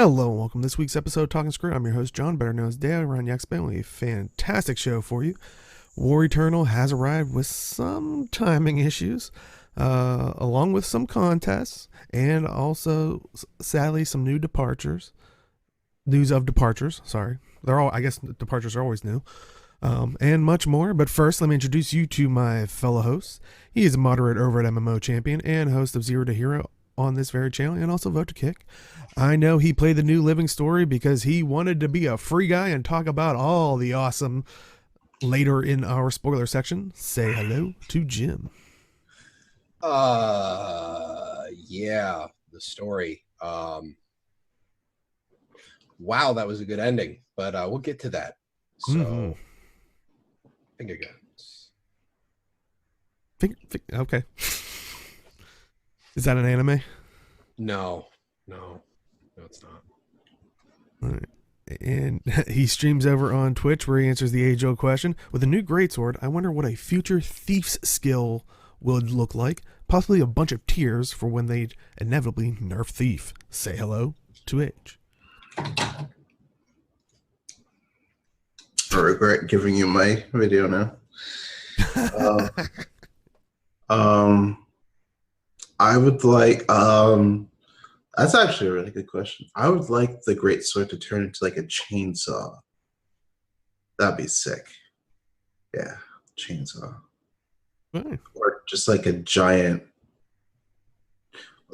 Hello and welcome to this week's episode of Talking Skritt. I'm your host, John, better known as Dale, around Yak Family. A fantastic show for you. War Eternal has arrived with some timing issues, along with some contests, and also, sadly, some new departures. News of departures, sorry. I guess departures are always new. And much more. But first, let me introduce you to my fellow host. He is a moderator over at MMO Champion and host of Zero to Hero on this very channel, and also Vote to Kick. I know he played the new Living Story because he wanted to be a free guy and talk about all the awesome later in our spoiler section. Say hello to Jim. Yeah, the story. Wow, that was a good ending, but we'll get to that. So, finger guns. Okay. Is that an anime? No, it's not. All right. And he streams over on Twitch where he answers the age-old question. With a new greatsword, I wonder what a future thief's skill would look like. Possibly a bunch of tears for when they inevitably nerf thief. Say hello to Age. I regret giving you my video now. I would like, that's actually a really good question. I would like the greatsword to turn into like a chainsaw. That'd be sick. Yeah, chainsaw. Right. Or just like a giant,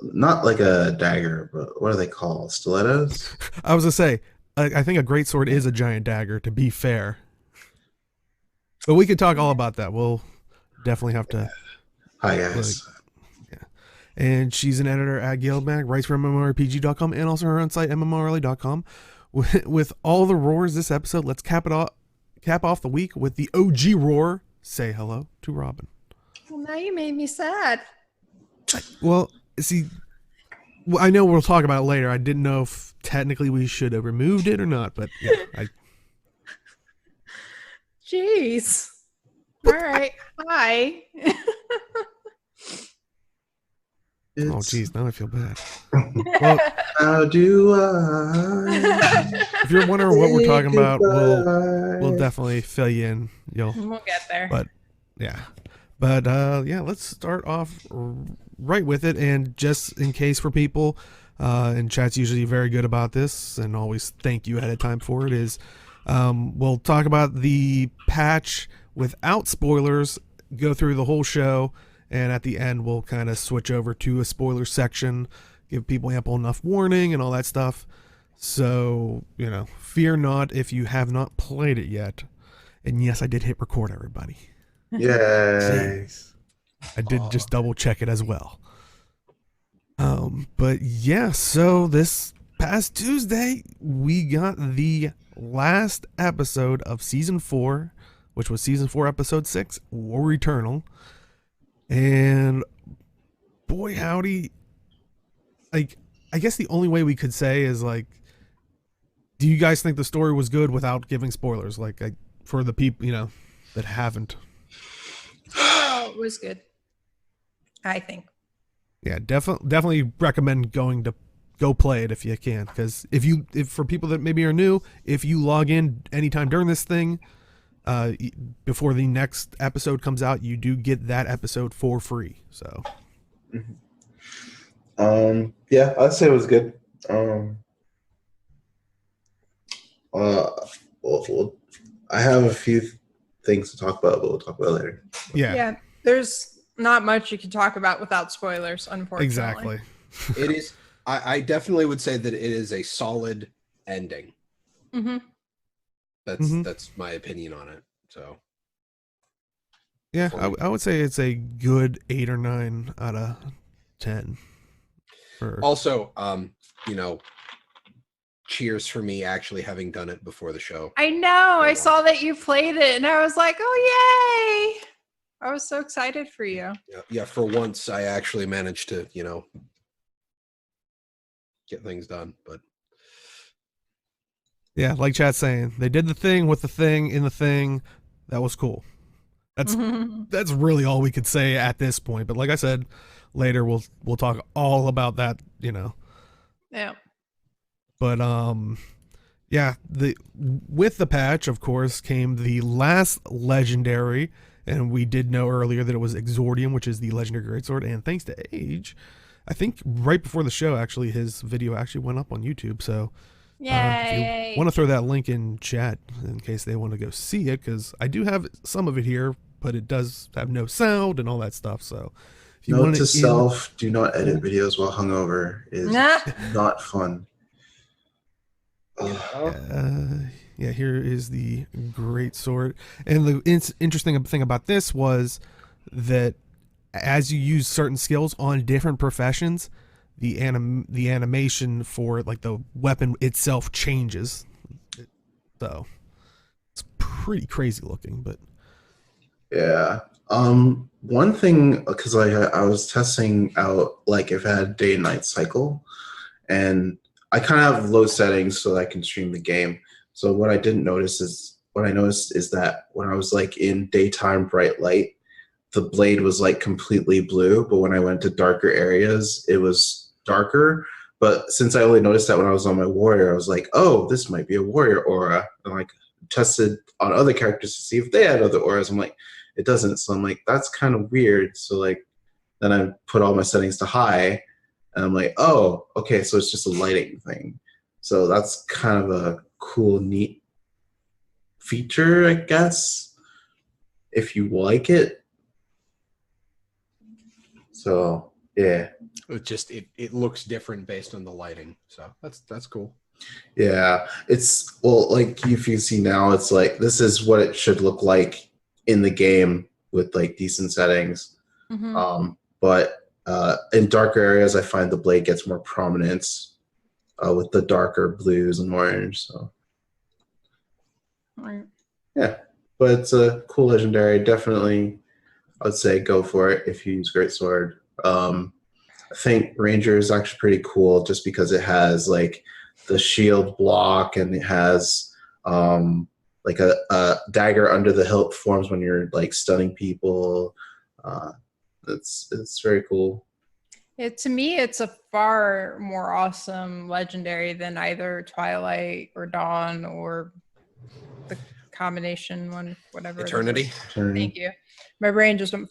not like a dagger, but what are they called? Stilettos? I was going to say, I think a greatsword is a giant dagger, to be fair. But we could talk all about that. We'll definitely have to. Hi, guys. And she's an editor at GuildMag, writes for MMORPG.com, and also her own site, MMORLA.com. With all the roars this episode, let's cap off the week with the OG roar. Say hello to Robin. Well, now you made me sad. Well, see, I know we'll talk about it later. I didn't know if technically we should have removed it or not, but yeah. Jeez. All right. Hi. Oh, geez, now I feel bad. Well, how do I? if you're wondering what we're talking about, we'll definitely fill you in. We'll get there. But let's start off right with it. And just in case for people, and chat's usually very good about this, and always thank you ahead of time for it. Is we'll talk about the patch without spoilers, go through the whole show. And at the end, we'll kind of switch over to a spoiler section, give people ample enough warning and all that stuff. So, fear not if you have not played it yet. And yes, I did hit record, everybody. Yay. I did just double check it as well. But yeah, so this past Tuesday, we got the last episode of Season 4, which was Season 4, Episode 6, War Eternal. And boy, howdy, I guess the only way we could say is do you guys think the story was good without giving spoilers? For the people, that haven't. Oh, it was good. I think. Yeah, definitely recommend going to go play it if you can. Because if for people that maybe are new, if you log in anytime during this thing, before the next episode comes out, you do get that episode for free. So yeah, I'd say it was good. I have a few things to talk about, but we'll talk about it later. Yeah, there's not much you can talk about without spoilers, unfortunately. Exactly. It is. I definitely would say that it is a solid ending. That's my opinion on it. So yeah, I would say it's a good 8 or 9 out of 10. Also, cheers for me actually having done it before the show. I know. I saw that you played it, and I was like, "Oh, yay!" I was so excited for you. Yeah. For once, I actually managed to, get things done. But yeah, like chat's saying, they did the thing with the thing in the thing. That was cool. That's really all we could say at this point. But like I said, later we'll talk all about that. Yeah. But yeah, with the patch, of course, came the last legendary, and we did know earlier that it was Exordium, which is the legendary greatsword. And thanks to Age, I think right before the show, actually, his video actually went up on YouTube. So if you want to throw that link in chat in case they want to go see it, because I do have some of it here, but it does have no sound and all that stuff. So if you Note want to it self: do not edit videos while hungover. It is Nah. not fun. yeah, here is the great sword. And the interesting thing about this was that as you use certain skills on different professions, the animation for like the weapon itself changes. So it's pretty crazy looking, but Yeah. One thing, because I was testing out like if I had day and night cycle, and I kind of have low settings so I can stream the game. So what I noticed is that when I was like in daytime bright light, the blade was like completely blue, but when I went to darker areas, it was darker. But since I only noticed that when I was on my warrior, I was like, oh, this might be a warrior aura. And like tested on other characters to see if they had other auras. I'm like, it doesn't. So I'm like, that's kind of weird. So like, then I put all my settings to high, and I'm like, oh, okay, so it's just a lighting thing. So that's kind of a cool, neat feature, I guess, if you like it. So yeah. It looks different based on the lighting. So that's cool. Yeah, it's like if you see now, it's like this is what it should look like in the game with like decent settings. But in darker areas, I find the blade gets more prominence with the darker blues and orange. So yeah, but it's a cool legendary. Definitely, I would say go for it if you use Greatsword. I think Ranger is actually pretty cool just because it has like the shield block, and it has like a dagger under the hilt forms when you're like stunning people. It's very cool. To me, it's a far more awesome legendary than either Twilight or Dawn or the combination one, whatever. Eternity. Thank you. My brain just went,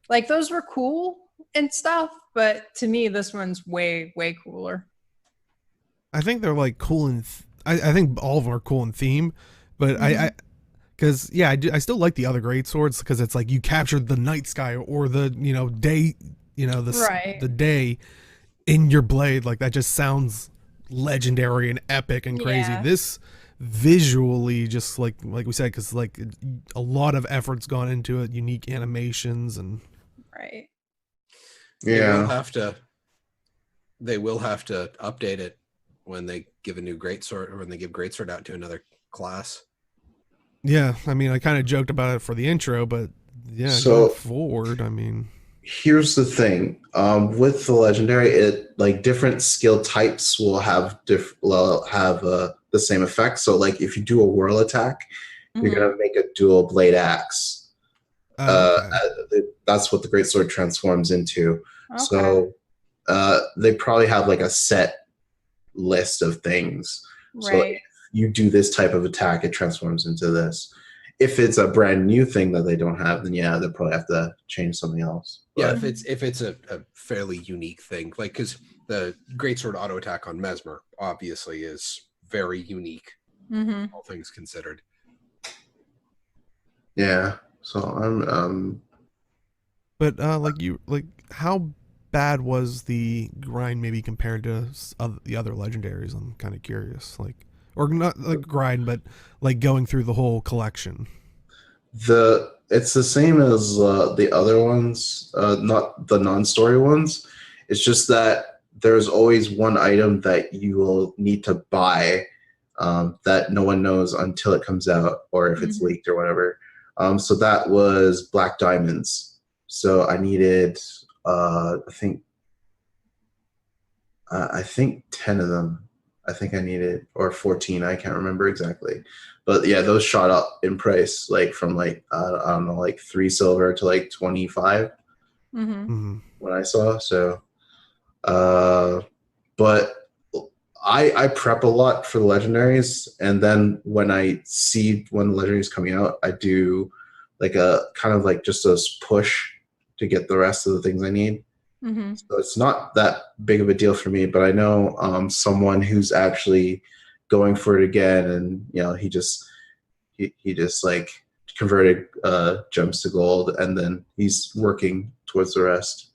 like, those were cool and stuff, but to me, this one's way, way cooler. I think they're like cool in. I think all of them are cool in theme, but because I still like the other great swords because it's like you captured the night sky or the day, the day in your blade. Like that just sounds legendary and epic and crazy. Yeah. This visually, just like we said, because like a lot of effort's gone into it, unique animations and right. Yeah, they will have to update it when they give a new greatsword, or when they give greatsword out to another class. Yeah, I mean, I kind of joked about it for the intro, but yeah, so going forward, I mean, here's the thing. With the legendary, it like different skill types will have the same effect. So like if you do a whirl attack, you're gonna make a dual blade axe. That's what the greatsword transforms into. Okay. So they probably have like a set list of things. So if you do this type of attack, it transforms into this. If it's a brand new thing that they don't have, then yeah, they'll probably have to change something else. Yeah, if it's a fairly unique thing, like because the greatsword auto attack on Mesmer obviously is very unique, all things considered. Yeah. So I'm but how bad was the grind maybe compared to the other legendaries? I'm kind of curious, like, or not like grind, but like going through the whole collection. It's the same as the other ones, not the non-story ones. It's just that there's always one item that you will need to buy that no one knows until it comes out, or if it's leaked or whatever. So that was black diamonds. So I needed, I think 10 of them. I think I needed, or 14. I can't remember exactly. But yeah, those shot up in price, like from like, I don't know, like 3 silver to like 25 when I saw. So, but I prep a lot for the legendaries, and then when I see when the legendaries coming out, I do like a kind of like just a push to get the rest of the things I need. Mm-hmm. So it's not that big of a deal for me, but I know someone who's actually going for it again, and he just like converted gems to gold, and then he's working towards the rest.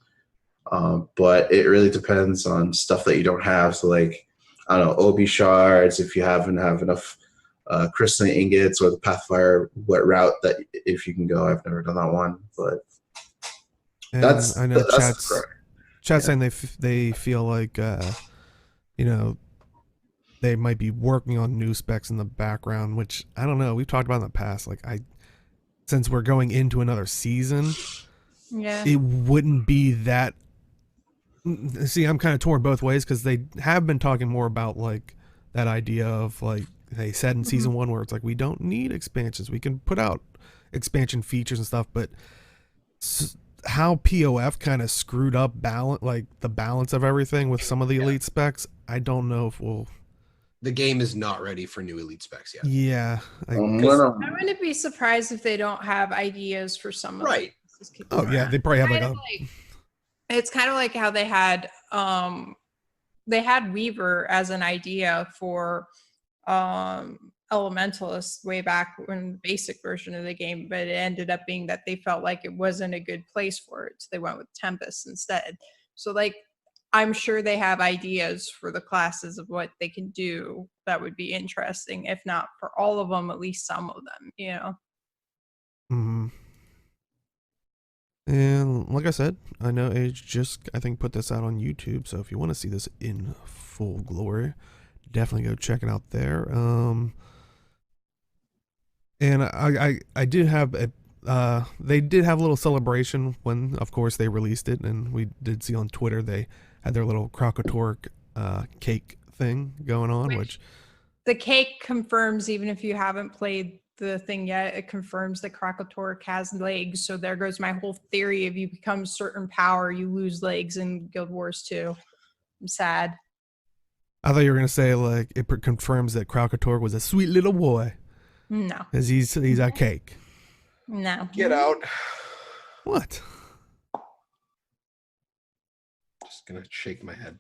But it really depends on stuff that you don't have. So like, I don't know, OB shards, if you haven't have enough crystalline ingots, or the Pathfire wet route that if you can go. I've never done that one, but And that's I know that's chat's saying they feel like they might be working on new specs in the background, which I don't know. We've talked about in the past. Like since we're going into another season, Yeah. it wouldn't be that. See, I'm kind of torn both ways because they have been talking more about like that idea of like they said in season 1 where it's like we don't need expansions, we can put out expansion features and stuff, but how POF kind of screwed up the balance of everything with some of the elite specs, I don't know if we'll. The game is not ready for new elite specs yet. Yeah, I wouldn't be surprised if they don't have ideas for some of right. Oh yeah, they probably have it's kind of like how they had Weaver as an idea for Elementalists way back in the basic version of the game, but it ended up being that they felt like it wasn't a good place for it, so they went with Tempest instead. So like, I'm sure they have ideas for the classes of what they can do that would be interesting, if not for all of them, at least some of them, Mm-hmm. And like I said, I know Age just, I think, put this out on YouTube, so if you want to see this in full glory, definitely go check it out there. And I did have they did have a little celebration when, of course, they released it, and we did see on Twitter they had their little Krakator cake thing going on, which the cake confirms, even if you haven't played the thing yet, it confirms that Krakator has legs. So there goes my whole theory: if you become certain power, you lose legs in Guild Wars 2. I'm sad. I thought you were gonna say like it confirms that Krakator was a sweet little boy. No, because he's a cake. No, Get out. What? Just gonna shake my head.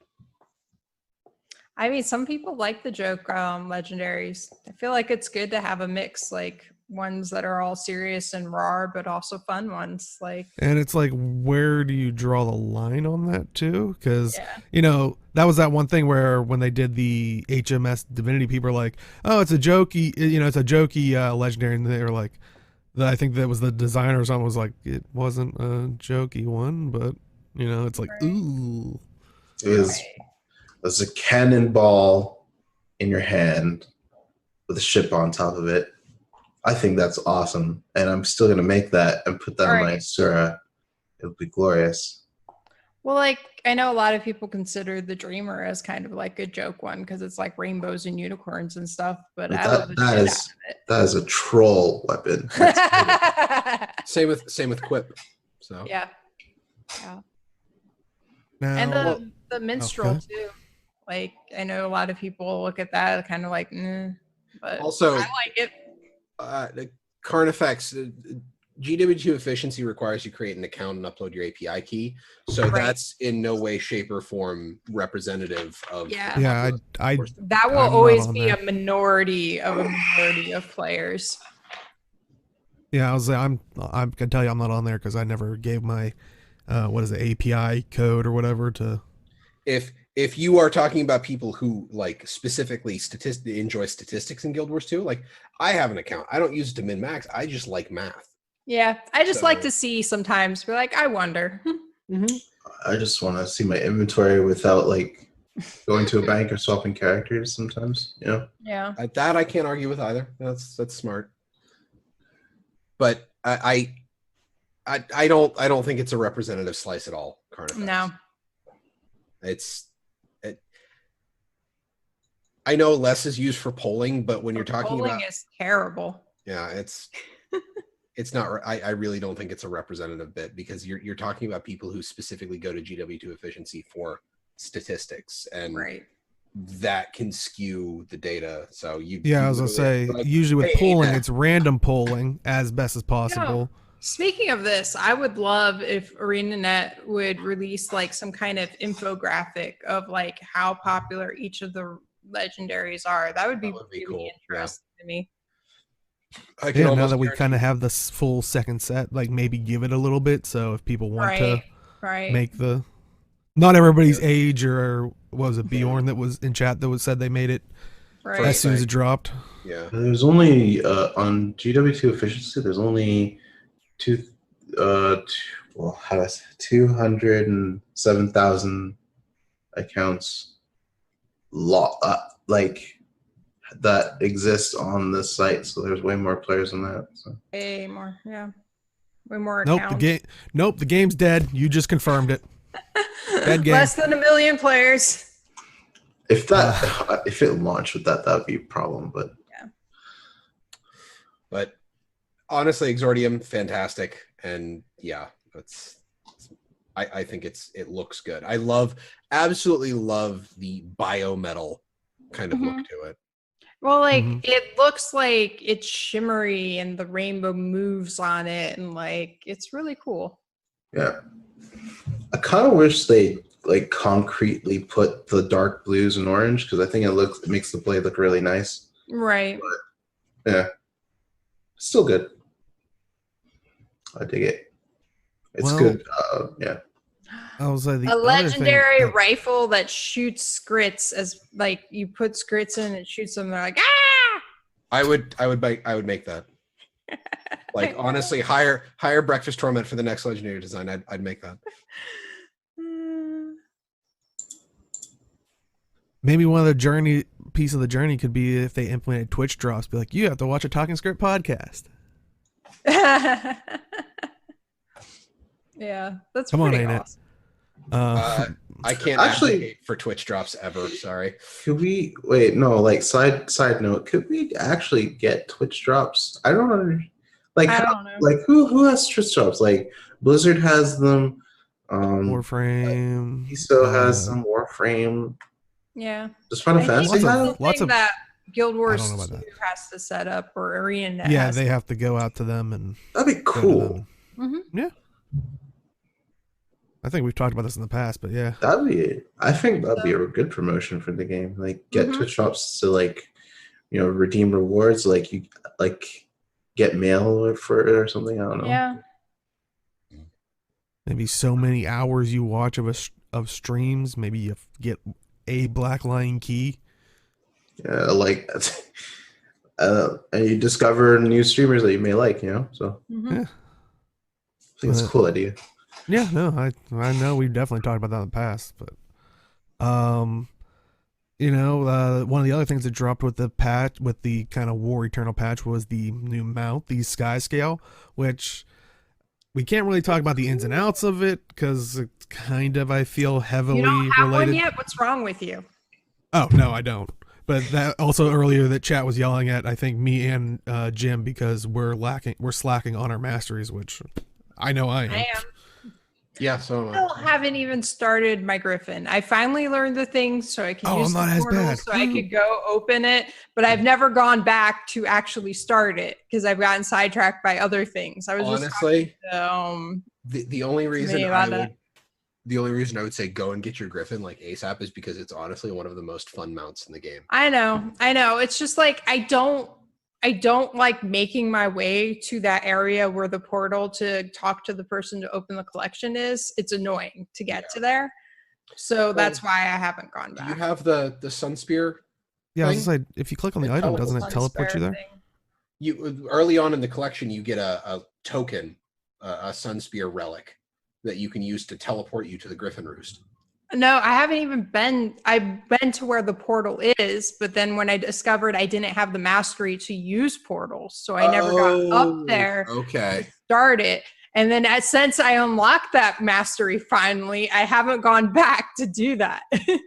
I mean, some people like the joke legendaries. I feel like it's good to have a mix, like ones that are all serious and raw, but also fun ones. Like, and it's like, where do you draw the line on that too? Because that was that one thing where when they did the HMS Divinity, people are like, "Oh, it's a jokey," it's a jokey legendary, and they were like, I think that was the designer or something was like, it wasn't a jokey one, but it's like, ooh, There's a cannonball in your hand with a ship on top of it. I think that's awesome, and I'm still gonna make that and put that on my Asura. It would be glorious. Well, like, I know a lot of people consider the Dreamer as kind of like a joke one because it's like rainbows and unicorns and stuff. But I love the shit out of it. That is a troll weapon. Same with Quip. So yeah. Now, And the minstrel too. Like, I know a lot of people look at that kind of like, but also I like it. The Carnifex GW2 efficiency requires you create an account and upload your API key. So that's in no way, shape, or form representative of. Yeah, I that will always be a minority of players. Yeah, I can tell you I'm not on there because I never gave my API code or whatever to. If you are talking about people who like specifically enjoy statistics in Guild Wars 2, like I have an account. I don't use it to min max. I just like math. Yeah, I just like to see sometimes. Be like, I wonder. I just want to see my inventory without like going to a bank or swapping characters. Sometimes, Yeah. That I can't argue with either. That's smart. But I don't think it's a representative slice at all, Carnifex. No. I know less is used for polling, but when you're talking about polling is terrible. Yeah, it's not. I really don't think it's a representative bit because you're talking about people who specifically go to GW2 efficiency for statistics, and that can skew the data. So Yeah, I was gonna say, usually with hey, polling, ANET. it's random polling as best as possible. Speaking of this, I would love if ArenaNet would release like some kind of infographic of like how popular each of the legendaries are. That would be really cool. interesting to me. I can Yeah, now almost that we kind of guarantee- have the full second set, like maybe give it a little bit. So if people want to Right. make the, not everybody's age, or what was it, Bjorn that was in chat that was said they made it Right. as soon as it dropped. Yeah. There's only on GW2 efficiency. There's only well, how do I say 207,000 accounts like that exist on this site. So there's way more players than that. So. Way more. Yeah. Way more Nope, accounts. the game's dead. You just confirmed it. Dead game. Less than 1 million players. If that if it launched with that would be a problem. But honestly, Exordium, fantastic, and yeah, I think it looks good. I absolutely love the biometal kind of look to it. Well, like it looks like it's shimmery and the rainbow moves on it, and like it's really cool. Yeah, I kind of wish they like concretely put the dark blues and orange because I think it makes the blade look really nice. Right. But, yeah, still good. I dig it. It's good. Yeah. I was like, a legendary rifle that shoots Skrits, as like you put Skrits in and shoots them. They're like, ah! I would make that. Like honestly, hire Breakfast Torment for the next legendary design. I'd make that. Maybe one of the piece of the journey could be if they implemented Twitch drops. Be like, you have to watch a Talking Skritt podcast. Yeah, that's Come on, pretty ArenaNet. awesome. I can't actually advocate for Twitch drops ever. Sorry. Could we wait? No, like side note. Could we actually get Twitch drops? I don't know. Like I don't know. Like who has Twitch drops? Like Blizzard has them. Warframe. ESO has some. Warframe. Yeah. Does Final I Fantasy think have? it's something that Guild Wars I don't know 2 about that. has to set up, or ArenaNet. Yeah, has they have to go out to them and That'd be cool. Yeah. I think we've talked about this in the past, but yeah. That'd be. I think that'd be a good promotion for the game. Like get Twitch drops to like, redeem rewards. Like you get mail for it or something. I don't know. Yeah. Maybe so many hours you watch of streams. Maybe you get a Black Lion key. Yeah, like, and you discover new streamers that you may like. So Yeah. I think it's a cool idea. Yeah, no, I know we've definitely talked about that in the past, but one of the other things that dropped with the patch, with the kind of War Eternal patch, was the new mount, the Sky Scale, which we can't really talk about the ins and outs of it because it's kind of, I feel, heavily You don't have related. one yet? What's wrong with you? Oh no, I don't. But that also earlier that chat was yelling at, I think, me and Jim because we're slacking on our masteries, which I know I am. I am. Yeah, so I still haven't even started my Griffin. I finally learned the things so I can use I'm not the as portal bad. so I could go open it, but I've never gone back to actually start it because I've gotten sidetracked by other things. I was honestly, just the only reason me I about would the only reason I would say go and get your Griffin like ASAP is because it's honestly one of the most fun mounts in the game. I know. It's just like I don't like making my way to that area where the portal to talk to the person to open the collection is. It's annoying to get to there. So that's why I haven't gone back. Do you have the Sun Spear? Yeah, I was gonna say, if you click on the item, doesn't it teleport you there? You early on in the collection, you get a token, a Sun Spear relic that you can use to teleport you to the Griffin Roost. No, I haven't even been. I've been to where the portal is, but then when I discovered I didn't have the mastery to use portals, so I never got up there. Okay. To start it, and then since I unlocked that mastery finally, I haven't gone back to do that.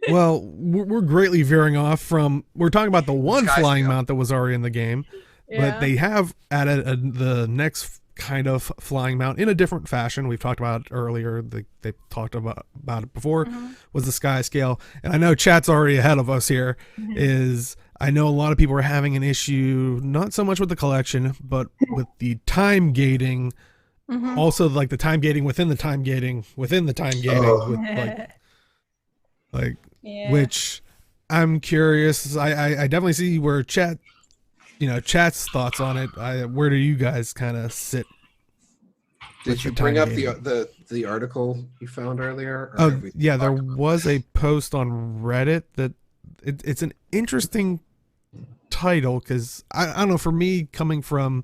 Well, we're greatly veering off from. We're talking about the one flying mount that was already in the game, but they have added the next kind of flying mount in a different fashion. We've talked about it earlier. They talked about it before. Was the sky scale, and I know chat's already ahead of us here. Is I know a lot of people are having an issue, not so much with the collection, but with the time gating. Also, like the time gating within the time gating within the time gating, with like Yeah. which I'm curious. I definitely see where chat's thoughts on it. Where do you guys kind of sit? Did you the bring time up gating? the article you found earlier? or Oh have we yeah, there talked about was a post on Reddit that it's an interesting title because I don't know. For me, coming from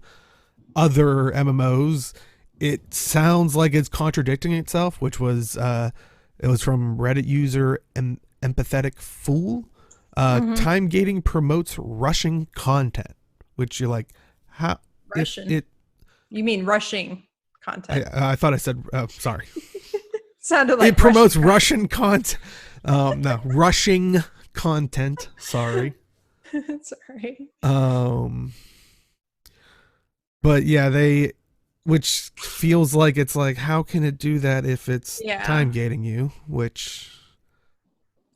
other MMOs, it sounds like it's contradicting itself, which was it was from Reddit user Empathetic Fool. Time gating promotes rushing content, which you're like, how? Russian. You mean rushing content? I thought I said sorry. Sounded like It promotes Russian content. No, rushing content. Sorry. Sorry. But yeah, which feels like it's like, how can it do that if it's time gating you? Which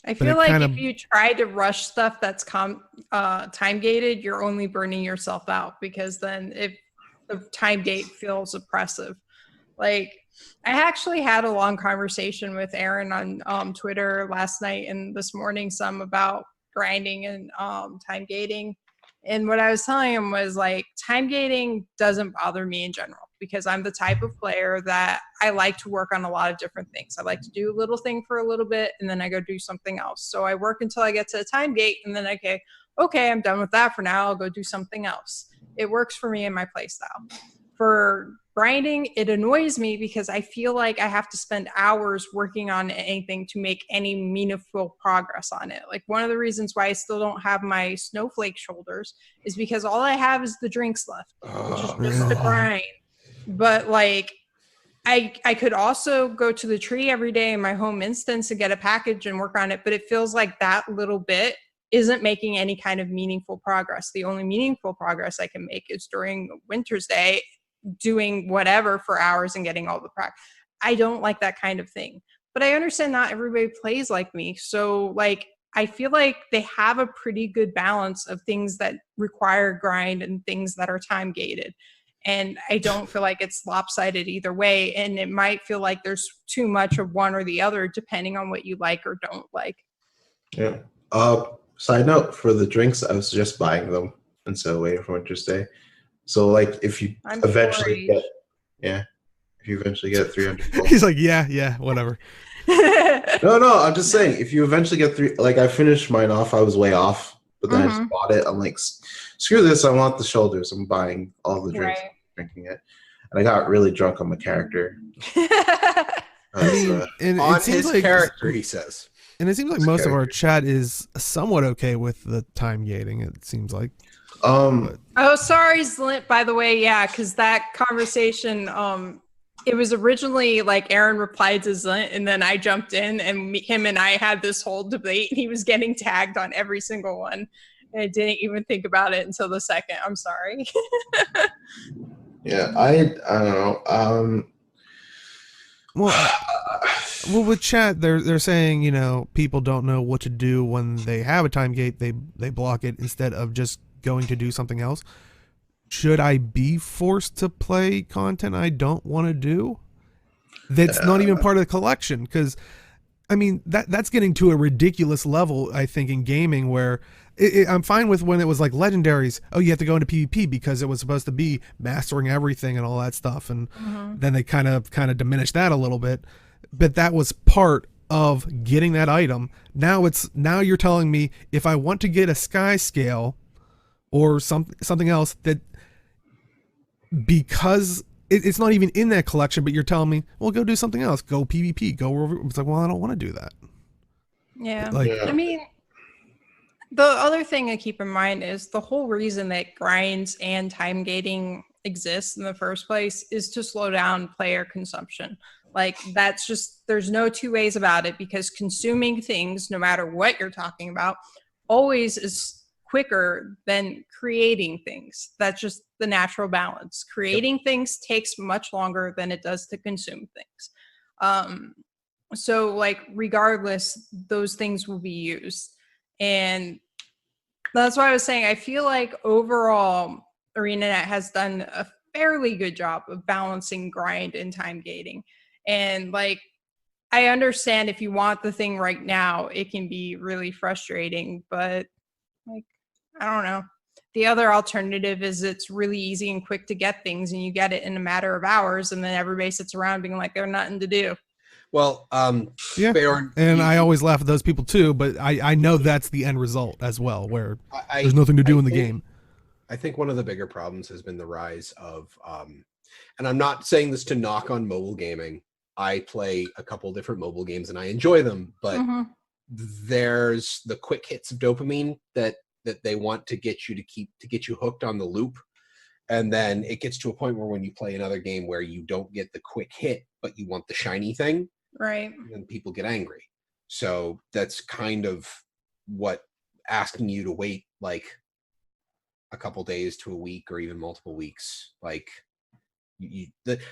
I feel like kinda, if you try to rush stuff that's time gated, you're only burning yourself out, because then if the time gate feels oppressive. Like, I actually had a long conversation with Aaron on Twitter last night and this morning some about grinding and time gating. And what I was telling him was, like, time gating doesn't bother me in general, because I'm the type of player that I like to work on a lot of different things. I like to do a little thing for a little bit and then I go do something else. So I work until I get to a time gate and then okay, I'm done with that for now. I'll go do something else. It works for me in my play style. For grinding, it annoys me because I feel like I have to spend hours working on anything to make any meaningful progress on it. Like, one of the reasons why I still don't have my snowflake shoulders is because all I have is the drinks left, which is just the grind. But like, I could also go to the tree every day in my home instance and get a package and work on it, but it feels like that little bit isn't making any kind of meaningful progress. The only meaningful progress I can make is during Winter's Day, doing whatever for hours and getting all the practice. I don't like that kind of thing, but I understand not everybody plays like me. So like, I feel like they have a pretty good balance of things that require grind and things that are time gated. And I don't feel like it's lopsided either way. And it might feel like there's too much of one or the other, depending on what you like or don't like. Yeah. Side note, for the drinks, I was just buying them instead of waiting for Winter's Day. So like, if you eventually get 300 gold. He's like, yeah, whatever. No, I'm just saying, if you eventually get like, I finished mine off, I was way off, but then I just bought it. I'm like, screw this, I want the shoulders. I'm buying all the drinks, drinking it. And I got really drunk on my character. I mean, and on it seems his like, character, he says. And it seems like most of our chat is somewhat okay with the time gating, it seems like. Oh, sorry, Zlint, by the way. Yeah, because that conversation, it was originally like Aaron replied to Zlint, and then I jumped in, and him and I had this whole debate. He was getting tagged on every single one, and I didn't even think about it until the second. I'm sorry. yeah, I don't know. Well, with chat, they're saying, people don't know what to do when they have a time gate. They block it instead of just going to do something else. Should I be forced to play content I don't want to do? That's not even part of the collection, because I mean that's getting to a ridiculous level, I think, in gaming, where I'm fine with when it was like legendaries. Oh, you have to go into PvP because it was supposed to be mastering everything and all that stuff, and then they kind of diminished that a little bit. But that was part of getting that item. Now you're telling me if I want to get a sky scale or something else, that because it's not even in that collection, but you're telling me, well, go do something else, go PvP, go over. It's like, well, I don't want to do that. Yeah. Like, I mean, the other thing to keep in mind is the whole reason that grinds and time gating exists in the first place is to slow down player consumption. Like, that's just, there's no two ways about it, because consuming things, no matter what you're talking about, always is quicker than creating things. That's just the natural balance. Creating things takes much longer than it does to consume things. So like regardless, those things will be used. And that's why I was saying I feel like overall ArenaNet has done a fairly good job of balancing grind and time gating. And like I understand if you want the thing right now, it can be really frustrating, but like I don't know. The other alternative is it's really easy and quick to get things and you get it in a matter of hours and then everybody sits around being like there's nothing to do. Well, Yeah, Baron, and I always laugh at those people too, but I know that's the end result as well, where there's nothing to do in the game. I think one of the bigger problems has been the rise of, and I'm not saying this to knock on mobile gaming. I play a couple different mobile games and I enjoy them, but there's the quick hits of dopamine that they want to get you to get you hooked on the loop. And then it gets to a point where when you play another game where you don't get the quick hit, but you want the shiny thing, right? And people get angry. So that's kind of what asking you to wait like a couple days to a week or even multiple weeks. Like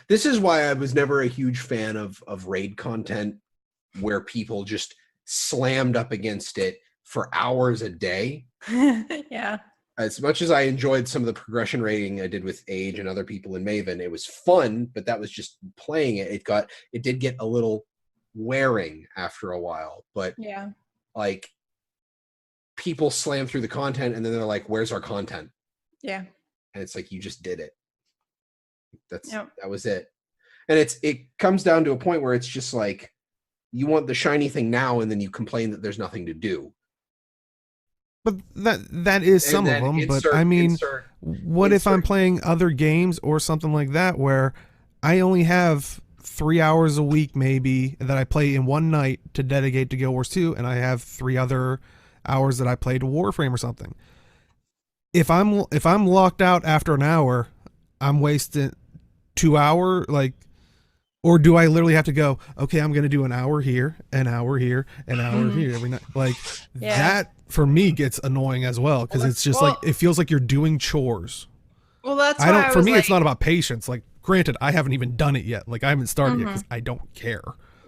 this is why I was never a huge fan of raid content where people just slammed up against it for hours a day. Yeah. As much as I enjoyed some of the progression rating I did with Age and other people in Maven, it was fun, but that was just playing it. It did get a little wearing after a while, but yeah, like people slam through the content and then they're like, where's our content? Yeah. And it's like, you just did it. That was it. And it comes down to a point where it's just like, you want the shiny thing now, and then you complain that there's nothing to do. But that is some of them. But I mean, what if I'm playing other games or something like that where I only have 3 hours a week maybe that I play in one night to dedicate to Guild Wars 2, and I have 3 other hours that I play to Warframe or something. If I'm locked out after an hour, I'm wasting 2 hours, like, or do I literally have to go, okay, I'm going to do an hour here, an hour here, an hour here every night? Like, that for me gets annoying as well, because it's just like, it feels like you're doing chores. Well, that's for me, it's not about patience. Like, granted, I haven't even done it yet. Like, I haven't started yet because I don't care.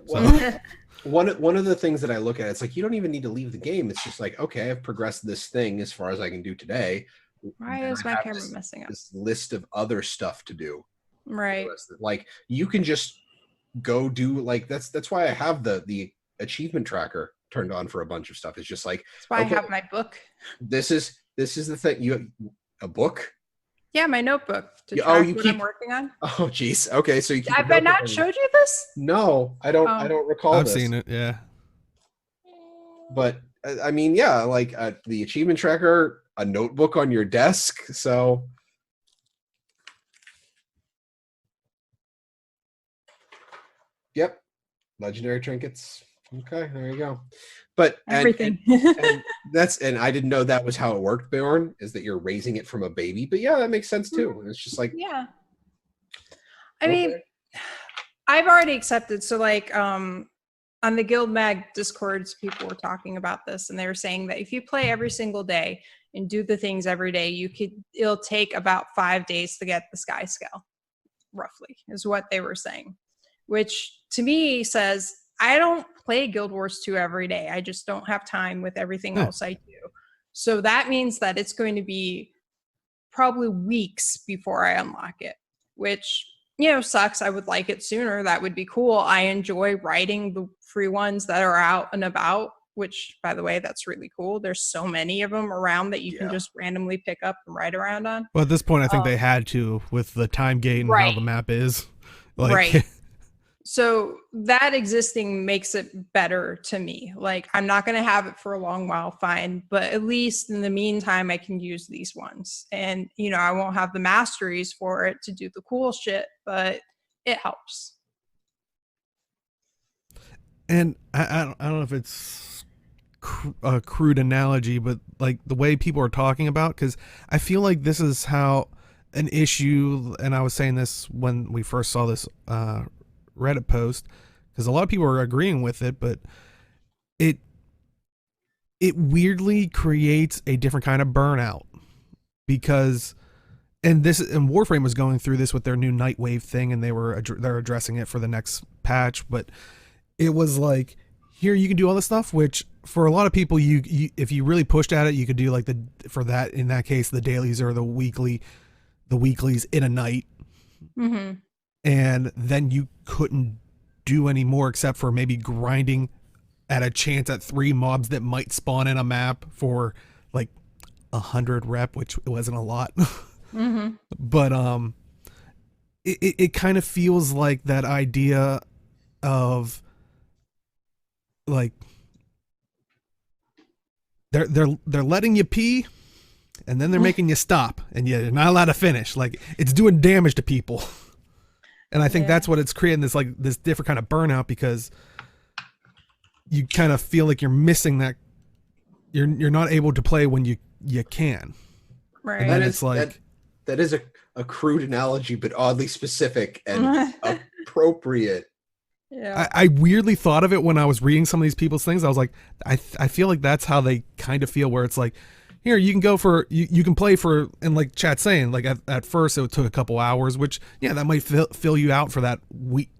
So. Well, one of the things that I look at, it's like, you don't even need to leave the game. It's just like, okay, I've progressed this thing as far as I can do today. Why is my camera messing up? This list of other stuff to do. Right. Like, you can just go do, like, that's why I have the achievement tracker turned on for a bunch of stuff. It's just like, that's why I have my book. This is the thing. You have a book? Yeah, my notebook to track what I'm working on. Oh, geez. Okay, so you keep. Have I not showed you this? No, I don't. I don't recall. I've seen it. Yeah. But I mean, yeah, like the achievement tracker, a notebook on your desk. So. Yep, legendary trinkets. Okay, there you go. But everything. and I didn't know that was how it worked, Bjorn, is that you're raising it from a baby. But yeah, that makes sense too. It's just like, yeah. I mean, I've already accepted. So like on the GuildMag Discords, people were talking about this, and they were saying that if you play every single day and do the things every day, it'll take about 5 days to get the sky scale, roughly, is what they were saying. Which to me says, I don't play Guild Wars 2 every day. I just don't have time with everything else I do. So that means that it's going to be probably weeks before I unlock it, which, sucks. I would like it sooner. That would be cool. I enjoy writing the free ones that are out and about, which, by the way, that's really cool. There's so many of them around that you can just randomly pick up and write around on. Well, at this point, I think they had to, with the time gate and how the map is. Like, right. So that existing makes it better to me. Like, I'm not going to have it for a long while, fine. But at least in the meantime, I can use these ones. And, I won't have the masteries for it to do the cool shit, but it helps. And I don't know if it's a crude analogy, but like the way people are talking about, because I feel like this is how an issue, and I was saying this when we first saw this Reddit post, because a lot of people are agreeing with it, but it weirdly creates a different kind of burnout because and Warframe was going through this with their new Nightwave thing, and they're addressing it for the next patch. But it was like, here you can do all this stuff, which for a lot of people, you if you really pushed at it, you could do like in that case the dailies or the weeklies in a night, and then you couldn't do any more except for maybe grinding at a chance at 3 mobs that might spawn in a map for like 100 rep, which wasn't a lot. But it kind of feels like that idea of like they're letting you pee and then they're making you stop and you're not allowed to finish. Like it's doing damage to people. And I think that's what it's creating, this different kind of burnout, because you kind of feel like you're missing that you're not able to play when you can. Right. And then it's like that is a crude analogy, but oddly specific and appropriate. Yeah. I weirdly thought of it when I was reading some of these people's things. I was like, I feel like that's how they kind of feel, where it's like, here, you can go for, you can play for, and like chat's saying, like at first it took a couple hours, which, yeah, that might fill you out for that week,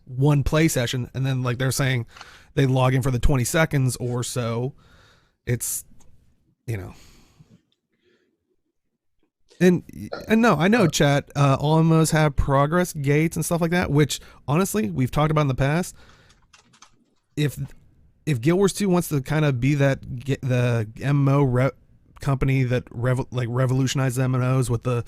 one play session. And then like they're saying they log in for the 20 seconds or so. It's, And no, I know, chat. All MMOs have progress gates and stuff like that, which honestly we've talked about in the past. If Guild Wars 2 wants to kind of be the MMO company that revolutionized MMOs with the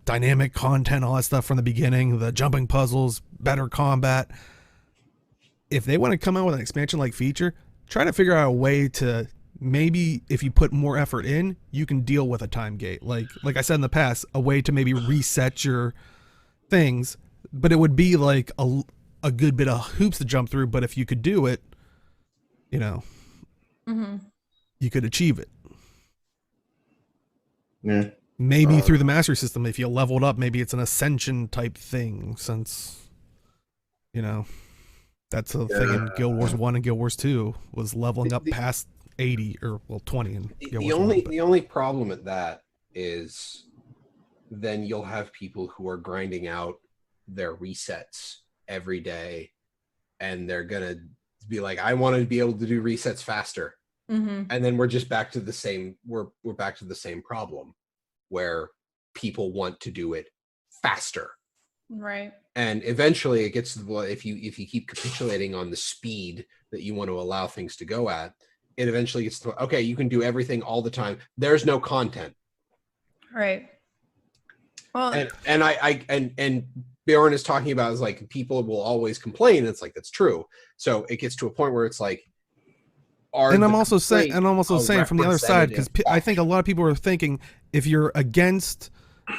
dynamic content, all that stuff from the beginning, the jumping puzzles, better combat. If they want to come out with an expansion like feature, try to figure out a way to. Maybe if you put more effort in, you can deal with a time gate. Like I said in the past, a way to maybe reset your things, but it would be like a good bit of hoops to jump through. But if you could do it, you could achieve it. Yeah. Maybe through the mastery system, if you leveled up, maybe it's an ascension type thing, since, that's a thing in Guild Wars 1 and Guild Wars 2 was leveling up past 80 or 20 and the only problem with that is then you'll have people who are grinding out their resets every day, and they're gonna be like, I want to be able to do resets faster, and then we're just back to the same we're back to the same problem where people want to do it faster, right? And eventually it gets to the, if you keep capitulating on the speed that you want to allow things to go at, it eventually gets to, okay, you can do everything all the time. There's no content. Right. Well, and Bjorn is talking about is like people will always complain. It's like, that's true. So it gets to a point where it's like, I'm also saying from the other side, because I think a lot of people are thinking, if you're against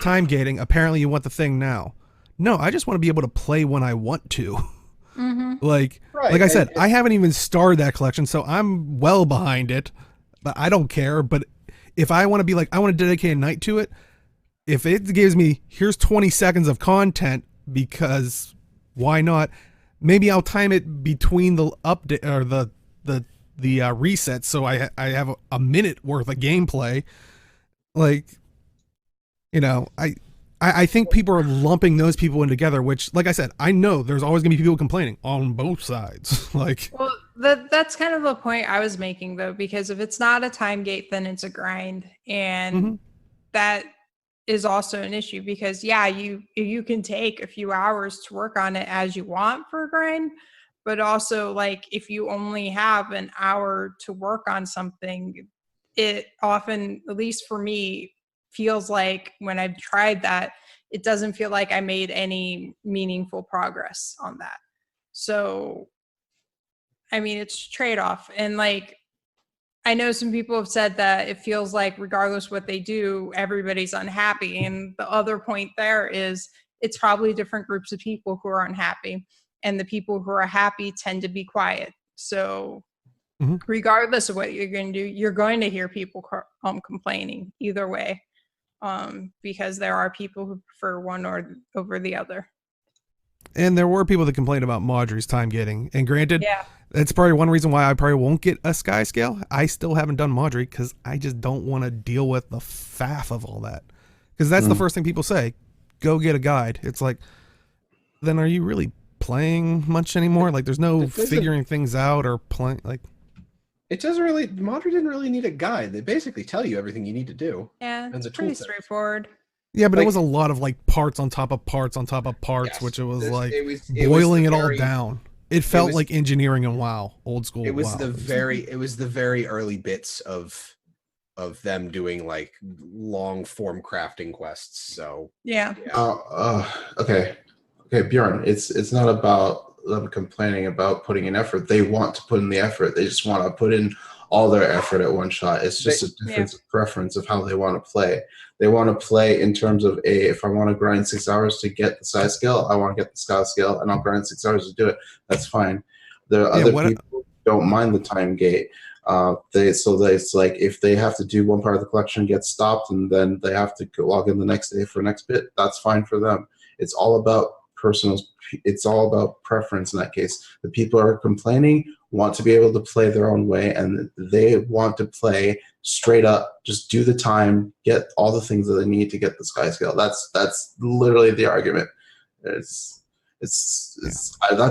time gating, apparently you want the thing now. No, I just want to be able to play when I want to. Like I said, I haven't even started that collection, so I'm well behind it, but I don't care. But if I want to be like, I want to dedicate a night to it, if it gives me, here's 20 seconds of content, because why not? Maybe I'll time it between the update or the resets, so I have a minute worth of gameplay. Like, I think people are lumping those people in together, which, like I said, I know there's always gonna be people complaining on both sides. Like, well, that's kind of the point I was making, though, because if it's not a time gate, then it's a grind, and that is also an issue, because you can take a few hours to work on it as you want for a grind, but also, like, if you only have an hour to work on something, it often, at least for me, feels like when I've tried that, it doesn't feel like I made any meaningful progress on that. So, I mean, it's trade-off. And like, I know some people have said that it feels like regardless what they do, everybody's unhappy. And the other point there is it's probably different groups of people who are unhappy. And the people who are happy tend to be quiet. So regardless of what you're going to do, you're going to hear people complaining either way. Because there are people who prefer one over the other. And there were people that complained about Marjorie's time getting. And granted, Yeah. that's probably one reason why I probably won't get a Sky Scale. I still haven't done Marjorie because I just don't want to deal with the faff of all that. Because that's the first thing people say. Go get a guide. It's like, then are you really playing much anymore? Like, there's no figuring things out or playing. Like, it doesn't really. Marjorie didn't really need a guide. They basically tell you everything you need to do. Yeah, And the it's pretty tooltip. straightforward. yeah, but Like- it was a lot of like parts on top of parts on top of parts, Yes. which it was This- like it was boiling the it all very- down. It felt was- like engineering in WoW, old school. It was WoW. the very early bits of them doing like long form crafting quests. So Yeah. Okay, Bjorn. It's not about them complaining about putting in effort. They want to put in the effort. They just want to put in all their effort at one shot. It's just a difference of preference of how they want to play. They want to play in terms of if I want to grind 6 hours to get the Sky Scale, I want to get the Sky Scale, and I'll grind 6 hours to do it. That's fine. There are other people who don't mind the time gate. It's like if they have to do one part of the collection, get stopped, and then they have to log in the next day for next bit. That's fine for them. It's all about it's all about preference in that case. The people who are complaining want to be able to play their own way, and they want to play straight up, just do the time, get all the things that they need to get the Sky Scale. That's literally the argument. That's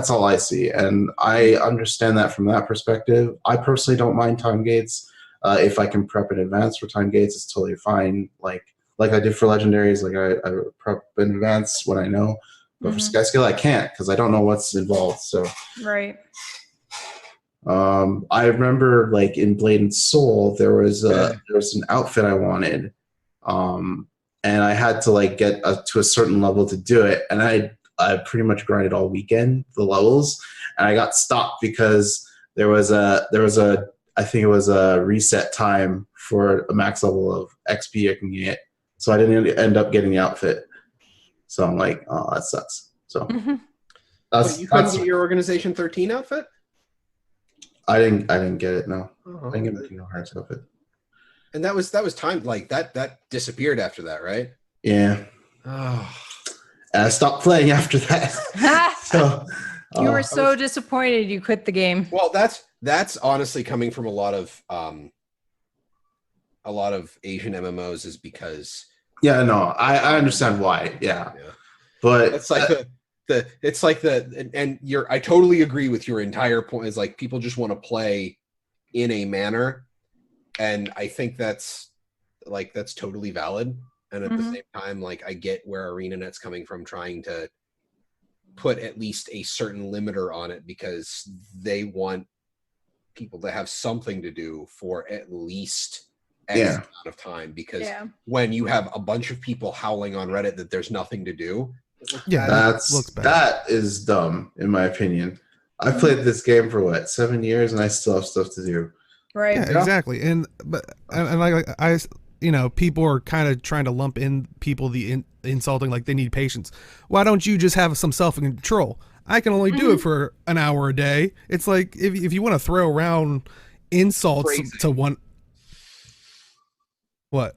all I see, and I understand that from that perspective. I personally don't mind time gates. If I can prep in advance for time gates, it's totally fine. Like I did for legendaries, like I prep in advance when I know. But for Sky Scale, I can't because I don't know what's involved. So Right. I remember like in Blade and Soul, there was an outfit I wanted, and I had to like get to a certain level to do it, and I pretty much grinded all weekend the levels, and I got stopped because there was a I think it was a reset time for a max level of XP I can get, so I didn't end up getting the outfit. So I'm like, oh, that sucks. So But you couldn't get your Organization 13 outfit? I didn't get it. No, Uh-huh. I didn't get the Kingdom Hearts outfit. And that was timed like that disappeared after that, right? Yeah, Oh. and I stopped playing after that. So You were so disappointed you quit the game. Well, that's honestly coming from a lot of Asian MMOs is because yeah, no, I understand why. Yeah, but it's like I totally agree with your entire point. Is like people just want to play in a manner, and I think that's totally valid. And at the same time, like I get where ArenaNet's coming from, trying to put at least a certain limiter on it because they want people to have something to do for at least X amount of time. Because when you have a bunch of people howling on Reddit that there's nothing to do, yeah, that is dumb in my opinion. I played this game for 7 years and I still have stuff to do. Right. Yeah, exactly. And like I people are kind of trying to lump in people insulting like they need patience. Why don't you just have some self-control? I can only do it for an hour a day. It's like if you want to throw around insults to one. What?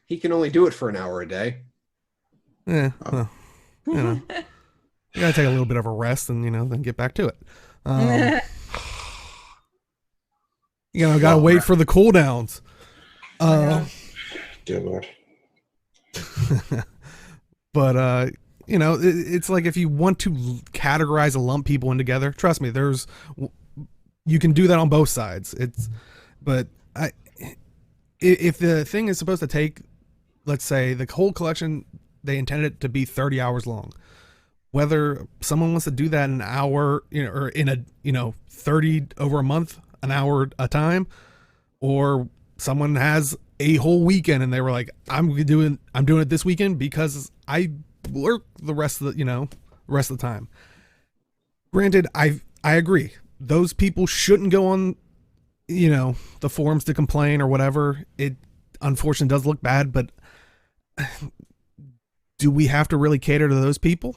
He can only do it for an hour a day. Yeah. Well, you gotta take a little bit of a rest and then get back to it. Gotta wait for the cooldowns. Dear Lord. But it's like if you want to categorize and lump people in together, trust me, you can do that on both sides. If the thing is supposed to take, let's say the whole collection, they intended it to be 30 hours long. Whether someone wants to do that in an hour, or in a 30 over a month, an hour a time, or someone has a whole weekend and they were like, I'm doing it this weekend because I work the rest of the time. Granted, I agree. Those people shouldn't go on, the forums to complain or whatever. It unfortunately does look bad, but do we have to really cater to those people?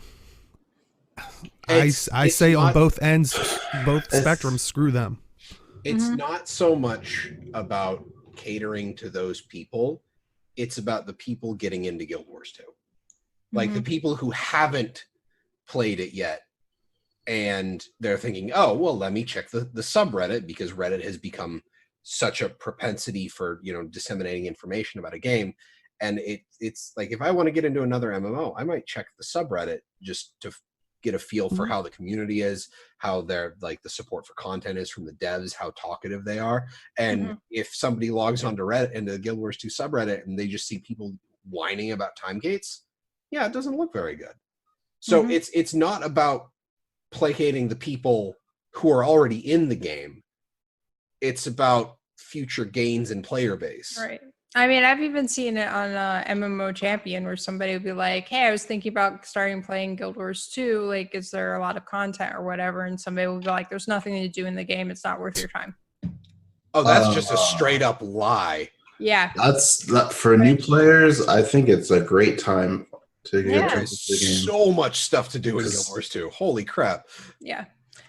I say on both ends, both spectrums, screw them. It's not so much about catering to those people. It's about the people getting into Guild Wars 2. Like the people who haven't played it yet, and they're thinking, oh, well, let me check the subreddit, because Reddit has become such a propensity for, you know, disseminating information about a game. And it's like, if I want to get into another MMO, I might check the subreddit just to get a feel for how the community is, how their, like, the support for content is from the devs, how talkative they are. And if somebody logs onto Reddit, into the Guild Wars 2 subreddit, and they just see people whining about time gates, yeah, it doesn't look very good. So it's not about placating the people who are already in the game. It's about future gains in player base. Right. I mean, I've even seen it on MMO Champion, where somebody would be like, hey, I was thinking about starting playing Guild Wars 2. Like, is there a lot of content or whatever? And somebody would be like, there's nothing to do in the game. It's not worth your time. Oh, that's just a straight up lie. Yeah. That's not for new players. I think it's a great time to get into the game. So much stuff to do in Guild Wars 2. Holy crap. Yeah.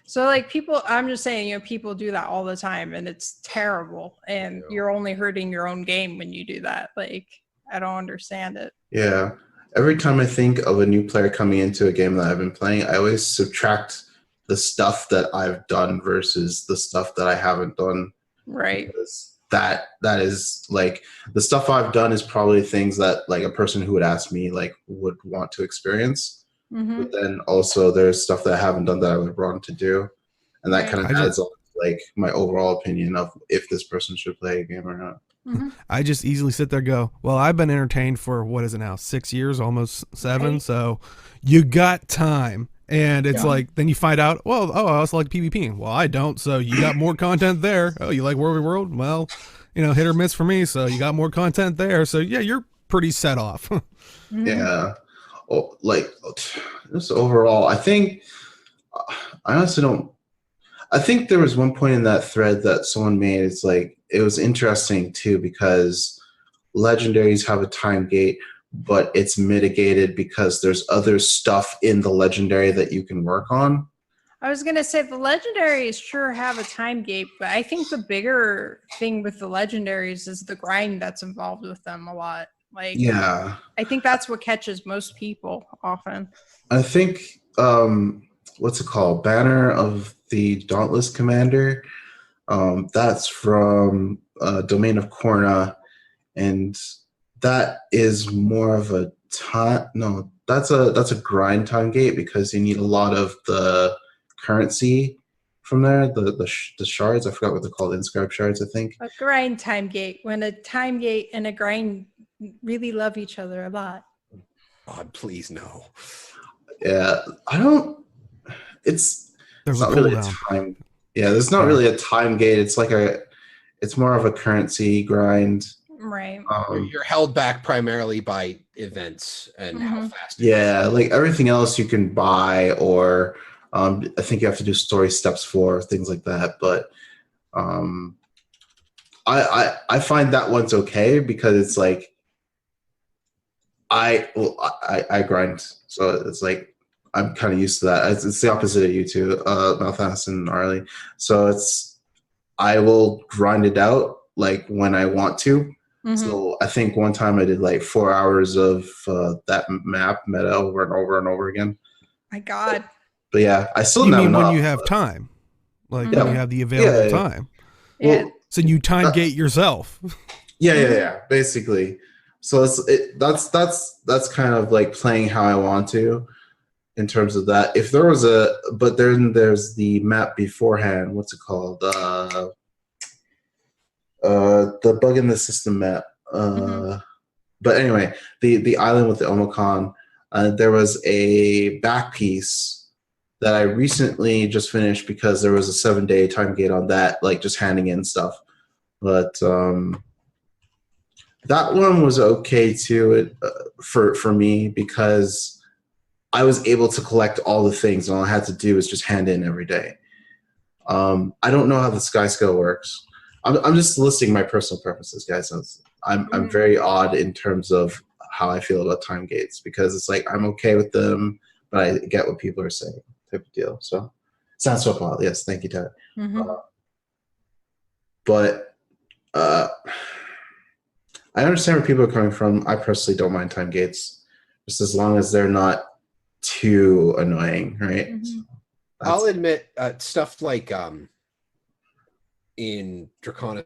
So, like, people, I'm just saying, you know, people do that all the time, and it's terrible. And you're only hurting your own game when you do that. Like, I don't understand it. Yeah. Every time I think of a new player coming into a game that I've been playing, I always subtract the stuff that I've done versus the stuff that I haven't done. Right. Because that is, like, the stuff I've done is probably things that, like, a person who would ask me, like, would want to experience. But then also there's stuff that I haven't done that I would want to do. And that kind of adds on, like, my overall opinion of if this person should play a game or not. I just easily sit there and go, well, I've been entertained for, what is it now, 6 years, almost 7. So you got time. And it's like, then you find out, well, oh, I also like PvP. Well, I don't. So you got more content there. Oh, you like World? Well, you know, hit or miss for me. So you got more content there. So yeah, you're pretty set off. Yeah. Oh, like, just overall, I think, I honestly don't, I think there was one point in that thread that someone made. It's like, it was interesting too, because legendaries have a time gate, but it's mitigated because there's other stuff in the legendary that you can work on. I was going to say the legendaries sure have a time gate, but I think the bigger thing with the legendaries is the grind that's involved with them a lot. Like, yeah, I think that's what catches most people often. I think, what's it called? Banner of the Dauntless Commander. That's from Domain of Korna, and that is more of a time. No, that's a grind time gate, because you need a lot of the currency from there. The shards. I forgot what they're called. Inscribed shards, I think. A grind time gate, when a time gate and a grind really love each other a lot. God, please no. Yeah, I don't. There's not really a time. Yeah, there's not really a time gate. It's like it's more of a currency grind. Right. You're held back primarily by events and how fast. Yeah, like everything else you can buy, or I think you have to do story steps for things like that. But I find that one's okay, because it's like I grind, so it's like I'm kind of used to that. It's the opposite of you two, Malthas and Arlie. So I will grind it out like when I want to. So I think one time I did like 4 hours of that map meta over and over and over again. My God. But yeah, I still You don't mean know when you have time, like when you have the available time. Yeah. So you time gate yourself. Yeah. Basically. So that's kind of like playing how I want to, in terms of that. If there was but then there's the map beforehand. What's it called? The bug in the system map. But anyway, the island with the Omicron. There was a back piece that I recently just finished, because there was a 7-day time gate on that, like just handing in stuff. But that one was okay too, for me, because I was able to collect all the things, and all I had to do was just hand in every day. I don't know how the sky scale works. I'm just listing my personal preferences, guys. I'm very odd in terms of how I feel about time gates, because it's like I'm okay with them, but I get what people are saying, type of deal. So sounds so wild. Yes, thank you, Ted. But I understand where people are coming from. I personally don't mind time gates, just as long as they're not too annoying, right? Mhm. So I'll admit, stuff like in Draconis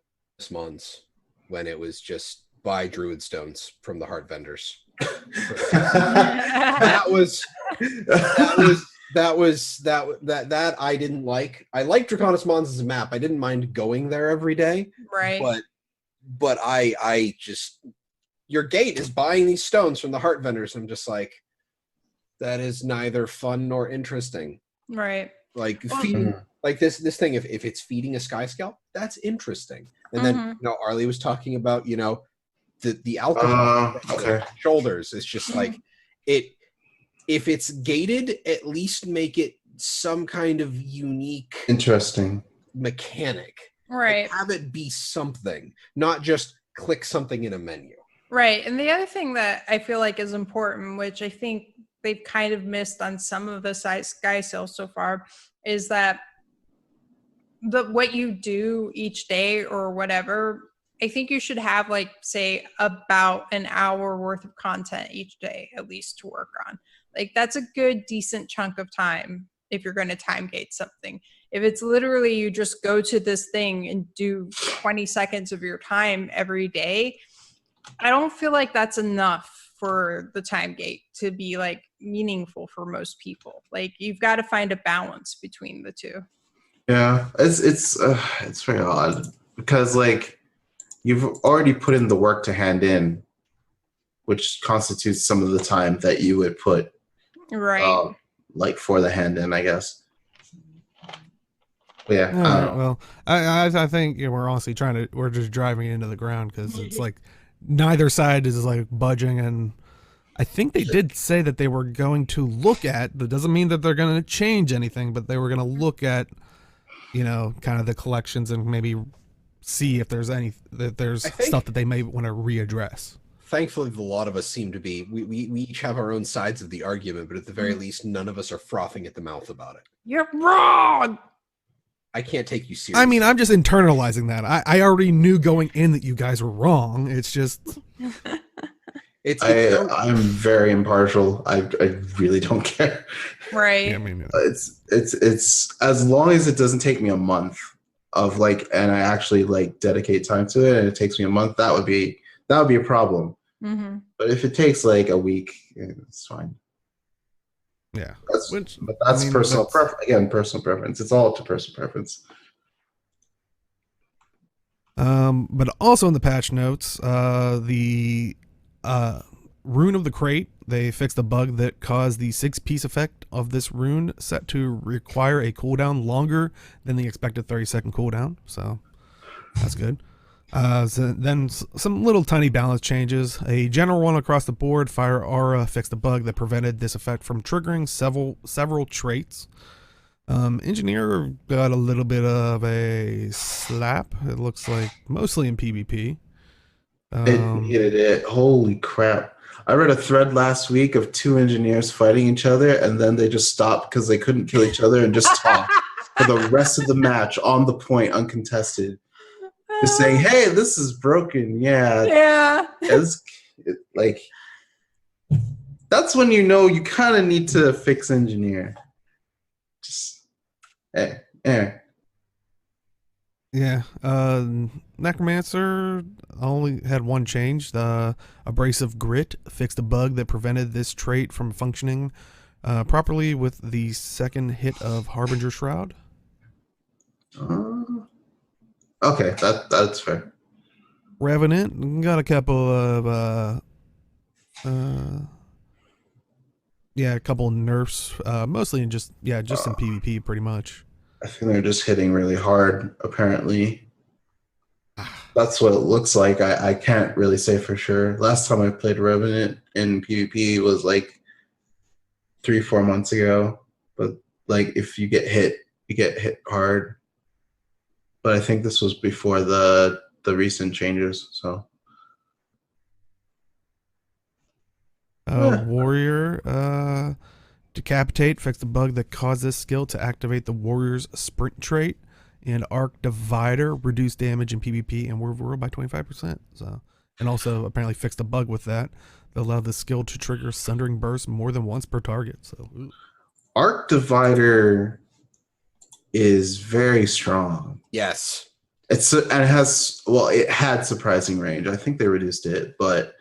Mons, when it was just buy druid stones from the heart vendors. that was that I didn't like. I like Draconis Mons as a map. I didn't mind going there every day, Right. but I just, your gate is buying these stones from the heart vendors. I'm just like, that is neither fun nor interesting. Right. Like Well, feeding, like this thing. If it's feeding a sky scale, that's interesting. And then Mhm. Arlie was talking about the alcohol okay. shoulders. It's just like it. If it's gated, at least make it some kind of unique, Interesting. mechanic. Right. Like, have it be something, not just click something in a menu. Right. And the other thing that I feel like is important, which I think they've kind of missed on some of the sky sales so far, is that what you do each day or whatever, I think you should have, like, say, about an hour worth of content each day, at least, to work on. Like, that's a good, decent chunk of time if you're going to time gate something. If it's literally you just go to this thing and do 20 seconds of your time every day, I don't feel like that's enough for the time gate to be, like, meaningful for most people. Like, you've got to find a balance between the two. Yeah, it's very odd because like you've already put in the work to hand in, which constitutes some of the time that you would put Right. like for the hand in, I guess. But yeah, All I right, don't know. well, I think we're honestly we're just driving into the ground because it's like neither side is like budging, and I think they did say that they were going to look at. That doesn't mean that they're going to change anything, but they were going to look at, kind of the collections and maybe see if there's stuff that they may want to readdress. Thankfully, a lot of us seem to be. We each have our own sides of the argument, but at the very least, none of us are frothing at the mouth about it. You're wrong. I can't take you seriously. I mean, I'm just internalizing that. I already knew going in that you guys were wrong. It's just I'm very impartial. I really don't care. Right. yeah, I mean, It's as long as it doesn't take me a month of like, and I actually like dedicate time to it, and it takes me a month. That would be a problem. Mm-hmm. But if it takes like a week, it's fine. yeah. That's personal preference. Again, personal preference. It's all up to personal preference. But also in the patch notes, the rune of the crate, they fixed a bug that caused the 6-piece effect of this rune set to require a cooldown longer than the expected 30-second cooldown. So that's good. So then some little tiny balance changes. A general one across the board, Fire Aura fixed a bug that prevented this effect from triggering several traits. Engineer got a little bit of a slap. It looks like mostly in PvP. It hated it. Holy crap. I read a thread last week of 2 engineers fighting each other, and then they just stopped because they couldn't kill each other and just talked for the rest of the match on the point, uncontested. Just saying, hey, this is broken. Yeah. Like, that's when you know you kind of need to fix engineer. Just, Yeah. Necromancer only had one change. The Abrasive Grit fixed a bug that prevented this trait from functioning properly with the second hit of Harbinger Shroud. Okay, that's fair. Revenant got a couple of a couple nerfs, mostly in just in PvP pretty much. I think they're just hitting really hard, apparently. That's what it looks like. I can't really say for sure. Last time I played Revenant in PvP was like 3-4 months ago. But like if you get hit, you get hit hard. But I think this was before the recent changes, so. Warrior Decapitate fixed the bug that caused this skill to activate the warrior's sprint trait, and Arc Divider reduced damage in PvP and War of World by 25%. So And also apparently fixed a bug with that allowed the skill to trigger Sundering Burst more than once per target. So, ooh. Arc Divider is very strong. Yes. It had surprising range. I think they reduced it, but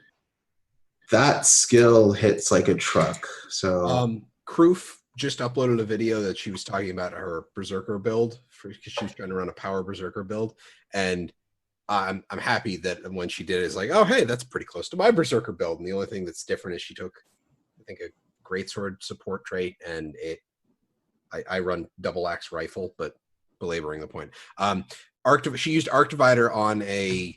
that skill hits like a truck. So Kroof just uploaded a video that she was talking about her Berserker build because she was trying to run a power Berserker build, and I'm happy that when she did it, it's like, oh hey, that's pretty close to my Berserker build. And the only thing that's different is she took, I think, a greatsword support trait, and I run double axe rifle, but belaboring the point. She used Arc Divider on I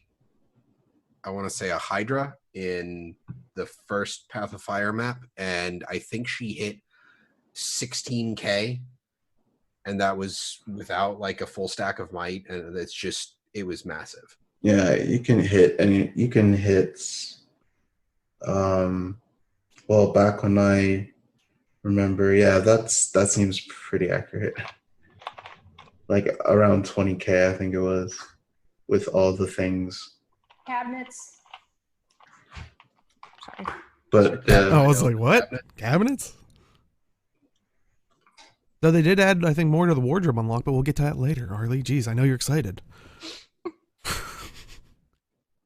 want to say a Hydra in the first Path of Fire map, and I think she hit 16k, and that was without like a full stack of might, and it was massive. Yeah, you can hit, and you can hit. Well, back when I remember, yeah, that seems pretty accurate. Like around 20k, I think it was, with all the things. Cabinets. Sorry. But I was like, what? Cabinets? Though they did add, I think, more to the wardrobe unlock, but we'll get to that later, Arlie. Jeez, I know you're excited.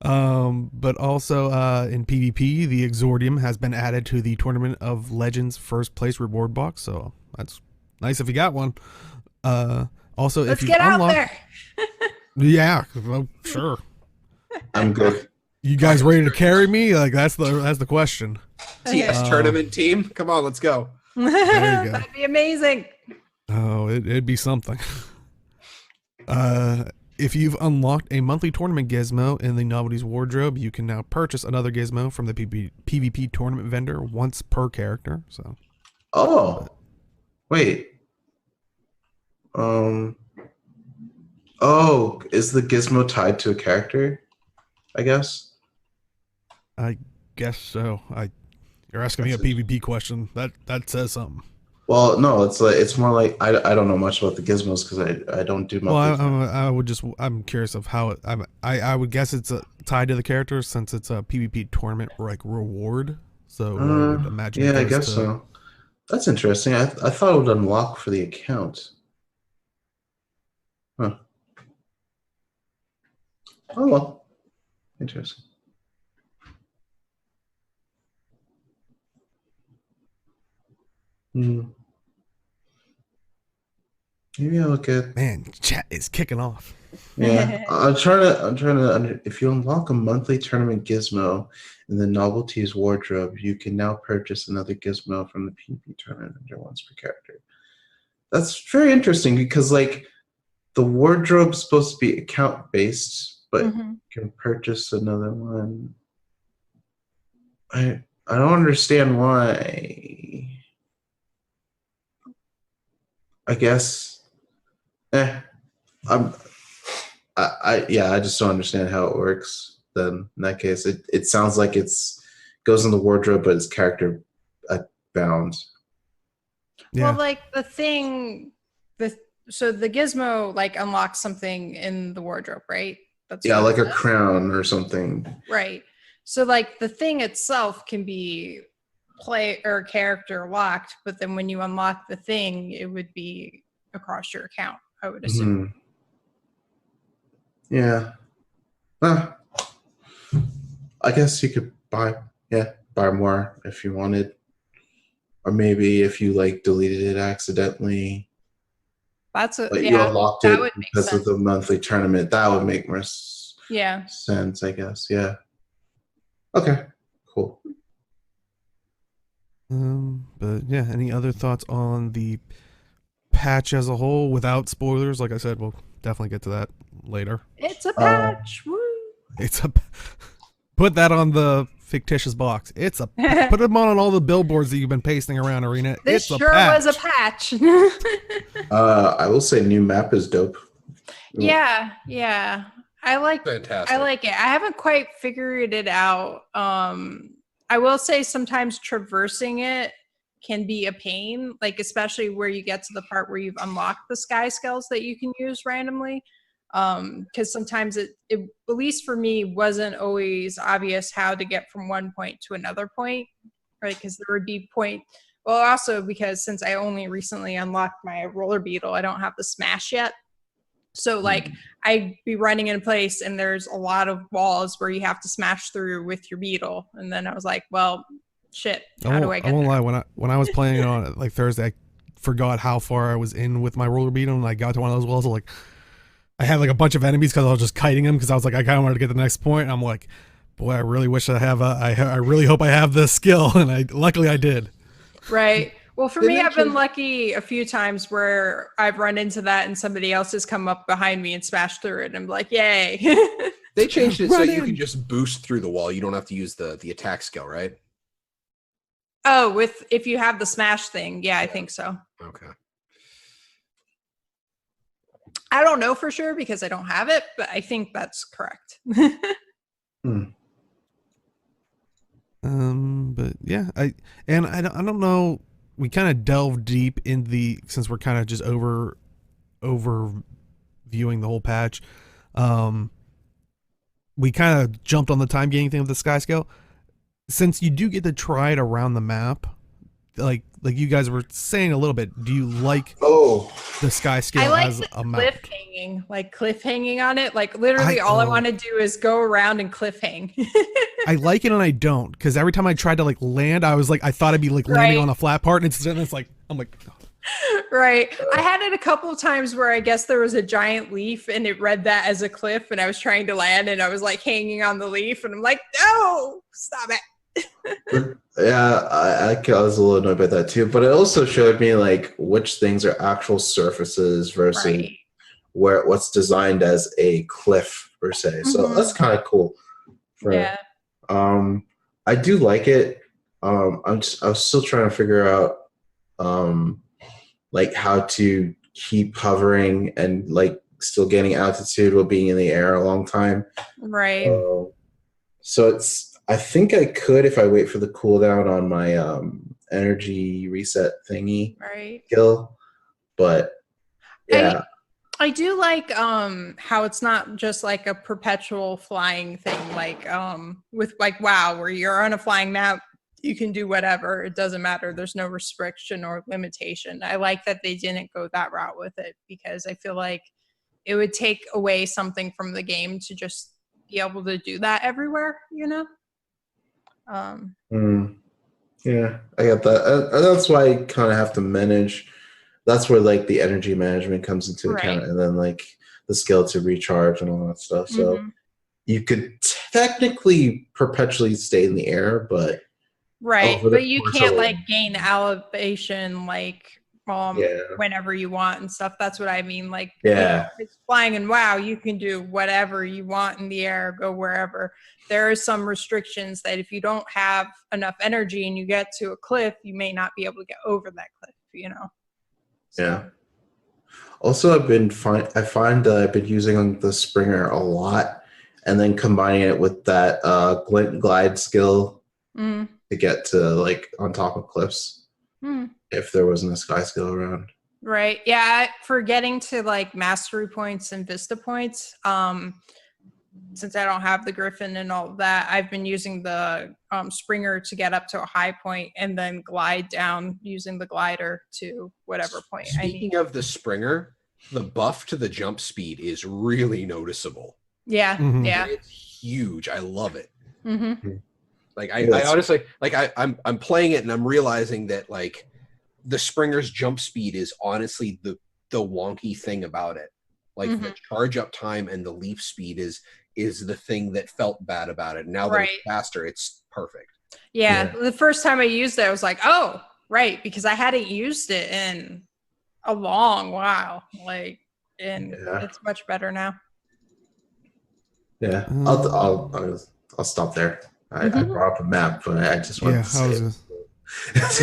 But also in PvP, the Exordium has been added to the Tournament of Legends first place reward box, so that's nice if you got one. Also, Let's if you get out unlock, there. yeah, well, sure. I'm good. You guys ready to carry me? Like that's the question. TS tournament team, come on, let's go. There you go. That'd be amazing. Oh, it'd be something. If you've unlocked a monthly tournament gizmo in the Novelties Wardrobe, you can now purchase another gizmo from the PvP tournament vendor once per character. So. Oh, wait. Oh, is the gizmo tied to a character? I guess. I guess so. You're asking me a PvP question. That says something. Well, no, it's more like I don't know much about the gizmos because I don't do monthly. Well, I'm curious of how I would guess it's tied to the character since it's a PvP tournament like reward. So I would imagine. Yeah, I guess so. That's interesting. I thought it would unlock for the account. Huh. Oh well. Interesting. Maybe I'll get. Man, chat is kicking off. Yeah, I'm trying to. If you unlock a monthly tournament gizmo in the Novelties Wardrobe, you can now purchase another gizmo from the PvP tournament under once per character. That's very interesting because like the wardrobe's supposed to be account based, but you can purchase another one. I don't understand why. I guess. I just don't understand how it works. Then in that case, it sounds like goes in the wardrobe, but it's character bound. Yeah. Well, like so the gizmo like unlocks something in the wardrobe, right? That's like a crown or something. Right. So like the thing itself can be play or character locked, but then when you unlock the thing, it would be across your account, I would assume. Yeah. I guess you could buy more if you wanted. Or maybe if you like deleted it accidentally. But you unlocked it because of the monthly tournament. That would make more sense, I guess. Yeah. Okay. Cool. But yeah, any other thoughts on the patch as a whole without spoilers? Like I said, we'll definitely get to that later. It's a patch. Woo. Put that on the fictitious box. Put them on all the billboards that you've been pasting around Arena. This was a patch. I will say new map is dope. Yeah. I like Fantastic. I like it. I haven't quite figured it out. I will say sometimes traversing it can be a pain, like especially where you get to the part where you've unlocked the sky skulls that you can use randomly. Because sometimes it, at least for me, wasn't always obvious how to get from one point to another point, right? Because there would be well, also because since I only recently unlocked my roller beetle, I don't have the smash yet. So like I'd be running in place and there's a lot of walls where you have to smash through with your beetle. And then I was like, well, shit, how do I get I won't there? lie. When I was playing it on like Thursday, I forgot how far I was in with my roller beetle, and I got to one of those walls. I had like a bunch of enemies because I was just kiting them because I was like, I kind of wanted to get to the next point. And I'm like, boy, I really wish I have I really hope I have this skill, and luckily I did. Right. Well, for me, I've been lucky a few times where I've run into that and somebody else has come up behind me and smashed through it. And I'm like, yay. They changed it so you can just boost through the wall. You don't have to use the attack skill, right? Oh, if you have the smash thing. Yeah, I think so. Okay. I don't know for sure because I don't have it, but I think that's correct. But yeah, I don't know. We kind of delved deep in since we're kind of just over viewing the whole patch. We kind of jumped on the time gating thing with the sky scale. Since you do get to try it around the map, like you guys were saying a little bit, do you like the sky scale I like as the a map? cliff hanging on it. Like literally all I want to do is go around and cliff hang. I like it and I don't, because every time I tried to like land, I was like, I thought I'd be like landing on a flat part, and it's like, I'm like, right. I had it a couple of times where I guess there was a giant leaf and it read that as a cliff, and I was trying to land and I was like hanging on the leaf, and I'm like, no, stop it. Yeah, I was a little annoyed by that too, but it also showed me like which things are actual surfaces versus what's designed as a cliff per se. So that's kind of cool. I do like it. I was still trying to figure out like how to keep hovering and like still getting altitude while being in the air a long time. Right. So I think I could if I wait for the cooldown on my energy reset thingy skill. But yeah. I do like how it's not just like a perpetual flying thing, like with like WoW, where you're on a flying map, you can do whatever, it doesn't matter, there's no restriction or limitation. I like that they didn't go that route with it, because I feel like it would take away something from the game to just be able to do that everywhere, you know? Yeah, I got that. That's why I kind of have to manage. That's where like the energy management comes into account, and then like the skill to recharge and all that stuff. So you could technically perpetually stay in the air, but but you can't like gain elevation like whenever you want and stuff. That's what I mean. Like if it's flying in WoW, you can do whatever you want in the air, go wherever. There are some restrictions that if you don't have enough energy and you get to a cliff, you may not be able to get over that cliff, you know? So. Yeah. Also, I find that I've been using the Springer a lot, and then combining it with that glint glide skill to get to like on top of cliffs if there wasn't a sky skill around. Right. Yeah. For getting to like mastery points and vista points, since I don't have the Griffin and all of that, I've been using the Springer to get up to a high point and then glide down using the glider to whatever point I need. Speaking of the Springer, the buff to the jump speed is really noticeable. Yeah, yeah. It's huge. I love it. Like I honestly, like I'm playing it and I'm realizing that like the Springer's jump speed is honestly the wonky thing about it. Like the charge up time and the leaf speed is the thing that felt bad about it. Now that it's faster, it's perfect. Yeah, the first time I used it, I was like, oh, right, because I hadn't used it in a long while. Like, and it's much better now. Yeah, I'll stop there. I brought up a map, but I just wanted to say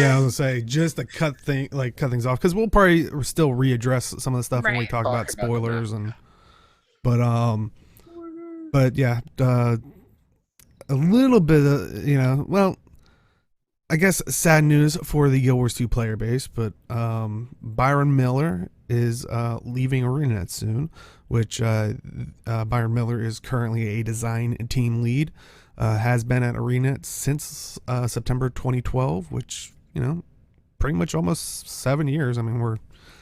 I was gonna say just to cut things off, because we'll probably still readdress some of the stuff when we talk about spoilers but yeah, a little bit of, I guess sad news for the Guild Wars 2 player base, but Byron Miller is leaving ArenaNet soon, which Byron Miller is currently a design team lead, has been at ArenaNet since September 2012, which, pretty much almost 7 years. I mean, we're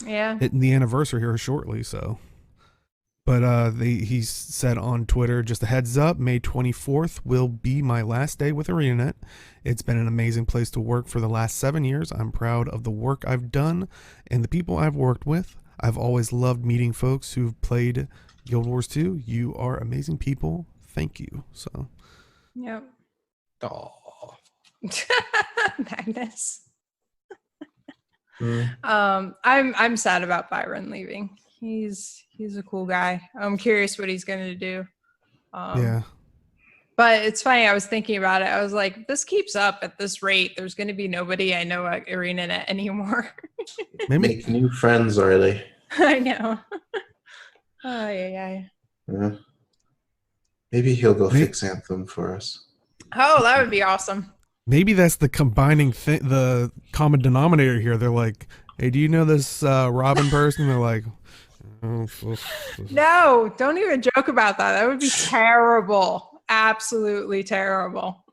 hitting the anniversary here shortly, so. But he said on Twitter, just a heads up, May 24th will be my last day with ArenaNet. It's been an amazing place to work for the last 7 years. I'm proud of the work I've done and the people I've worked with. I've always loved meeting folks who've played Guild Wars 2. You are amazing people. Thank you. So. Yep. Oh. Magnus. Mm. I'm sad about Byron leaving. He's a cool guy. I'm curious what he's going to do. Yeah. But it's funny. I was thinking about it. I was like, if this keeps up at this rate, there's going to be nobody I know at ArenaNet anymore. Maybe. Make new friends, Riley. I know. Oh, yeah. Yeah. Maybe he'll go fix Anthem for us. Oh, that would be awesome. Maybe that's the combining the common denominator here. They're like, hey, do you know this Robin person? They're like, no, don't even joke about that. That would be terrible. Absolutely terrible.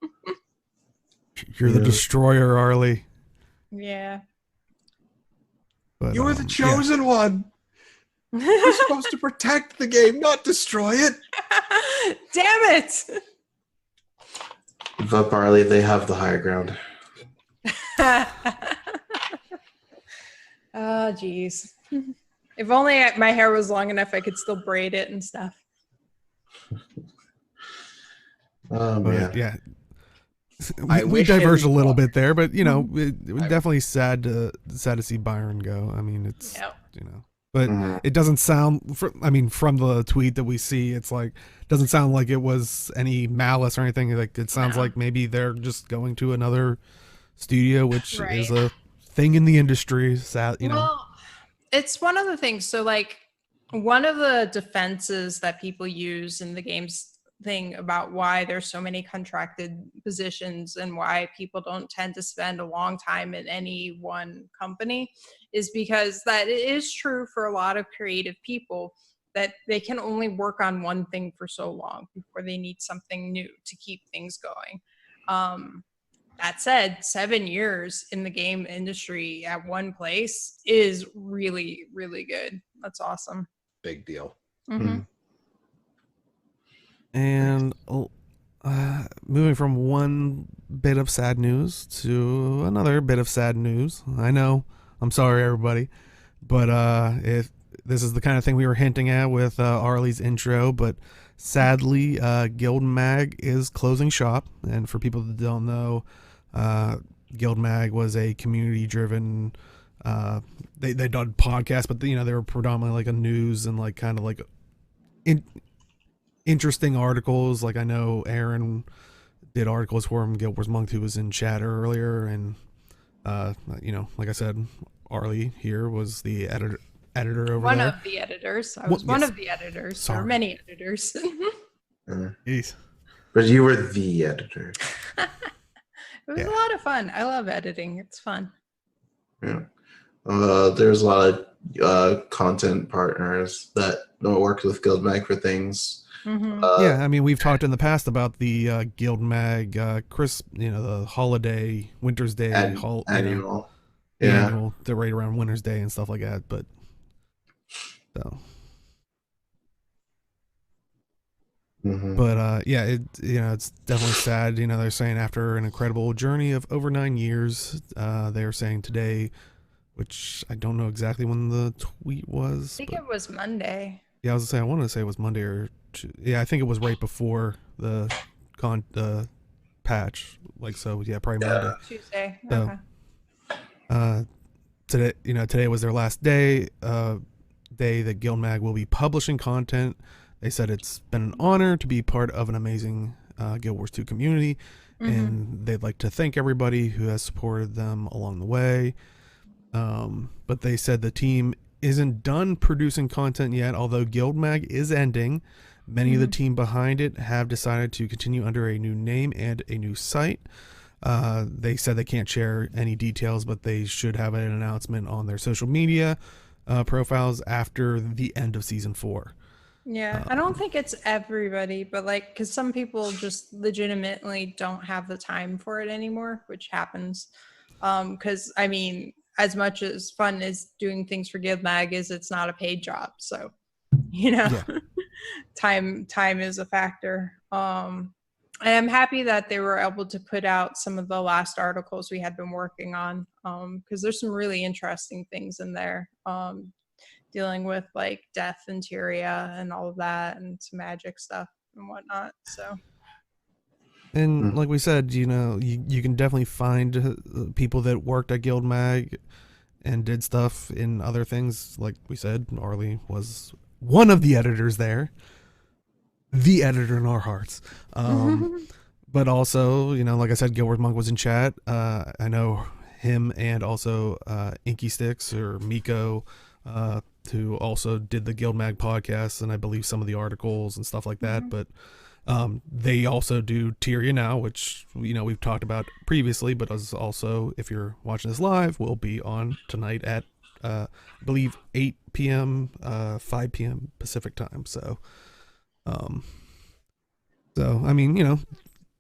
You're the destroyer, Arlie. Yeah. But, You were the chosen one. You're supposed to protect the game, not destroy it. Damn it. Give up, Arlie. They have the higher ground. Oh, geez. If only my hair was long enough, I could still braid it and stuff. Oh, man. Yeah. I We wish diverged a him little luck. bit there, but it was definitely sad to see Byron go. I mean, it's but Mhm. it doesn't sound. From the tweet that we see, it's like doesn't sound like it was any malice or anything. Like it sounds like maybe they're just going to another studio, which is a thing in the industry. Sad, Well, it's one of the things. So, like, one of the defenses that people use in the games thing about why there's so many contracted positions and why people don't tend to spend a long time in any one company is because that it is true for a lot of creative people that they can only work on one thing for so long before they need something new to keep things going. That said, 7 years in the game industry at one place is really, really good. That's awesome. Big deal. Mm-hmm. And moving from one bit of sad news to another bit of sad news. I know, I'm sorry, everybody, but if this is the kind of thing we were hinting at with Arlie's intro, but sadly, GuildMag is closing shop. And for people that don't know, GuildMag was a community-driven. They done podcasts, but they were predominantly like a news and like kind of like interesting articles. Like I know Aaron did articles for him. Guild Wars Monk, who was in chat earlier, and like I said, Arlie here was the editor over One there. of the editors. I was one of the editors. Sorry. There are many editors. Jeez. But you were the editor. It was a lot of fun. I love editing. It's fun. Yeah. There's a lot of content partners that worked with GuildMag for things. Mm-hmm. Yeah, I mean, we've talked in the past about the GuildMag, the holiday, Winter's Day, Annual. the Yeah. annual, the right around Winter's Day and stuff like that. But so, Mhm. but it's definitely sad. They're saying after an incredible journey of over 9 years, they are saying today, which I don't know exactly when the tweet was. I think it was Monday. Yeah, I was gonna say I wanted to say it was Monday or I think it was right before the patch. Like so, yeah, probably Monday. Tuesday. So, Okay. Today was their last day. Day that GuildMag will be publishing content. They said it's been an honor to be part of an amazing Guild Wars 2 community, and they'd like to thank everybody who has supported them along the way. But they said the team isn't done producing content yet, although GuildMag is ending. Many of the team behind it have decided to continue under a new name and a new site. They said they can't share any details, but they should have an announcement on their social media profiles after the end of season 4. Yeah, I don't think it's everybody, but like, because some people just legitimately don't have the time for it anymore, which happens. Because I mean, as much as fun as doing things for GuildMag is, it's not a paid job, so Yeah. time is a factor. I am happy that they were able to put out some of the last articles we had been working on, because there's some really interesting things in there. Dealing with like death and Tyria and all of that and some magic stuff and whatnot. So, And like we said, you know, you can definitely find people that worked at GuildMag and did stuff in other things. Like we said, Arlie was one of the editors there, the editor in our hearts. But also, you know, like I said, Gilbert Monk was in chat. I know him and also Inky Sticks or Miko, who also did the GuildMag podcast and I believe some of the articles and stuff like that. But they also do Tyria now, which, you know, we've talked about previously, but as also, if you're watching this live, will be on tonight at I believe 8 p.m. 5 p.m. Pacific time. So I mean, you know,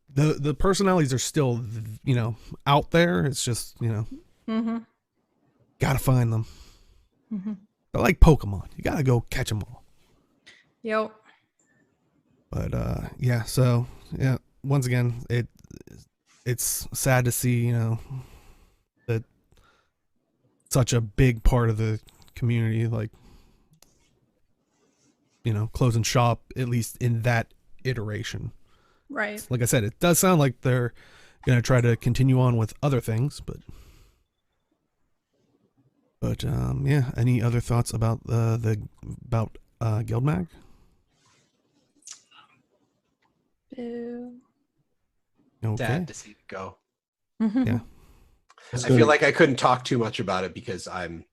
the personalities are still, you know, out there. It's just, you know, gotta find them. But like Pokemon, you gotta go catch them all. Yep. But yeah, so yeah, once again, it's sad to see, you know, that such a big part of the community, like, you know, closing shop, at least in that iteration. Right. Like I said, it does sound like they're gonna try to continue on with other things, but yeah. Any other thoughts about about GuildMag? Boo. Okay. Sad to see it go. Yeah. I feel like I couldn't talk too much about it because I'm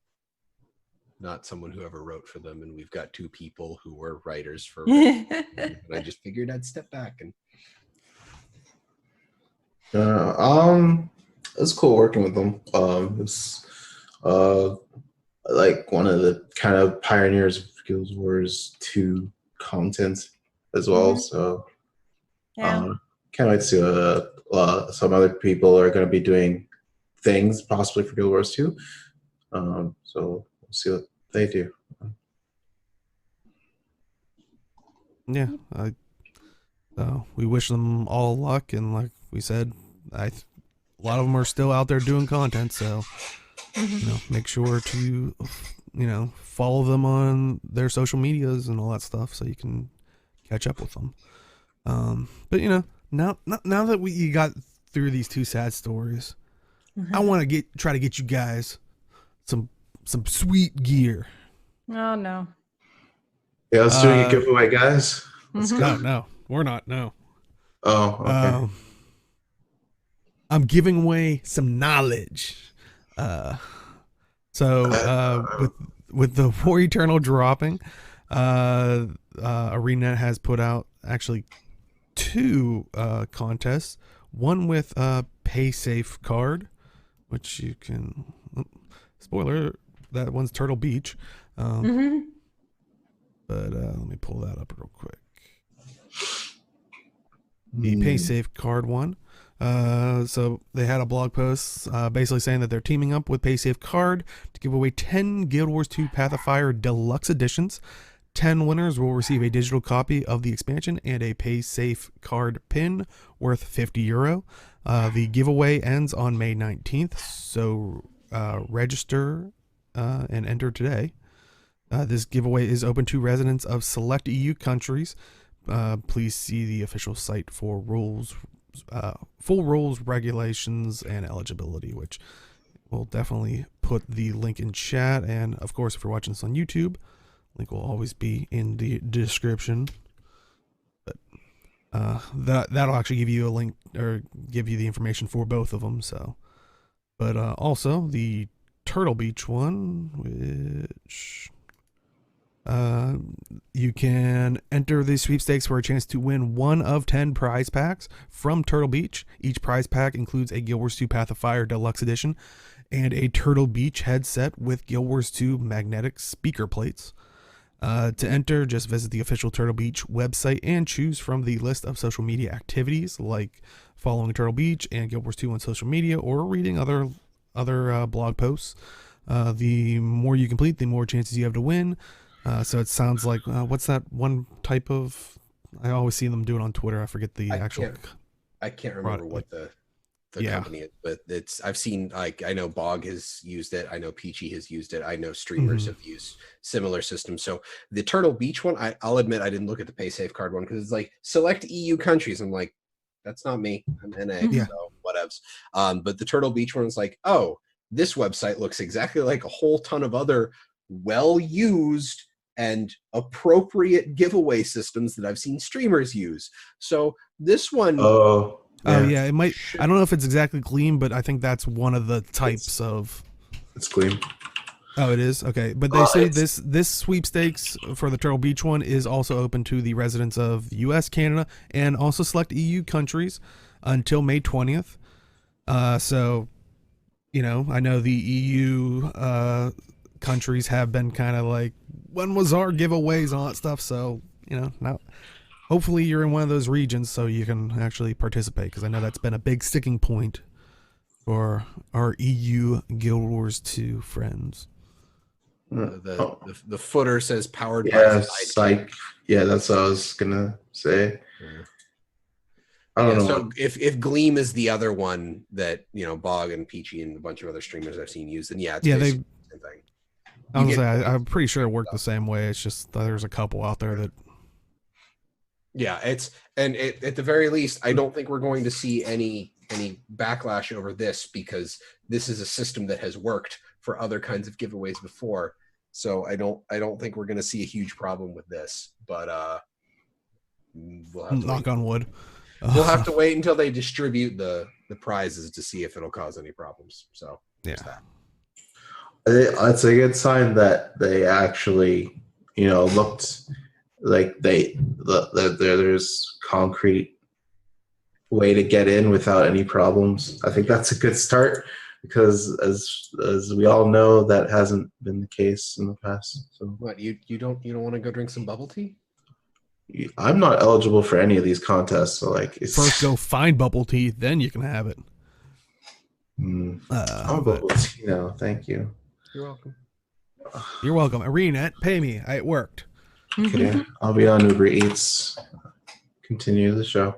not someone who ever wrote for them, and we've got 2 people who were writers for them. And I just figured I'd step back and it's cool working with them. It's like one of the kind of pioneers of Guild Wars 2 content as well. So Yeah. can't wait to see some other people are going to be doing things possibly for Guild Wars 2. So we'll see what they do. Yeah. We wish them all luck, and like we said, a lot of them are still out there doing content, so you know, make sure to, you know, follow them on their social medias and all that stuff so you can catch up with them. But you know, now that you got through these 2 sad stories, I want to try to get you guys some sweet gear. Oh no. Yeah, let's doing a giveaway, guys. Let's go. No, we're not. No. Oh, okay. I'm giving away some knowledge. With the War Eternal dropping, ArenaNet has put out actually 2 contests. One with a pay safe card, which you can, spoiler, that one's Turtle Beach. But let me pull that up real quick. The pay safe card one. So they had a blog post basically saying that they're teaming up with PaySafe Card to give away 10 Guild Wars 2 Path of Fire Deluxe Editions. 10 winners will receive a digital copy of the expansion and a PaySafe Card pin worth €50. The giveaway ends on May 19th, so register and enter today. This giveaway is open to residents of select EU countries. Please see the official site for rules, full rules, regulations, and eligibility, which we'll definitely put the link in chat. And of course, if you're watching this on YouTube, link will always be in the description. But that'll actually give you a link or give you the information for both of them. So, but also the Turtle Beach one, which You can enter the sweepstakes for a chance to win 1 of 10 prize packs from Turtle Beach. Each prize pack includes a Guild Wars 2 Path of Fire Deluxe Edition and a Turtle Beach headset with Guild Wars 2 magnetic speaker plates. To enter, just visit the official Turtle Beach website and choose from the list of social media activities like following Turtle Beach and Guild Wars 2 on social media or reading other blog posts. The more you complete, the more chances you have to win. So it sounds like, what's that one type of, I always see them do it on Twitter. I forget the actual. I can't remember what the company is, but I've seen, like, I know Bog has used it. I know Peachy has used it. I know streamers have used similar systems. So the Turtle Beach one, I'll admit I didn't look at the Pay Safe card one because it's like select EU countries. I'm like, that's not me. I'm NA, so whatevs. But the Turtle Beach one is like, oh, this website looks exactly like a whole ton of other well-used and appropriate giveaway systems that I've seen streamers use. So this one, yeah, it might. I don't know if it's exactly Gleam, but I think that's one of the types of. It's Gleam. Oh, it is? Okay. But they say this sweepstakes for the Turtle Beach one is also open to the residents of US, Canada, and also select EU countries until May 20th. So, I know the EU countries have been kind of like, when was our giveaways and all that stuff? So, now hopefully you're in one of those regions so you can actually participate, because I know that's been a big sticking point for our EU Guild Wars 2 friends. The footer says powered by Psych. Yeah, that's what I was gonna say. Yeah. I don't know. So if Gleam is the other one that Bog and Peachy and a bunch of other streamers I've seen use, then it's the same thing. I'm pretty sure it worked the same way. It's just there's a couple out there that. Yeah, at the very least, I don't think we're going to see any backlash over this, because this is a system that has worked for other kinds of giveaways before. So I don't think we're going to see a huge problem with this. But we'll have to knock on wood. We'll have to wait until they distribute the prizes to see if it'll cause any problems. So yeah, it's a good sign that they actually looked like there's concrete way to get in without any problems. I think that's a good start, because as we all know, that hasn't been the case in the past. So what, you don't want to go drink some bubble tea? I'm not eligible for any of these contests, so first go find bubble tea, then you can have it. I'm bubble tea now. Thank you. You're welcome. You're welcome. ArenaNet, pay me. It worked. Okay, I'll be on Uber Eats. Continue the show.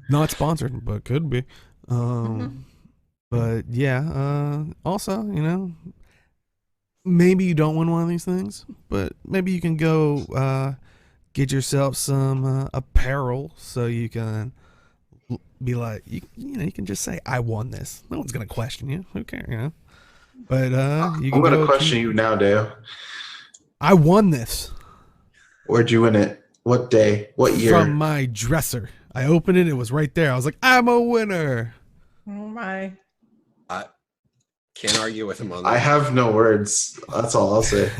Not sponsored, but could be. But yeah, also, maybe you don't win one of these things, but maybe you can go get yourself some apparel, so you can be like, you can just say, I won this. No one's gonna question you. Who cares? But I'm gonna question you now, Dale. I won this. Where'd you win it? What day? What year? From my dresser. I opened it. It was right there. I was like, I'm a winner. Oh my. I can't argue with him on that. I have no words. That's all I'll say.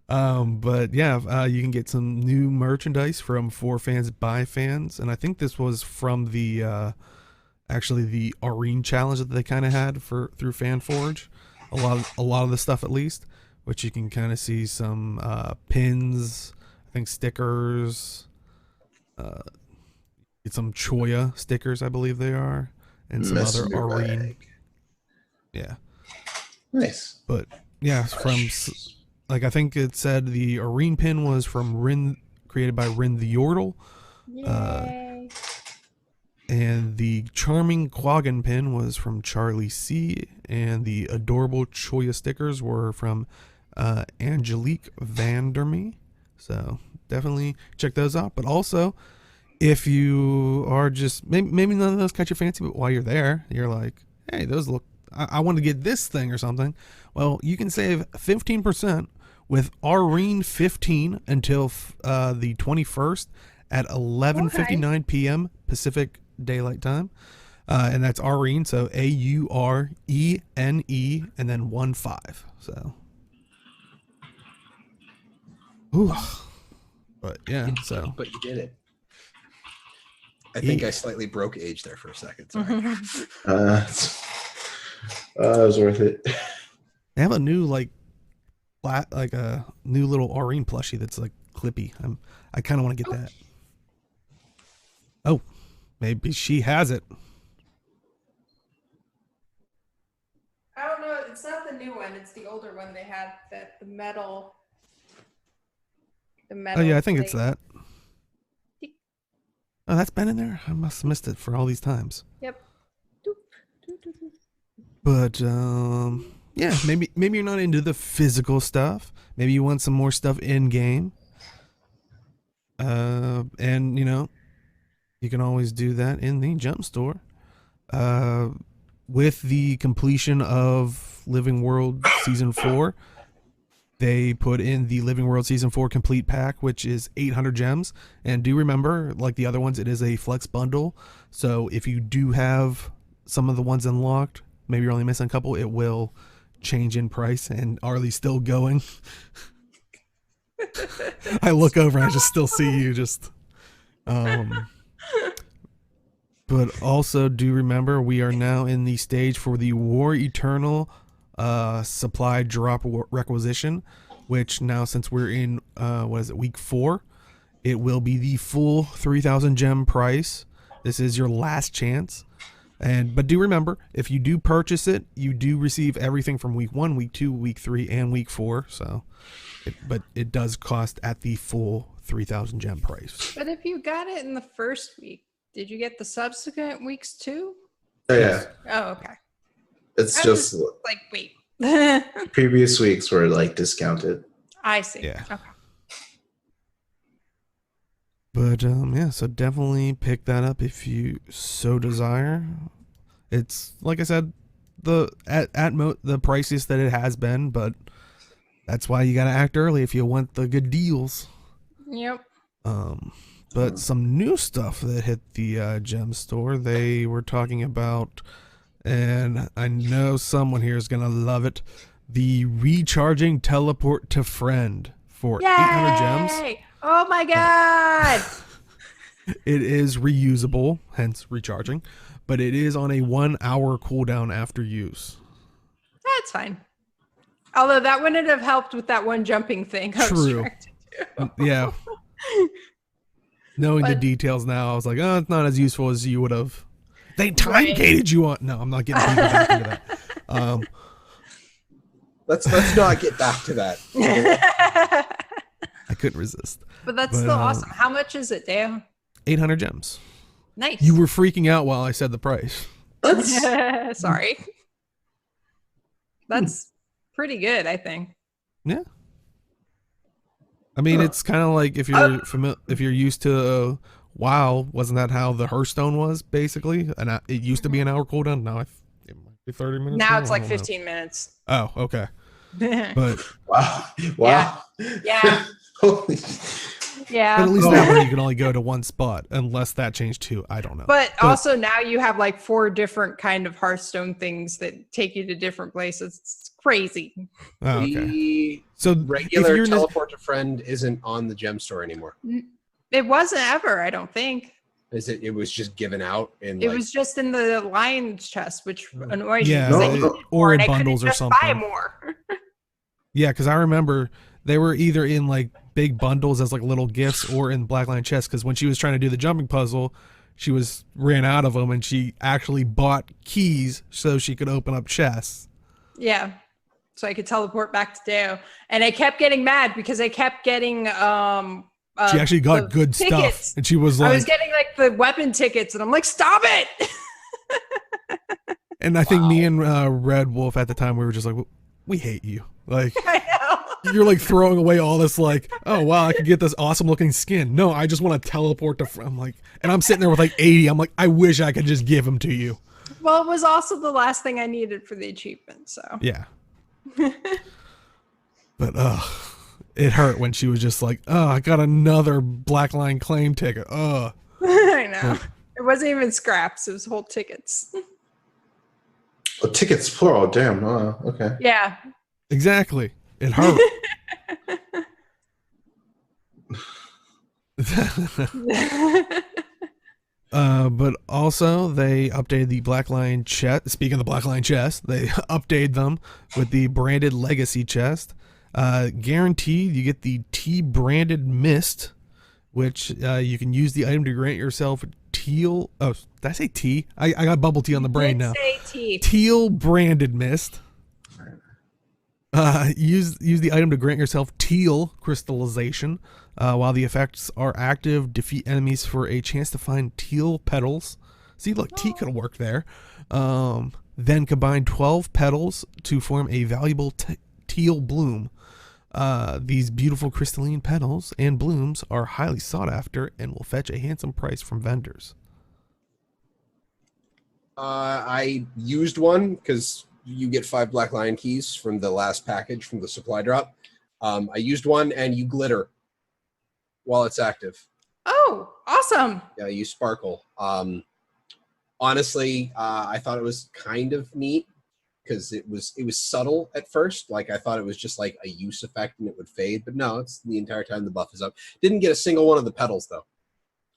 But yeah, you can get some new merchandise from For Fans by Fans, and I think this was from the actually the Arena challenge that they kind of had through FanForge. A lot of the stuff, at least, which you can kind of see some pins, I think stickers, some Choya stickers, I believe they are, and some other Arena. Yeah. Nice. But yeah, from I think it said the Arena pin was from Rin, created by Rin the Yordle. Yay. And the charming Quaggan pin was from Charlie C. And the adorable Choya stickers were from Angelique Vandermee. So definitely check those out. But also, if you are just, maybe none of those catch your fancy, but while you're there, you're like, hey, those look, I want to get this thing or something. Well, you can save 15% with Arena 15 until the 21st at 11:59 p.m. Pacific Daylight Time. And that's Arena, so AURENE and then 15. So Ooh. But yeah, so But you did it. I think I slightly broke age there for a second. Sorry. It was worth it. they have a new like a new little Aurene plushie that's like clippy. I kind of want to get that. Oh, maybe she has it. I don't know. It's not the new one. It's the older one they had. That the metal. The metal. Oh yeah, I think it's that. Oh, that's been in there. I must have missed it for all these times. Yep. But yeah, maybe you're not into the physical stuff. Maybe you want some more stuff in game. And you know, you can always do that in the Jump Store. With the completion of Living World Season 4, they put in the Living World Season 4 Complete Pack, which is 800 gems. And do remember, like the other ones, it is a flex bundle. So if you do have some of the ones unlocked, maybe you're only missing a couple, it will change in price. And Arlie's still going. I look over and I just still see you just... But also do remember, we are now in the stage for the War Eternal supply drop requisition, which now, since we're in week 4, it will be the full 3,000 gem price. This is your last chance. But do remember, if you do purchase it, you do receive everything from week 1, week 2, week 3, and week 4. But it does cost at the full 3,000 gem price. But if you got it in the first week, did you get the subsequent weeks too? Oh, yeah. Oh, okay. It's I just was like, wait. previous weeks were like discounted. I see. Yeah. Okay. But yeah, so definitely pick that up if you so desire. It's like I said, the priciest that it has been, but that's why you gotta act early if you want the good deals. Yep. But some new stuff that hit the gem store, they were talking about, and I know someone here is gonna love it, the recharging teleport to friend for 800 gems. Oh my god! It is reusable, hence recharging, but it is on a 1 hour cooldown after use. That's fine. Although that wouldn't have helped with that one jumping thing. I was True. trying to do. Yeah. Knowing the details now, I was like, oh, it's not as useful as you would have. They time gated you on. No, I'm not getting deeper back into that. Let's not get back to that. I couldn't resist. But that's still awesome. How much is it, Dale? 800 gems. Nice. You were freaking out while I said the price. Sorry. That's pretty good, I think. Yeah. I mean, it's kind of like if you're if you're used to WoW, wasn't that how the Hearthstone was basically? And it used to be an hour cooldown. Now it might be 30 minutes. Now it's like 15 minutes. Oh, okay. But Wow. Yeah. Holy. Yeah. But at least that way you can only go to one spot, unless that changed too. I don't know. But also now you have like 4 different kind of Hearthstone things that take you to different places. It's crazy. Oh, okay. The So regular teleport to friend isn't on the gem store anymore. It wasn't ever, I don't think. Is it? It was just given out in. It was just in the lion's chest, which annoyed Yeah, me. 'cause I no, needed or more in and I couldn't bundles or just something. Buy more. Yeah, because I remember they were either in like big bundles as like little gifts or in Black Lion chests. Because when she was trying to do the jumping puzzle, she ran out of them and she actually bought keys so she could open up chests. Yeah. So I could teleport back to Deo. And I kept getting mad because I kept getting She actually got good tickets. stuff, and she was like, I was getting like the weapon tickets, and I'm like, stop it! and I think me and Red Wolf at the time, we were just like, we hate you. Like, I know. you're like throwing away all this, like, oh wow, I could get this awesome looking skin. No, I just want to teleport to. I'm like, and I'm sitting there with like 80. I'm like, I wish I could just give them to you. Well, it was also the last thing I needed for the achievement, so. Yeah. But it hurt when she was just like, oh, I got another Black Line claim ticket. I know. It wasn't even scraps, it was whole tickets. Oh, tickets plural. Damn. Oh, okay. Yeah. Exactly. It hurt. But also they updated the Black Lion chest. Speaking of the Black Lion chest, they updated them with the branded Legacy chest. Guaranteed, you get the T branded Mist, which you can use the item to grant yourself teal. Oh, did I say T? I got bubble tea on the brain now. Say T. Teal branded Mist. Use the item to grant yourself teal crystallization. While the effects are active, defeat enemies for a chance to find teal petals. See, look, T could have worked there. Then combine 12 petals to form a valuable teal bloom. These beautiful crystalline petals and blooms are highly sought after and will fetch a handsome price from vendors. I used one because you get 5 Black Lion keys from the last package from the supply drop. I used one, and you glitter while it's active. Oh, awesome. Yeah, you sparkle. Honestly, I thought it was kind of neat because it was subtle at first. Like, I thought it was just like a use effect and it would fade, but no, it's the entire time the buff is up. Didn't get a single one of the petals though.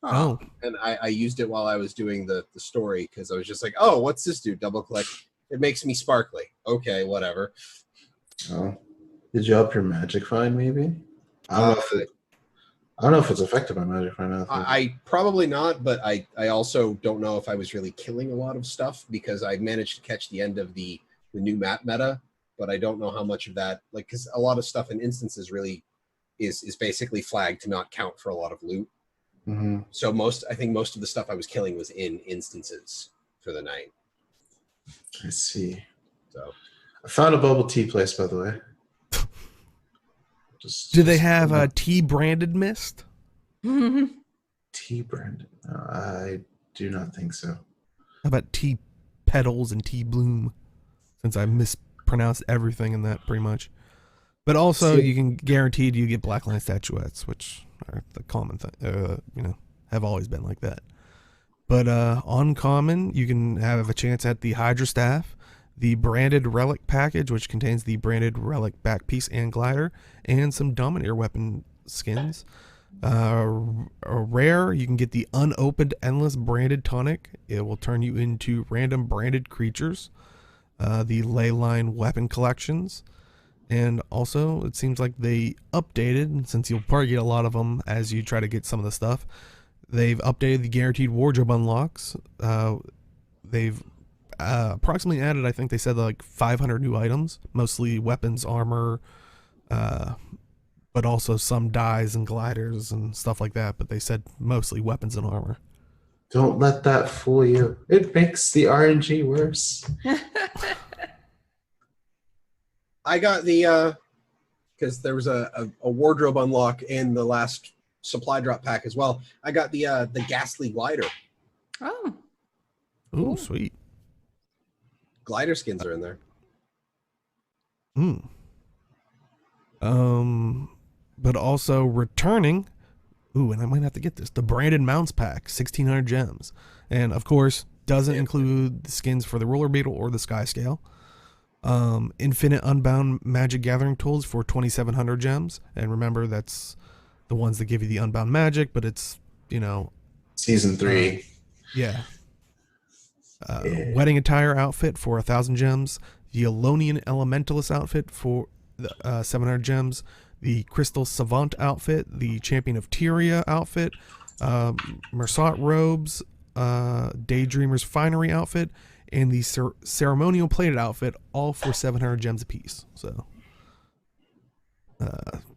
Oh. And I used it while I was doing the story because I was just like, oh, what's this do? Double click. It makes me sparkly. Okay, whatever. Oh, did you up your magic find? Maybe. I don't know if it's affected by magic find. I probably not, but I also don't know if I was really killing a lot of stuff because I managed to catch the end of the new map meta, but I don't know how much of that, like, because a lot of stuff in instances really is basically flagged to not count for a lot of loot. Mm-hmm. So I think most of the stuff I was killing was in instances for the night. I see. So I found a bubble tea place, by the way. Do they have a T branded Mist? Tea branded? No, I do not think so. How about T petals and T bloom? Since I mispronounced everything in that pretty much. But also, you can guaranteed you get Black Lion statuettes, which are the common thing. Have always been like that. But uncommon, you can have a chance at the Hydra Staff, the branded Relic package, which contains the branded Relic back piece and glider, and some Dominator weapon skins. Rare, you can get the unopened Endless branded tonic. It will turn you into random branded creatures. The Ley Line weapon collections. And also, it seems like they updated, since you'll probably get a lot of them as you try to get some of the stuff, they've updated the guaranteed wardrobe unlocks. They've approximately added, I think they said, like 500 new items, mostly weapons, armor, but also some dyes and gliders and stuff like that. But they said mostly weapons and armor. Don't let that fool you. It makes the RNG worse. I got the because there was a wardrobe unlock in the last supply drop pack as well. I got the ghastly glider. Oh. Ooh, sweet. Glider skins are in there. But also returning. Ooh, and I might have to get this. The branded mounts pack, 1,600 gems, and of course doesn't include the skins for the roller beetle or the sky scale. Infinite Unbound Magic Gathering Tools for 2,700 gems, and remember that's the ones that give you the Unbound Magic, but it's Season 3. Yeah. Wedding attire outfit for 1,000 gems. The Elonian Elementalist outfit for 700 gems. The Crystal Savant outfit. The Champion of Tyria outfit. Mersat robes. Daydreamer's Finery outfit. And the Ceremonial Plated outfit, all for 700 gems apiece. So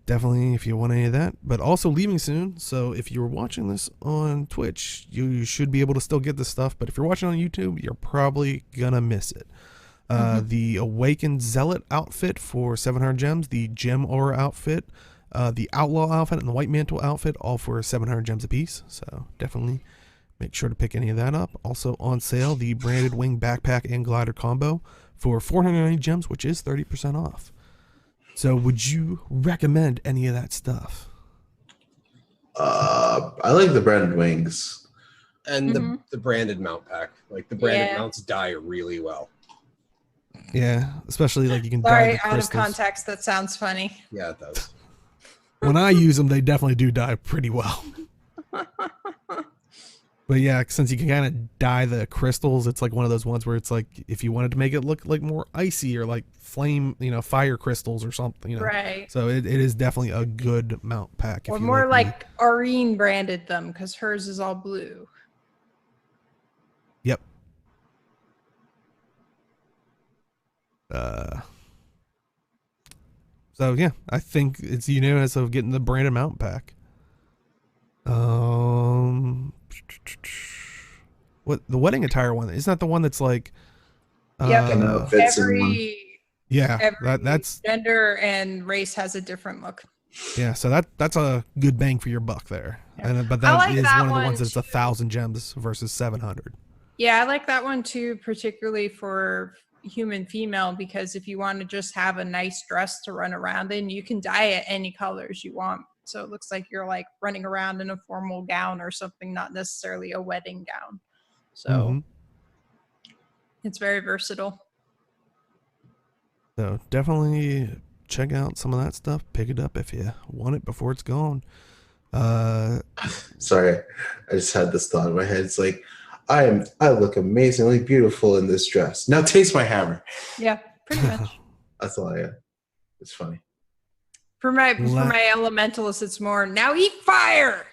definitely if you want any of that, but also leaving soon. So if you're watching this on Twitch, you should be able to still get this stuff. But if you're watching on YouTube, you're probably gonna miss it. The Awakened Zealot outfit for 700 gems, the Gem Aura outfit, the Outlaw outfit, and the White Mantle outfit, all for 700 gems apiece. So definitely make sure to pick any of that up. Also on sale, the branded wing backpack and glider combo for 490 gems, which is 30% off. So would you recommend any of that stuff? I like the branded wings. And the branded mount pack. Like the branded mounts die really well. Yeah, especially like you can Sorry, dye the out of crystals. context, that sounds funny. Yeah, it does. When I use them, they definitely do die pretty well. But yeah, since you can kind of dye the crystals, it's like one of those ones where it's like if you wanted to make it look like more icy or like flame, fire crystals or something, Right. So it is definitely a good mount pack. Or if you more like like Arene branded them because hers is all blue. Yep. So yeah, I think it's unanimous of getting the branded mount pack. What the wedding attire one? Isn't that the one that's like Yep. And outfits and one. yeah, Every that's gender and race has a different look. yeah, so that's a good bang for your buck there. Yeah. But I that like is that one of the one ones that's too. 1,000 gems versus 700. Yeah, I like that one too, particularly for human female, because if you want to just have a nice dress to run around in, you can dye it any colors you want. So it looks like you're like running around in a formal gown or something, not necessarily a wedding gown. So it's very versatile. So definitely check out some of that stuff. Pick it up if you want it before it's gone. Sorry, I just had this thought in my head. It's like, I look amazingly beautiful in this dress. Now taste my hammer. Yeah, pretty much. That's all I got. It's funny. For my elementalists, it's more now eat fire.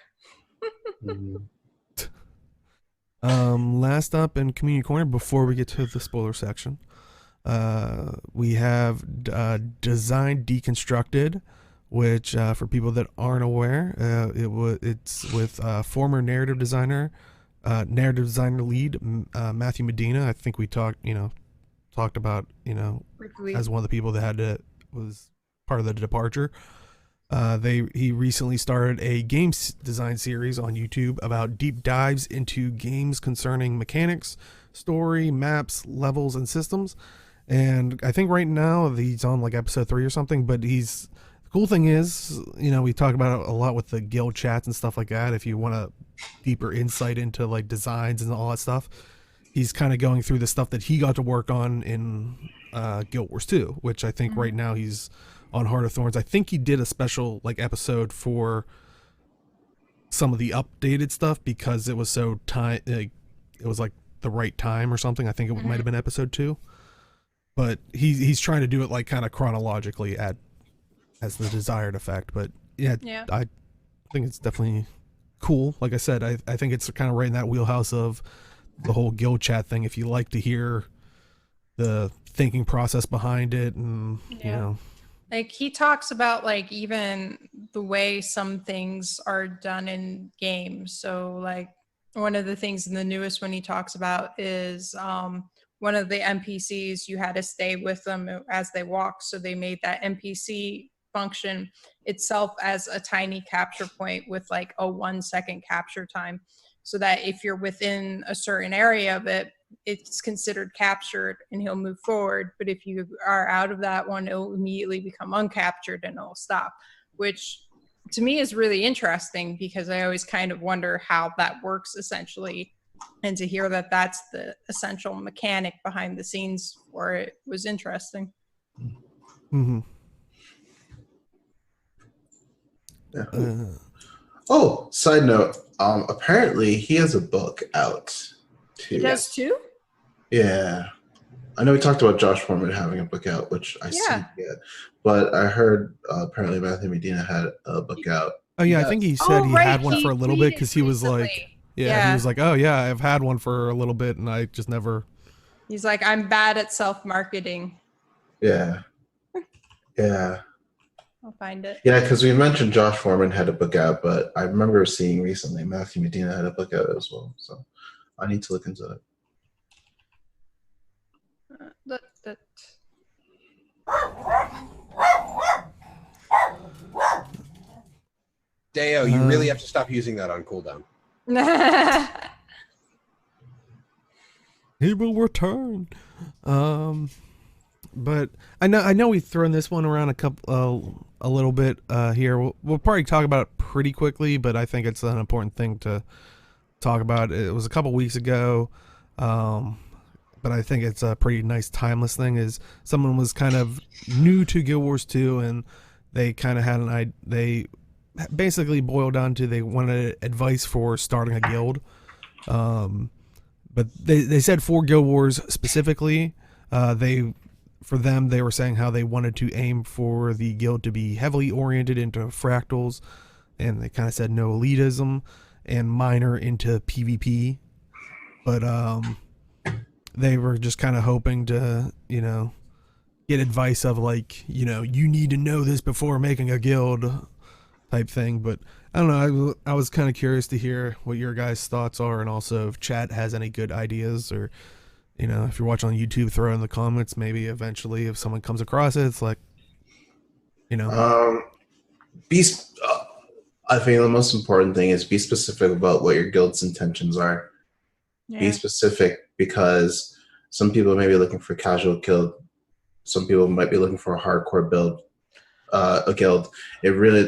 Last up in community corner before we get to the spoiler section, we have Design Deconstructed, which for people that aren't aware, it's with former narrative designer lead Matthew Medina. I think we talked about as one of the people that was part of the departure. He recently started a game design series on YouTube about deep dives into games concerning mechanics, story, maps, levels, and systems. And I think right now he's on like episode 3 or something. But the cool thing is, we talk about it a lot with the guild chats and stuff like that. If you want a deeper insight into like designs and all that stuff, he's kind of going through the stuff that he got to work on in Guild Wars 2, which I think right now he's on Heart of Thorns. I think he did a special like episode for some of the updated stuff because it was so it was like the right time or something. I think it might have been episode 2, but he's trying to do it like kind of chronologically as the desired effect. But yeah, I think it's definitely cool. Like I said, I think it's kind of right in that wheelhouse of the whole guild chat thing. If you like to hear the thinking process behind it, and like he talks about like even the way some things are done in games. So like one of the things in the newest one he talks about is one of the NPCs, you had to stay with them as they walk. So they made that NPC function itself as a tiny capture point with like a 1 second capture time. So that if you're within a certain area of it, it's considered captured and he'll move forward. But if you are out of that one, it'll immediately become uncaptured and it'll stop, which to me is really interesting because I always kind of wonder how that works essentially. And to hear that that's the essential mechanic behind the scenes for it was interesting. Mm-hmm. Oh, side note. Apparently he has a book out too. He does too? Yeah. I know we talked about Josh Foreman having a book out, which I see yet. But I heard apparently Matthew Medina had a book out. Oh yeah, I think he said he had one for a little bit because he was like, he was like, oh yeah, I've had one for a little bit and I just never. He's like, I'm bad at self-marketing. Yeah. Yeah. I'll find it. Yeah, because we mentioned Josh Foreman had a book out, but I remember seeing recently Matthew Medina had a book out as well. So I need to look into it. Deo, you really have to stop using that on cooldown. He will return. But I know we've thrown this one around a little bit here. We'll probably talk about it pretty quickly, but I think it's an important thing to talk about. It was a couple weeks ago, but I think it's a pretty nice timeless thing. Is someone was kind of new to Guild Wars 2 and they kind of had they basically boiled down to they wanted advice for starting a guild. But they said for Guild Wars specifically, they were saying how they wanted to aim for the guild to be heavily oriented into fractals, and they kind of said no elitism and minor into PvP. But they were just kind of hoping to, get advice of like, you need to know this before making a guild type thing. But I don't know. I was kind of curious to hear what your guys' thoughts are, and also if chat has any good ideas, or if you're watching on YouTube, throw it in the comments. Maybe eventually, if someone comes across it, it's like, Be. I think the most important thing is be specific about what your guild's intentions are. Yeah. Be specific, because some people may be looking for casual guild. Some people might be looking for a hardcore build, a guild.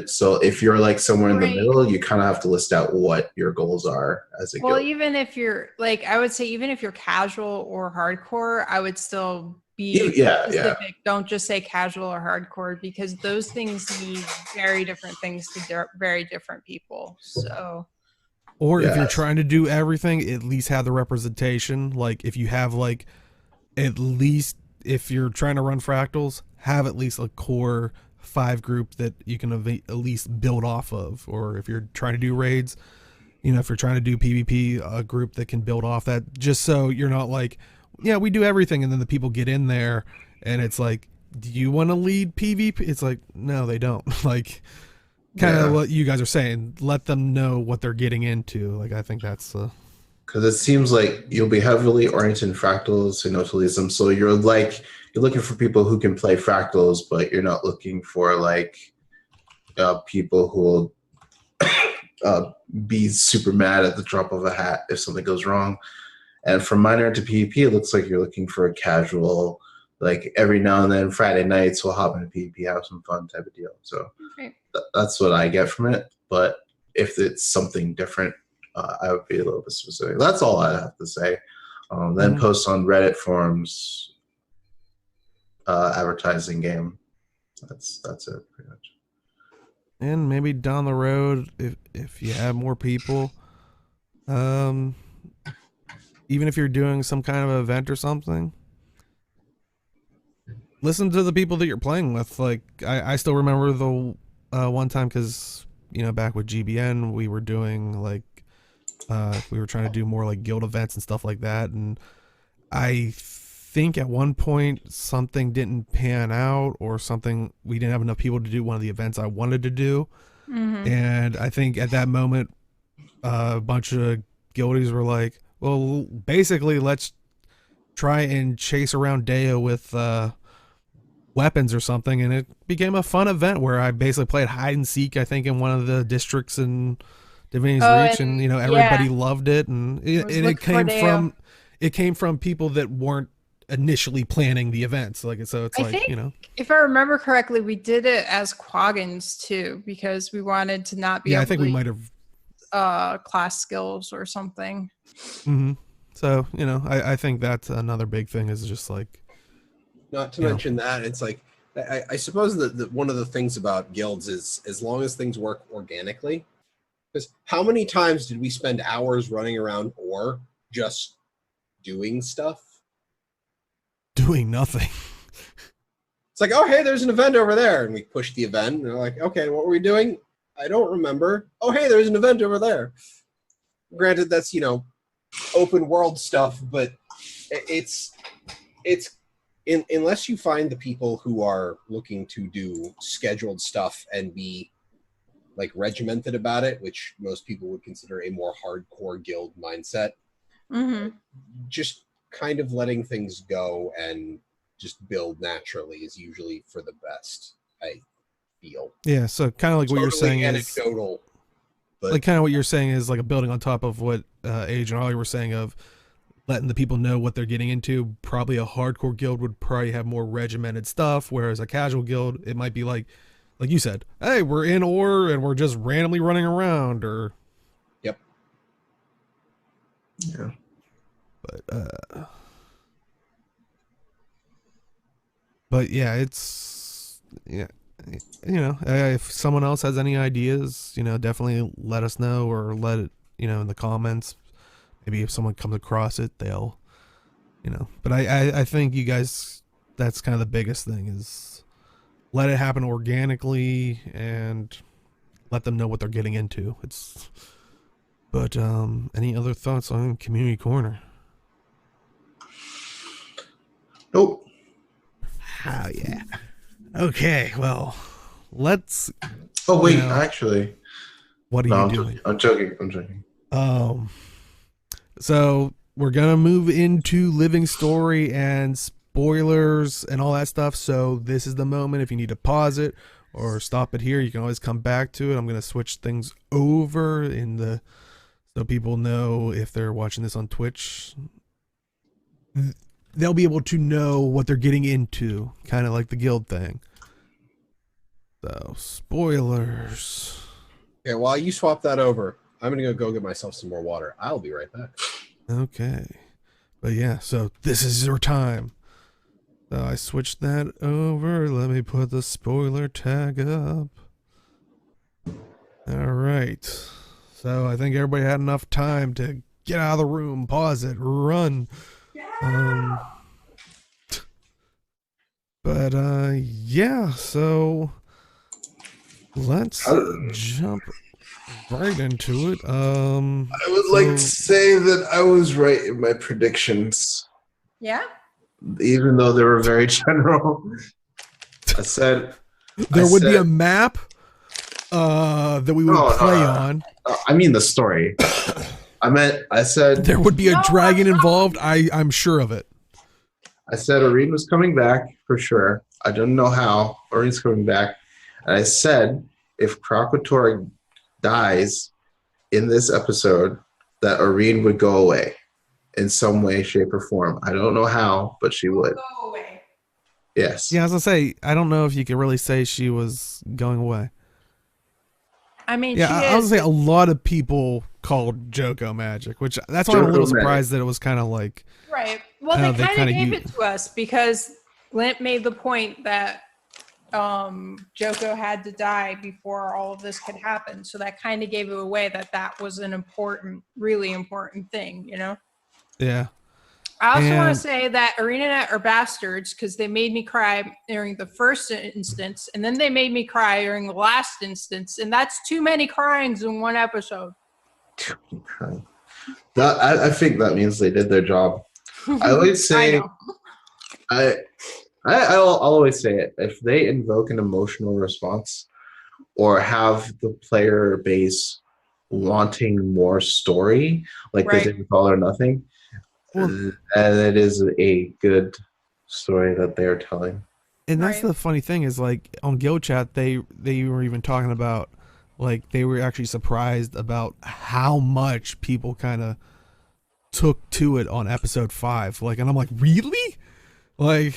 So if you're like somewhere in the middle, you kind of have to list out what your goals are as a guild. Well, even if you're like, I would say even if you're casual or hardcore, I would still be specific. Don't just say casual or hardcore, because those things mean very different things to very different people. So, or if you're trying to do everything, at least have the representation. Like if you have like, at least if you're trying to run fractals, have at least a core 5 group that you can at least build off of. Or if you're trying to do raids, if you're trying to do PvP, a group that can build off that, just so you're not like, yeah, we do everything, and then the people get in there and it's like, do you want to lead PvP? It's like, no, they don't. Like, kind of what you guys are saying, let them know what they're getting into. Like, I think that's because it seems like you'll be heavily oriented in fractals and notalism. So you're looking for people who can play fractals, but you're not looking for like people who will be super mad at the drop of a hat if something goes wrong. And from minor to PvP, it looks like you're looking for a casual, like every now and then Friday nights we'll hop into PvP, have some fun type of deal. So that's what I get from it. But if it's something different, I would be a little bit specific. That's all I have to say. Then post on Reddit forums, advertising game. That's it pretty much. And maybe down the road, if you have more people, even if you're doing some kind of event or something, listen to the people that you're playing with. Like I still remember the one time, because back with GBN we were doing like we were trying to do more like guild events and stuff like that, and I think at one point something didn't pan out, or something, we didn't have enough people to do one of the events I wanted to do. And I think at that moment a bunch of guildies were like, well, basically let's try and chase around Deo with weapons or something, and it became a fun event where I basically played hide and seek, I think, in one of the districts in Divinity's Reach, and everybody loved it, and it came from people that weren't initially planning the events. Like, so it's if I remember correctly, we did it as Quaggins too, because we wanted to not be I think we might have class skills or something. So I think that's another big thing, is just like, not to mention that it's like, I suppose that one of the things about guilds is, as long as things work organically, because how many times did we spend hours running around or just doing stuff? Doing nothing. It's like, oh, hey, there's an event over there. And we push the event. And they're like, okay, what were we doing? I don't remember. Oh, hey, there's an event over there. Granted, that's, open world stuff, but it's unless you find the people who are looking to do scheduled stuff and be like regimented about it, which most people would consider a more hardcore guild mindset, just kind of letting things go and just build naturally is usually for the best, I feel. Yeah, so kind of like what you're saying anecdotal, but like kind of what you're saying is like a building on top of what Age and Ollie were saying, of letting the people know what they're getting into. Probably a hardcore guild would probably have more regimented stuff, whereas a casual guild, it might be like you said, hey, we're in ore and we're just randomly running around, or yep. Yeah. But yeah, it's if someone else has any ideas, definitely let us know, or let it, in the comments. Maybe if someone comes across it, they'll, but I think you guys, that's kind of the biggest thing, is let it happen organically and let them know what they're getting into. But any other thoughts on Community Corner? Nope. Oh yeah. Okay, well, let's. Oh wait, actually, what are no, you doing? I'm joking. So we're gonna move into living story and spoilers and all that stuff. So this is the moment. If you need to pause it or stop it here, you can always come back to it. I'm gonna switch things over so people know, if they're watching this on Twitch, they'll be able to know what they're getting into, kind of like the guild thing. So spoilers. Okay, while you swap that over, I'm gonna go get myself some more water. I'll be right back. Okay. But yeah, so this is your time. So I switched that over. Let me put the spoiler tag up. All right. So I think everybody had enough time to get out of the room, pause it, run. But yeah, so let's jump right into it. I would like to say that I was right in my predictions, Yeah. even though they were very general. I said there would be a map that we would play on. I mean the story. I said there would be a dragon involved. I'm sure of it. I said Arene was coming back for sure. I don't know how. Arene's coming back. And I said if Krakatoa dies in this episode, that Arene would go away in some way, shape, or form. I don't know how, but she would. Go away. Yes. Yeah, as I say, I don't know if you could really say she was going away. I mean, yeah, I would say a lot of people called Joko magic, which that's why I'm a little surprised that it was kind of like. Right. Well, they kind of gave it to us because Glint made the point that Joko had to die before all of this could happen. So that kind of gave it away that was an important, really important thing, Yeah. I also want to say that ArenaNet are bastards because they made me cry during the first instance, and then they made me cry during the last instance, and that's too many cryings in one episode. I think that means they did their job. I always say, I'll always say it. If they invoke an emotional response or have the player base wanting more story, like they did with All or Nothing, and it is a good story that they're telling. And that's the funny thing is, like, on Guild Chat, they were even talking about, like, they were actually surprised about how much people kind of took to it on episode 5. Like, and I'm like, really? Like,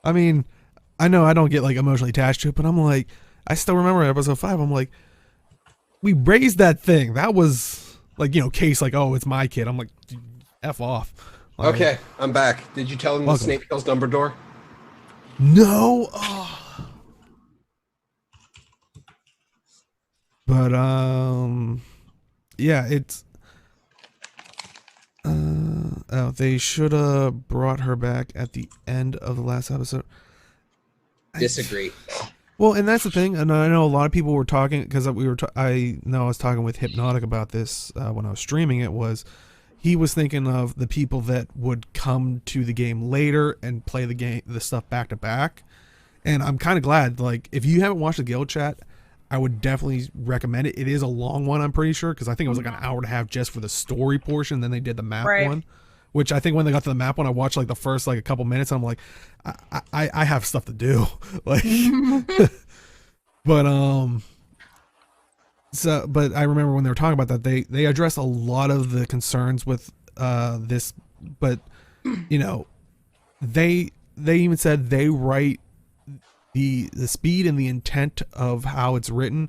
I mean, I know I don't get like emotionally attached to it, but I'm like, I still remember episode 5. I'm like, we raised that thing. That was like, case like, oh, it's my kid. I'm like, F off. Like, okay, I'm back. Did you tell him the Snape kills Dumbledore? No. Oh. But yeah, it's they should have brought her back at the end of the last episode. Disagree. Well, and that's the thing, and I know a lot of people were talking because I was talking with Hypnotic about this when I was streaming it. He was thinking of the people that would come to the game later and play the stuff back to back. And I'm kind of glad, like, if you haven't watched the Guild Chat, I would definitely recommend it. It is a long one, I'm pretty sure, because I think it was like an hour and a half just for the story portion. Then they did the map one, which I think when they got to the map one, I watched like the first like a couple minutes. And I'm like, I have stuff to do, like, but I remember when they were talking about that, they addressed a lot of the concerns with this, but they even said they write the speed and the intent of how it's written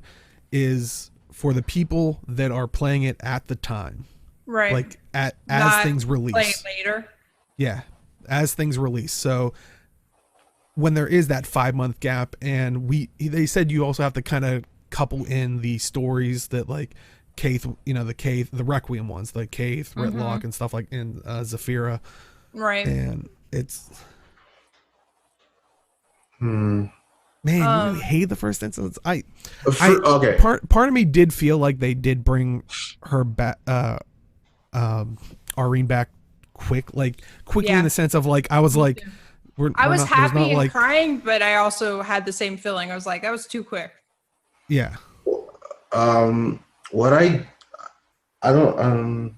is for the people that are playing it at the time, right? Like as things release. Play it later. Yeah, as things release. So when there is that 5-month gap, and they said you also have to kind of couple in the stories that like Kaith, the Requiem ones, like Kaith, Ritlock, and stuff like in Zafira, Right. and it's Hmm. man, you really hate the first instance. Okay. Part of me did feel like they did bring her back, Arene back quickly in the sense of like I was like, I was happy and crying, but I also had the same feeling. I was like, that was too quick. Yeah. What I don't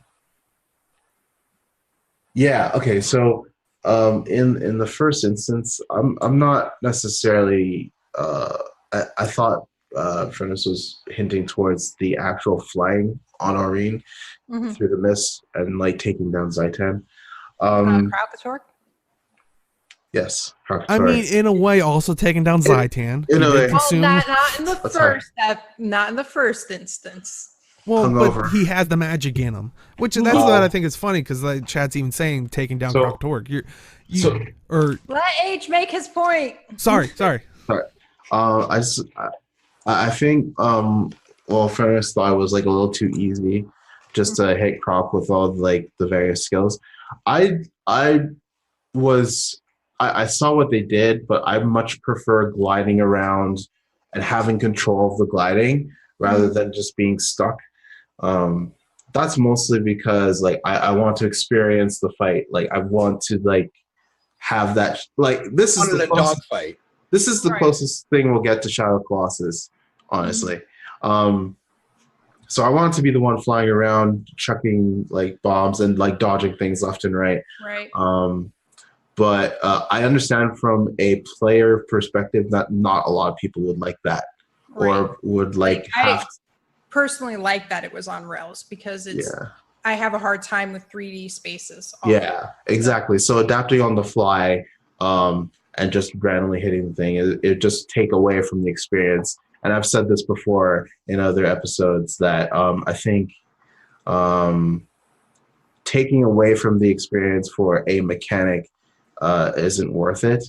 yeah, okay, so in the first instance, I'm not necessarily I thought Furnace was hinting towards the actual flying on Arene through the mist and like taking down Zaitan. Kralkatork? Yes. I mean, in a way, also taking down Zaitan. In a way. Well, not in the first step, not in the first instance. Well, hungover. but he has the magic in him, that's what I think is funny because like Chad's even saying taking down Kralkatork. Let H make his point. Sorry. I think well, Furnace thought it was like a little too easy just to hit Kralk with all like the various skills. I saw what they did, but I much prefer gliding around and having control of the gliding rather than just being stuck. That's mostly because like I want to experience the fight. Like I want to like have that like this is the dog fight. This is the closest thing we'll get to Shadow Colossus, honestly. So I want to be the one flying around, chucking like bombs and like dodging things left and right. Right. But I understand from a player perspective that not a lot of people would like that, or would like have. I personally like that it was on rails because I have a hard time with 3D spaces. Exactly. So adapting on the fly and just randomly hitting the thing, it just take away from the experience. And I've said this before in other episodes that I think taking away from the experience for a mechanic isn't worth it.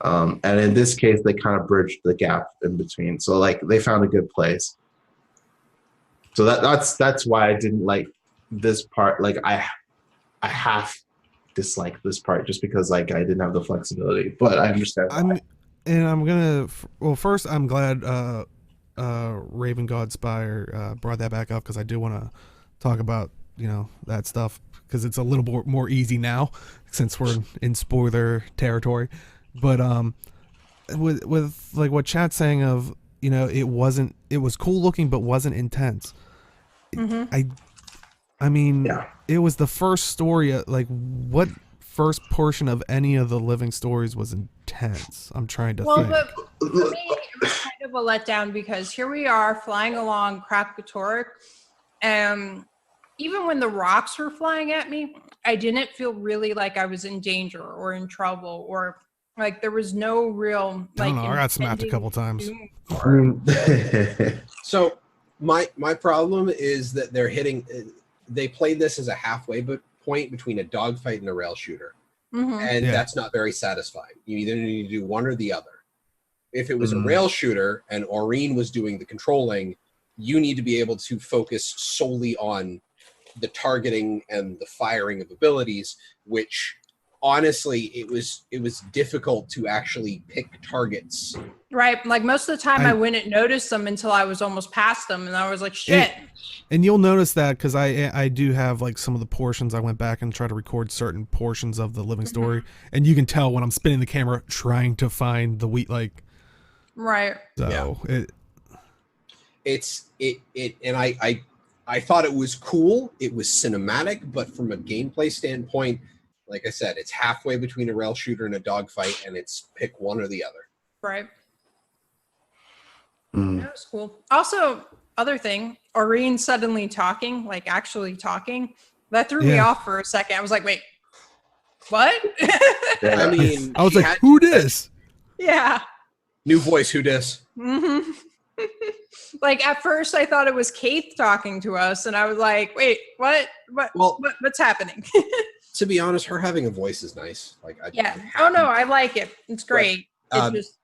And in this case, they kind of bridged the gap in between. So like they found a good place. So that's why I didn't like this part. Like I half dislike this part just because like I didn't have the flexibility. But I understand. First I'm glad Raven Godspire brought that back up because I do want to talk about that stuff because it's a little more easy now since we're in spoiler territory. But with like what Chat's saying of it was cool looking but wasn't intense. I mean, it was the first story. Like, what first portion of any of the living stories was intense? I'm trying to think. But for me, it was kind of a letdown because here we are flying along Kralkatork, and even when the rocks were flying at me, I didn't feel really like I was in danger or in trouble or like there was no real like. I got smacked a couple times. So my problem is that they played this as a halfway point between a dogfight and a rail shooter. And that's not very satisfying. You either need to do one or the other. If it was a rail shooter and Arene was doing the controlling, you need to be able to focus solely on the targeting and the firing of abilities, which honestly it was difficult to actually pick targets. Right. Like most of the time I wouldn't notice them until I was almost past them and I was like, shit. And you'll notice that because I do have like some of the portions I went back and tried to record certain portions of the living story, and you can tell when I'm spinning the camera trying to find the wheat like. Right. So and I thought it was cool. It was cinematic, but from a gameplay standpoint, like I said, it's halfway between a rail shooter and a dogfight, and it's pick one or the other. Right. That was cool. Also, other thing, Arene suddenly talking, like actually talking, that threw me off for a second. I was like, wait, what? I mean, I was like, who dis? Yeah. New voice, who dis? Like at first I thought it was Kaith talking to us, and I was like, wait, what? What's happening? To be honest, her having a voice is nice. Like, oh no, I like it. It's great. just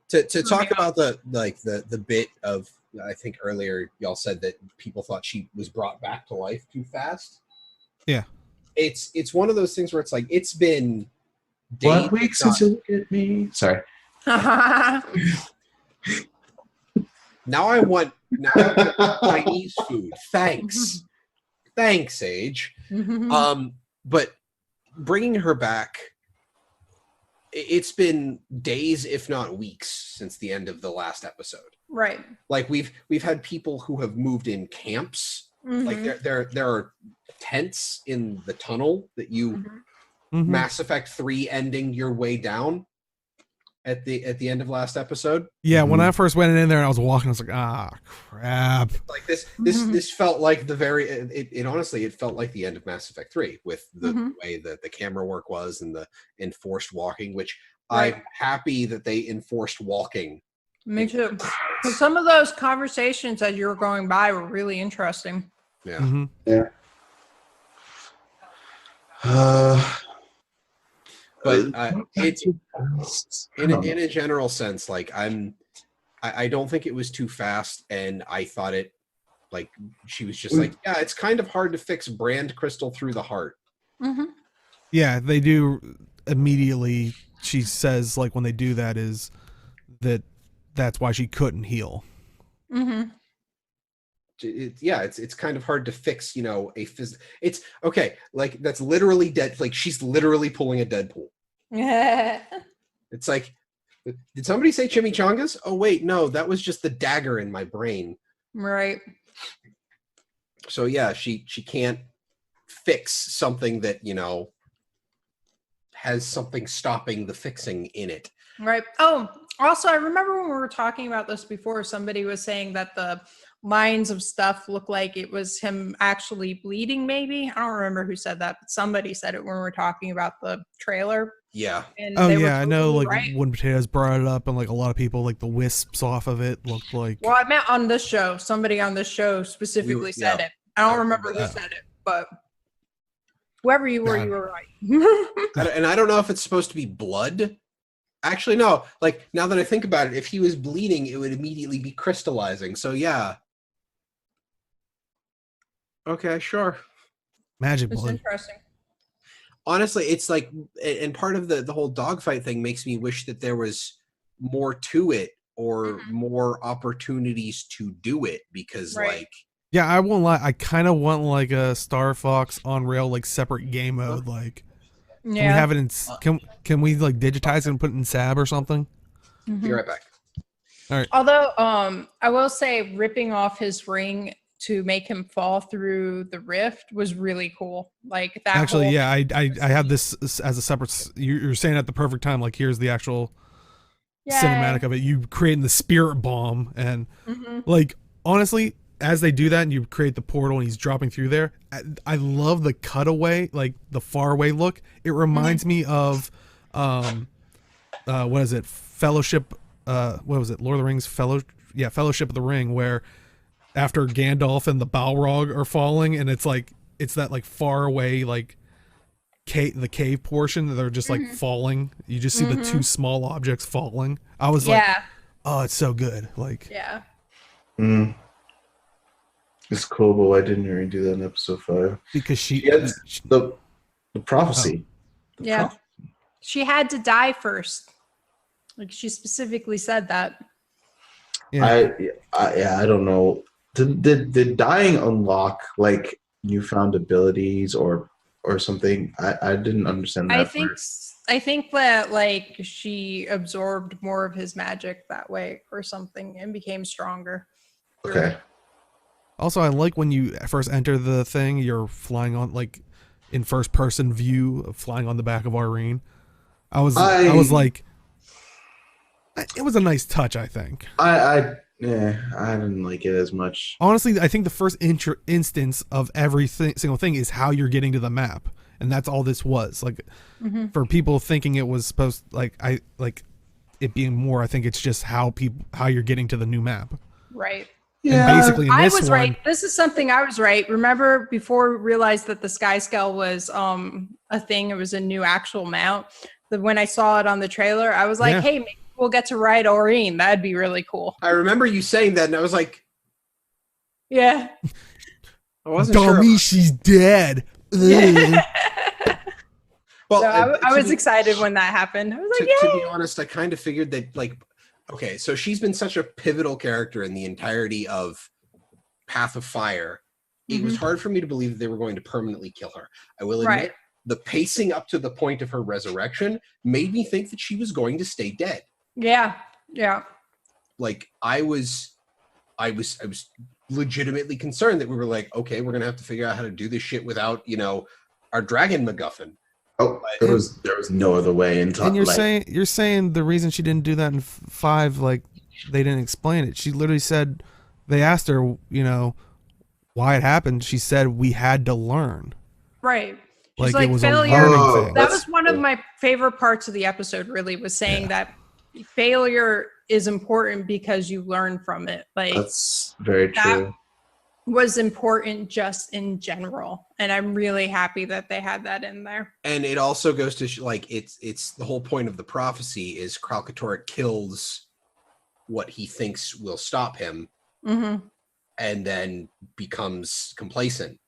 to talk about the bit of, I think earlier y'all said that people thought she was brought back to life too fast. Yeah. It's one of those things where it's like it's been days. 1 week since you look at me. Sorry. Now I want Chinese food. Thanks, Age. But bringing her back, it's been days, if not weeks, since the end of the last episode. Right. Like we've had people who have moved in camps. Like there are tents in the tunnel that you Mass Effect 3 ending your way down at the end of last episode. Yeah, when I first went in there and I was walking, I was like, ah, crap. Like this felt like the very it honestly it felt like the end of Mass Effect 3 with the way that the camera work was and the enforced walking, which I'm happy that they enforced walking. Me too. Because some of those conversations as you were going by were really interesting. Yeah. Yeah. But it's in a general sense, like I don't think it was too fast, and I thought it, like, she was just like, yeah, it's kind of hard to fix brand crystal through the heart. Yeah, they do immediately. She says, like, when they do that is that's why she couldn't heal. It's kind of hard to fix, it's okay, like that's literally dead, like she's literally pulling a Deadpool. It's like, did somebody say chimichangas? Oh wait, no, that was just the dagger in my brain. Right. So yeah, she can't fix something that has something stopping the fixing in it. Right. Oh, also, I remember when we were talking about this before, somebody was saying that the lines of stuff looked like it was him actually bleeding, maybe. I don't remember who said that, but somebody said it when we were talking about the trailer. Yeah. And oh, they were yeah, I know, totally like, right. when Potatoes brought it up, and, like, a lot of people, like, the wisps off of it looked like... Well, I meant on this show. Somebody on this show specifically said it. I don't remember who said it, but whoever you were, you were right. And I don't know if it's supposed to be blood. Actually, no. Like, now that I think about it, if he was bleeding, it would immediately be crystallizing. So, yeah. Okay, sure. Magic It's blood. interesting. Honestly, it's like, and part of the whole dogfight thing makes me wish that there was more to it or more opportunities to do it, because like... Yeah, I won't lie. I kind of want, like, a Star Fox on rail, like, separate game mode. Like, can we have it in... Can we, like, digitize it and put it in SAB or something? Be right back. All right. Although, I will say ripping off his ring to make him fall through the rift was really cool. Like that. Actually, yeah, I have this as a separate. You're saying at the perfect time. Like, here's the actual cinematic of it. You creating the spirit bomb, and like, honestly, as they do that, and you create the portal, and he's dropping through there. I love the cutaway, like the faraway look. It reminds me of, what is it? Fellowship. What was it? Lord of the Rings. Fellowship of the Ring, where after Gandalf and the Balrog are falling, and it's that like far away, like the cave portion, they're just like falling. You just see the two small objects falling. I was like, oh, it's so good. Like, it's cool, but why didn't you do that in episode 5? Because she the prophecy. She had to die first. Like, she specifically said that. I don't know. Did dying unlock like newfound abilities or something? I didn't understand that. I think that like she absorbed more of his magic that way or something and became stronger. Okay. Also, I like when you first enter the thing, you're flying on, like, in first person view, flying on the back of Irene. I was like, it was a nice touch, I think. I didn't like it as much. Honestly, I think the first instance of every single thing is how you're getting to the map, and that's all this was. Like, for people thinking it was supposed, like it being more, I think it's just how you're getting to the new map. Right. Yeah. And basically, in this I was one, right. This is something I was right. Remember, before we realized that the Sky Scale was a thing, it was a new actual mount. When I saw it on the trailer, I was like, hey, maybe we'll get to ride Aurene. That'd be really cool. I remember you saying that, and I was like, Yeah. I wasn't sure. Dummy, she's dead. Ugh. Well, So I to was be- excited when that happened. I was like, to yay! be honest, I kind of figured that, like, okay, so she's been such a pivotal character in the entirety of Path of Fire. It was hard for me to believe that they were going to permanently kill her. I will admit, Right. the pacing up to the point of her resurrection made me think that she was going to stay dead. Yeah. Like, I was legitimately concerned that we were like, okay, we're gonna have to figure out how to do this shit without, our dragon MacGuffin. Oh, there was no other way into. And you're saying the reason she didn't do that in 5, like they didn't explain it. She literally said, they asked her, why it happened. She said we had to learn. Right. Like, Like it was failure. a learning Oh, thing. That was one of my favorite parts of the episode, really, was saying that failure is important because you learn from it. Like, That's very that true. was important just in general. And I'm really happy that they had that in there. And it also goes to it's the whole point of the prophecy is Kralkatorrik kills what he thinks will stop him, and then becomes complacent.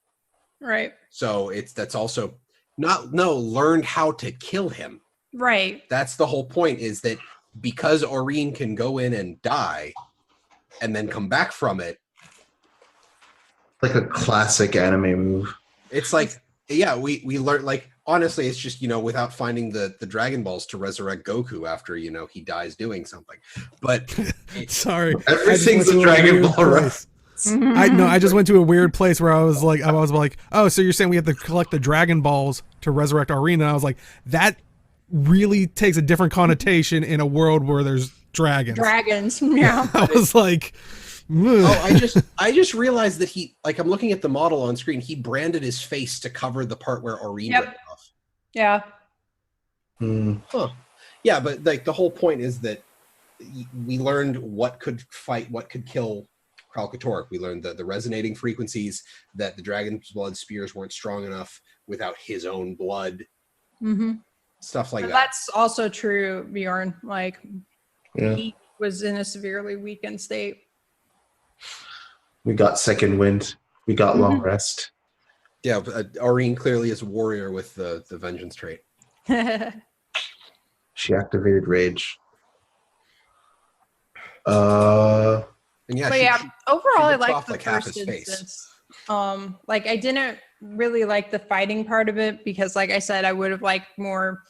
Right. So that's also learned how to kill him. Right. That's the whole point, is that because Aurene can go in and die and then come back from it. Like a classic anime move. It's like, yeah, we learned, like, honestly, it's just, without finding the Dragon Balls to resurrect Goku after, he dies doing something. But Sorry. Everything's a Dragon Ball, right? I just went to a weird place where I was like, oh, so you're saying we have to collect the Dragon Balls to resurrect Arena? And I was like, that really takes a different connotation in a world where there's dragons. Yeah. I was like, oh, I just realized that I'm looking at the model on screen. He branded his face to cover the part where Aurene went off. Yeah. Huh. Yeah, but like the whole point is that we learned what could kill Kralkatorrik. We learned the resonating frequencies, that the dragon's blood spears weren't strong enough without his own blood. Stuff like that. That's also true, Bjorn. Like, Yeah. he was in a severely weakened state. We got second wind. We got long rest. Yeah, but Aurene clearly is a warrior with the vengeance trait. She activated rage. And yeah, But yeah, overall, I ripped liked off, the like, half first his face. instance. Like, I didn't really like the fighting part of it because, like I said, I would have liked more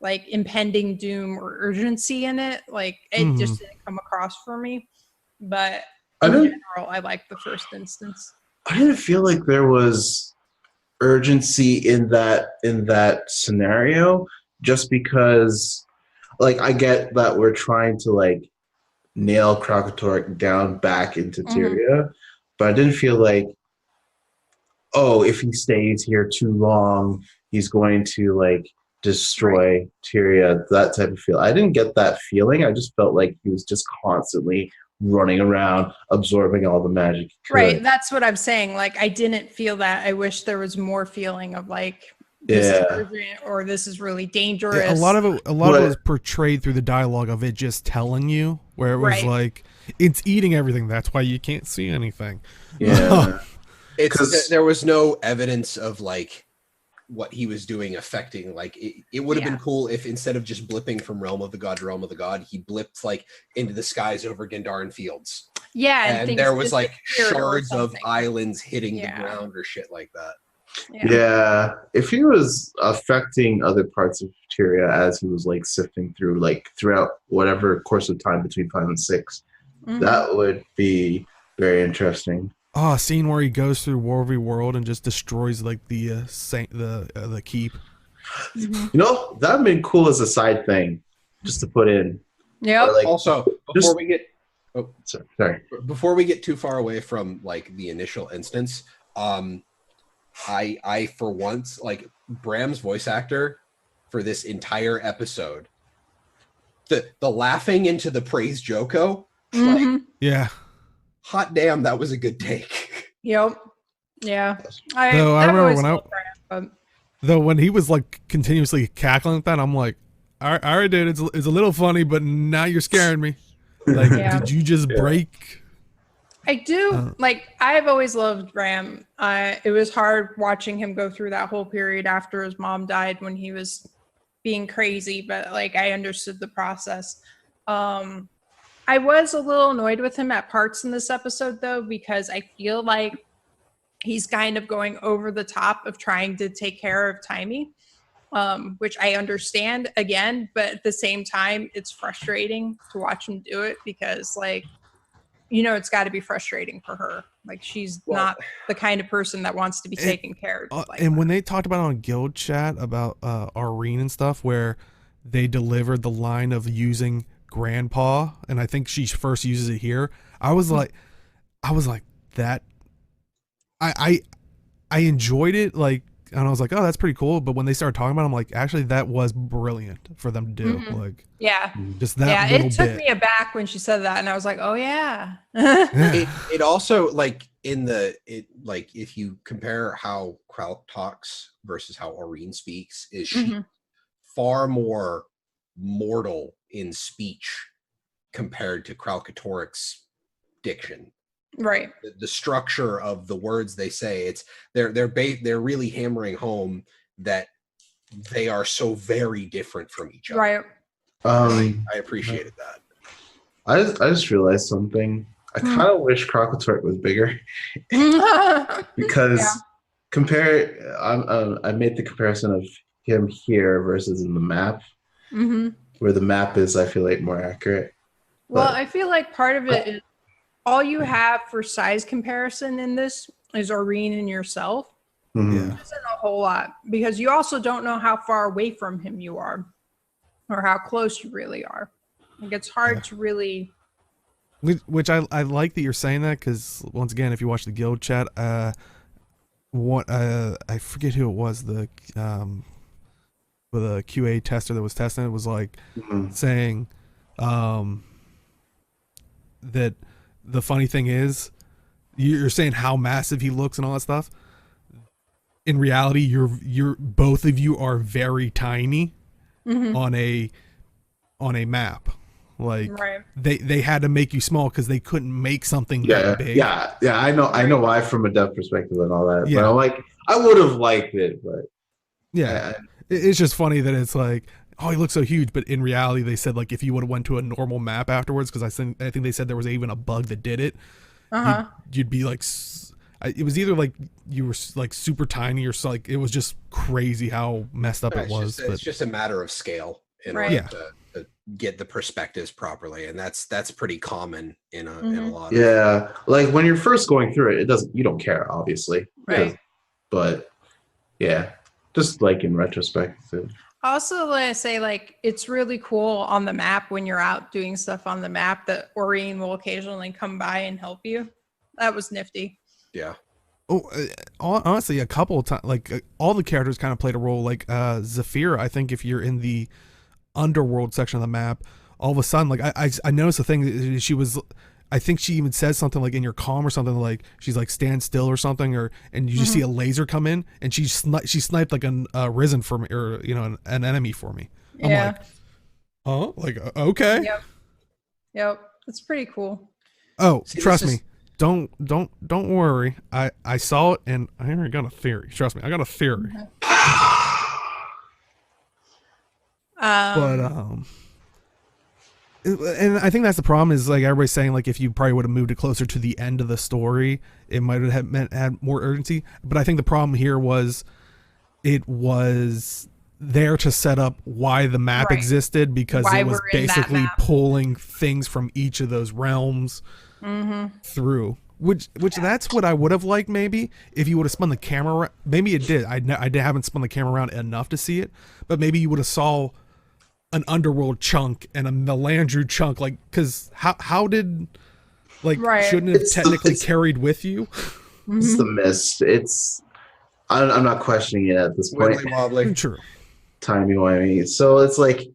like impending doom or urgency in it. Like, it just didn't come across for me. But in general, I liked the first instance. I didn't feel like there was urgency in that scenario, just because, like, I get that we're trying to like nail Kralkatorrik down back into Tyria, but I didn't feel like, oh, if he stays here too long, he's going to like destroy Tyria, that type of feel. I didn't get that feeling. I just felt like he was just constantly running around, absorbing all the magic he could. Right, that's what I'm saying. Like, I didn't feel that. I wish there was more feeling of like, this is urgent or this is really dangerous. a lot of it was portrayed through the dialogue of it just telling you, where it was like, it's eating everything. That's why you can't see anything. Yeah. There was no evidence of like what he was doing affecting. Like, it would have been cool if instead of just blipping from realm of the god to realm of the god, he blipped like into the skies over Gandharan fields. Yeah, and there was like shards of islands hitting the ground or shit like that. Yeah, if he was affecting other parts of Tyria as he was like sifting through, like throughout whatever course of time between 5 and 6, that would be very interesting. Oh, a scene where he goes through War v World and just destroys like the keep. You know, that'd have been cool as a side thing, just to put in. Yeah. Like, also, before we get before we get too far away from like the initial instance, I for once, like, Bram's voice actor for this entire episode, the laughing into the praise Joko, like, yeah, hot damn, that was a good take. Yep. Yeah. I remember when when he was like continuously cackling at that, I'm like, all right, dude. It's a little funny, but now you're scaring me. Like, Yeah. did you just break? I do like. I've always loved Graham. It was hard watching him go through that whole period after his mom died when he was being crazy, but like I understood the process. I was a little annoyed with him at parts in this episode though, because I feel like he's kind of going over the top of trying to take care of Timey, which I understand again, but at the same time, it's frustrating to watch him do it because like, it's got to be frustrating for her. Like she's not the kind of person that wants to be taken care of. And when they talked about on Guild Chat about Arene and stuff, where they delivered the line of using Grandpa, and I think she first uses it here. I was like that. I enjoyed it, like, and I was like, oh, that's pretty cool. But when they started talking about it, I'm like, actually, that was brilliant for them to do. Like, yeah, just that. Yeah, little it took bit. me aback when she said that, and I was like, oh yeah. It also like if you compare how Kraut talks versus how Arene speaks, is she far more mortal in speech compared to Kralkatorik's diction. Right. The structure of the words they say, they're really hammering home that they are so very different from each other. Right. I appreciated that. I just realized something. I kind of wish Kralkatorik was bigger because I made the comparison of him here versus in the map, where the map is, I feel like, more accurate. Well, I feel like part of it is all you have for size comparison in this is Arene and yourself. Yeah. It isn't a whole lot because you also don't know how far away from him you are or how close you really are. Like it's hard to really. Which I like that you're saying that, because once again, if you watch the Guild Chat, I forget who it was, the QA tester that was testing it was like saying that the funny thing is, you're saying how massive he looks and all that stuff. In reality, you're both of you are very tiny on a map. Like they had to make you small because they couldn't make something that big. Yeah. I know why from a dev perspective and all that. But I'm like, I would have liked it, but it's just funny that it's like, oh, he looks so huge, but in reality, they said like if you would have went to a normal map afterwards, because I think they said there was even a bug that did it. You'd be like, it was either like you were like super tiny or like it was just crazy how messed up it was. It's just a matter of scale in order to get the perspectives properly, and that's pretty common in a lot. Like when you're first going through it, you don't care, obviously, right? But just like in retrospect. Also, let I say, like, it's really cool on the map when you're out doing stuff on the map that Arene will occasionally come by and help you. That was nifty. Yeah. Oh, honestly, a couple of times, like all the characters kind of played a role. Like Zafira, I think if you're in the underworld section of the map, all of a sudden, like I noticed a thing. She was, I think she even says something like in your comm or something, like she's like stand still or something, and you just see a laser come in and she sniped like a risen for me, or an enemy for me. I'm like, oh, like okay. Yep, it's pretty cool. Oh, trust me. Don't worry. I saw it and I already got a theory. Trust me, I got a theory. And I think that's the problem, is like everybody's saying like if you probably would have moved it closer to the end of the story, it might have had more urgency. But I think the problem here was it was there to set up why the map existed, because it was basically pulling things from each of those realms through. Which that's what I would have liked, maybe if you would have spun the camera. Maybe it did. I haven't spun the camera around enough to see it, but maybe you would have saw an underworld chunk and a Melandru chunk, like, because how did, like, shouldn't it technically carried with you? It's the mist. I'm not questioning it at this point. Wobbly. True. Timey-wimey. So it's like,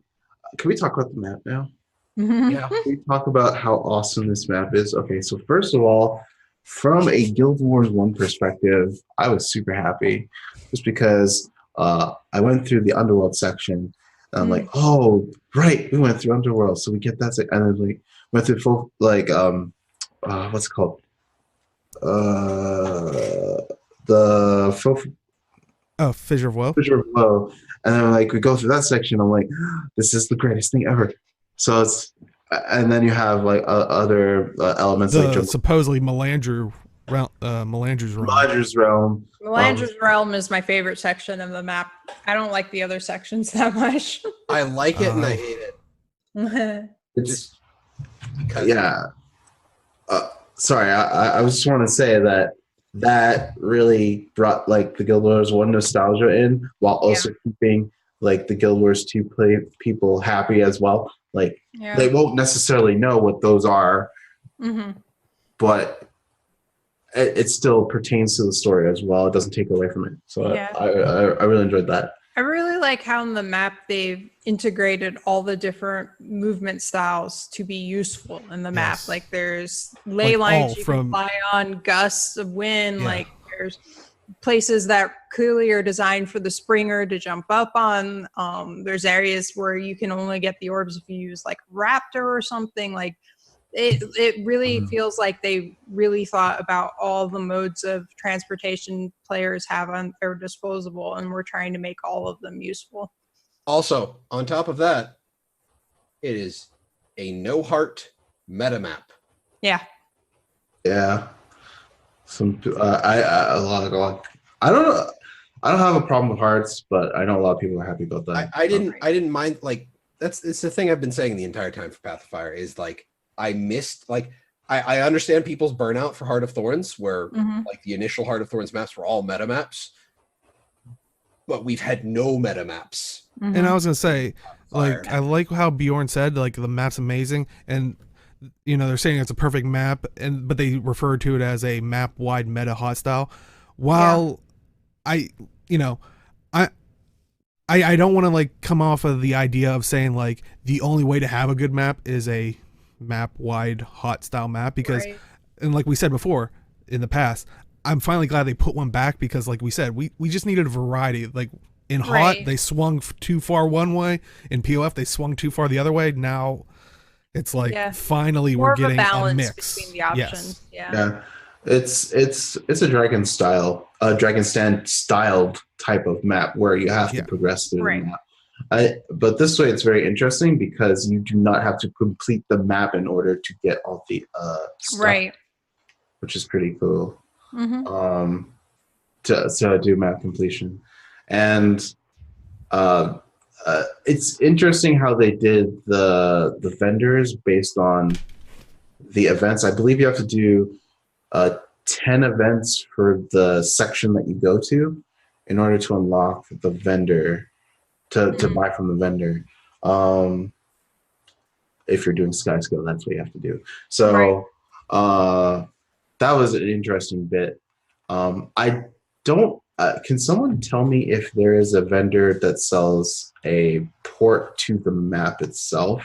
can we talk about the map now? Yeah. Can we talk about how awesome this map is? Okay, so first of all, from a Guild Wars 1 perspective, I was super happy just because I went through the underworld section And I'm like, oh, right, we went through Underworld, so we get that. And then like went through full like what's it called? The full Fissure of Woe. Fissure of Woe. And then like we go through that section. I'm like, this is the greatest thing ever. So it's, and then you have like other elements The like supposedly Melanger's realm. Roger's realm. Melanger's realm is my favorite section of the map. I don't like the other sections that much. I like it and I hate it. It's Just because. yeah. Sorry, I was just want to say that really brought like the Guild Wars 1 nostalgia in, while also keeping like the Guild Wars 2 play people happy as well. Like they won't necessarily know what those are, but it still pertains to the story as well. It doesn't take away from it. So I really enjoyed that. I really like how in the map they've integrated all the different movement styles to be useful in the map. Like there's ley lines you can fly on, gusts of wind. Like there's places that clearly are designed for the Springer to jump up on. There's areas where you can only get the orbs if you use like Raptor or something. Like it really feels like they really thought about all the modes of transportation players have on their disposal, and we're trying to make all of them useful. Also, on top of that, it is a no heart meta map. Yeah. Yeah. Some I don't know. I don't have a problem with hearts, but I know a lot of people are happy about that. I didn't mind, like it's the thing I've been saying the entire time for Path of Fire is like I missed like I understand people's burnout for Heart of Thorns, where like the initial Heart of Thorns maps were all meta maps, but we've had no meta maps. And I was gonna say, like, I like how Bjorn said, like, the map's amazing, and you know they're saying it's a perfect map, but they refer to it as a map-wide meta hostile. While I don't want to like come off of the idea of saying like the only way to have a good map is a map-wide hot style map, because and like we said before in the past, I'm finally glad they put one back, because like we said, we just needed a variety. Like in hot they swung too far one way, in POF they swung too far the other way. Now it's like finally we're getting a mix between the options. It's a dragon stand styled type of map where you have to progress through the map. But this way it's very interesting because you do not have to complete the map in order to get all the stuff, which is pretty cool. To do map completion. And it's interesting how they did the vendors based on the events. I believe you have to do 10 events for the section that you go to in order to unlock the vendor, to buy from the vendor. If you're doing sky skill, that's what you have to do. So that was an interesting bit. I don't, can someone tell me if there is a vendor that sells a port to the map itself?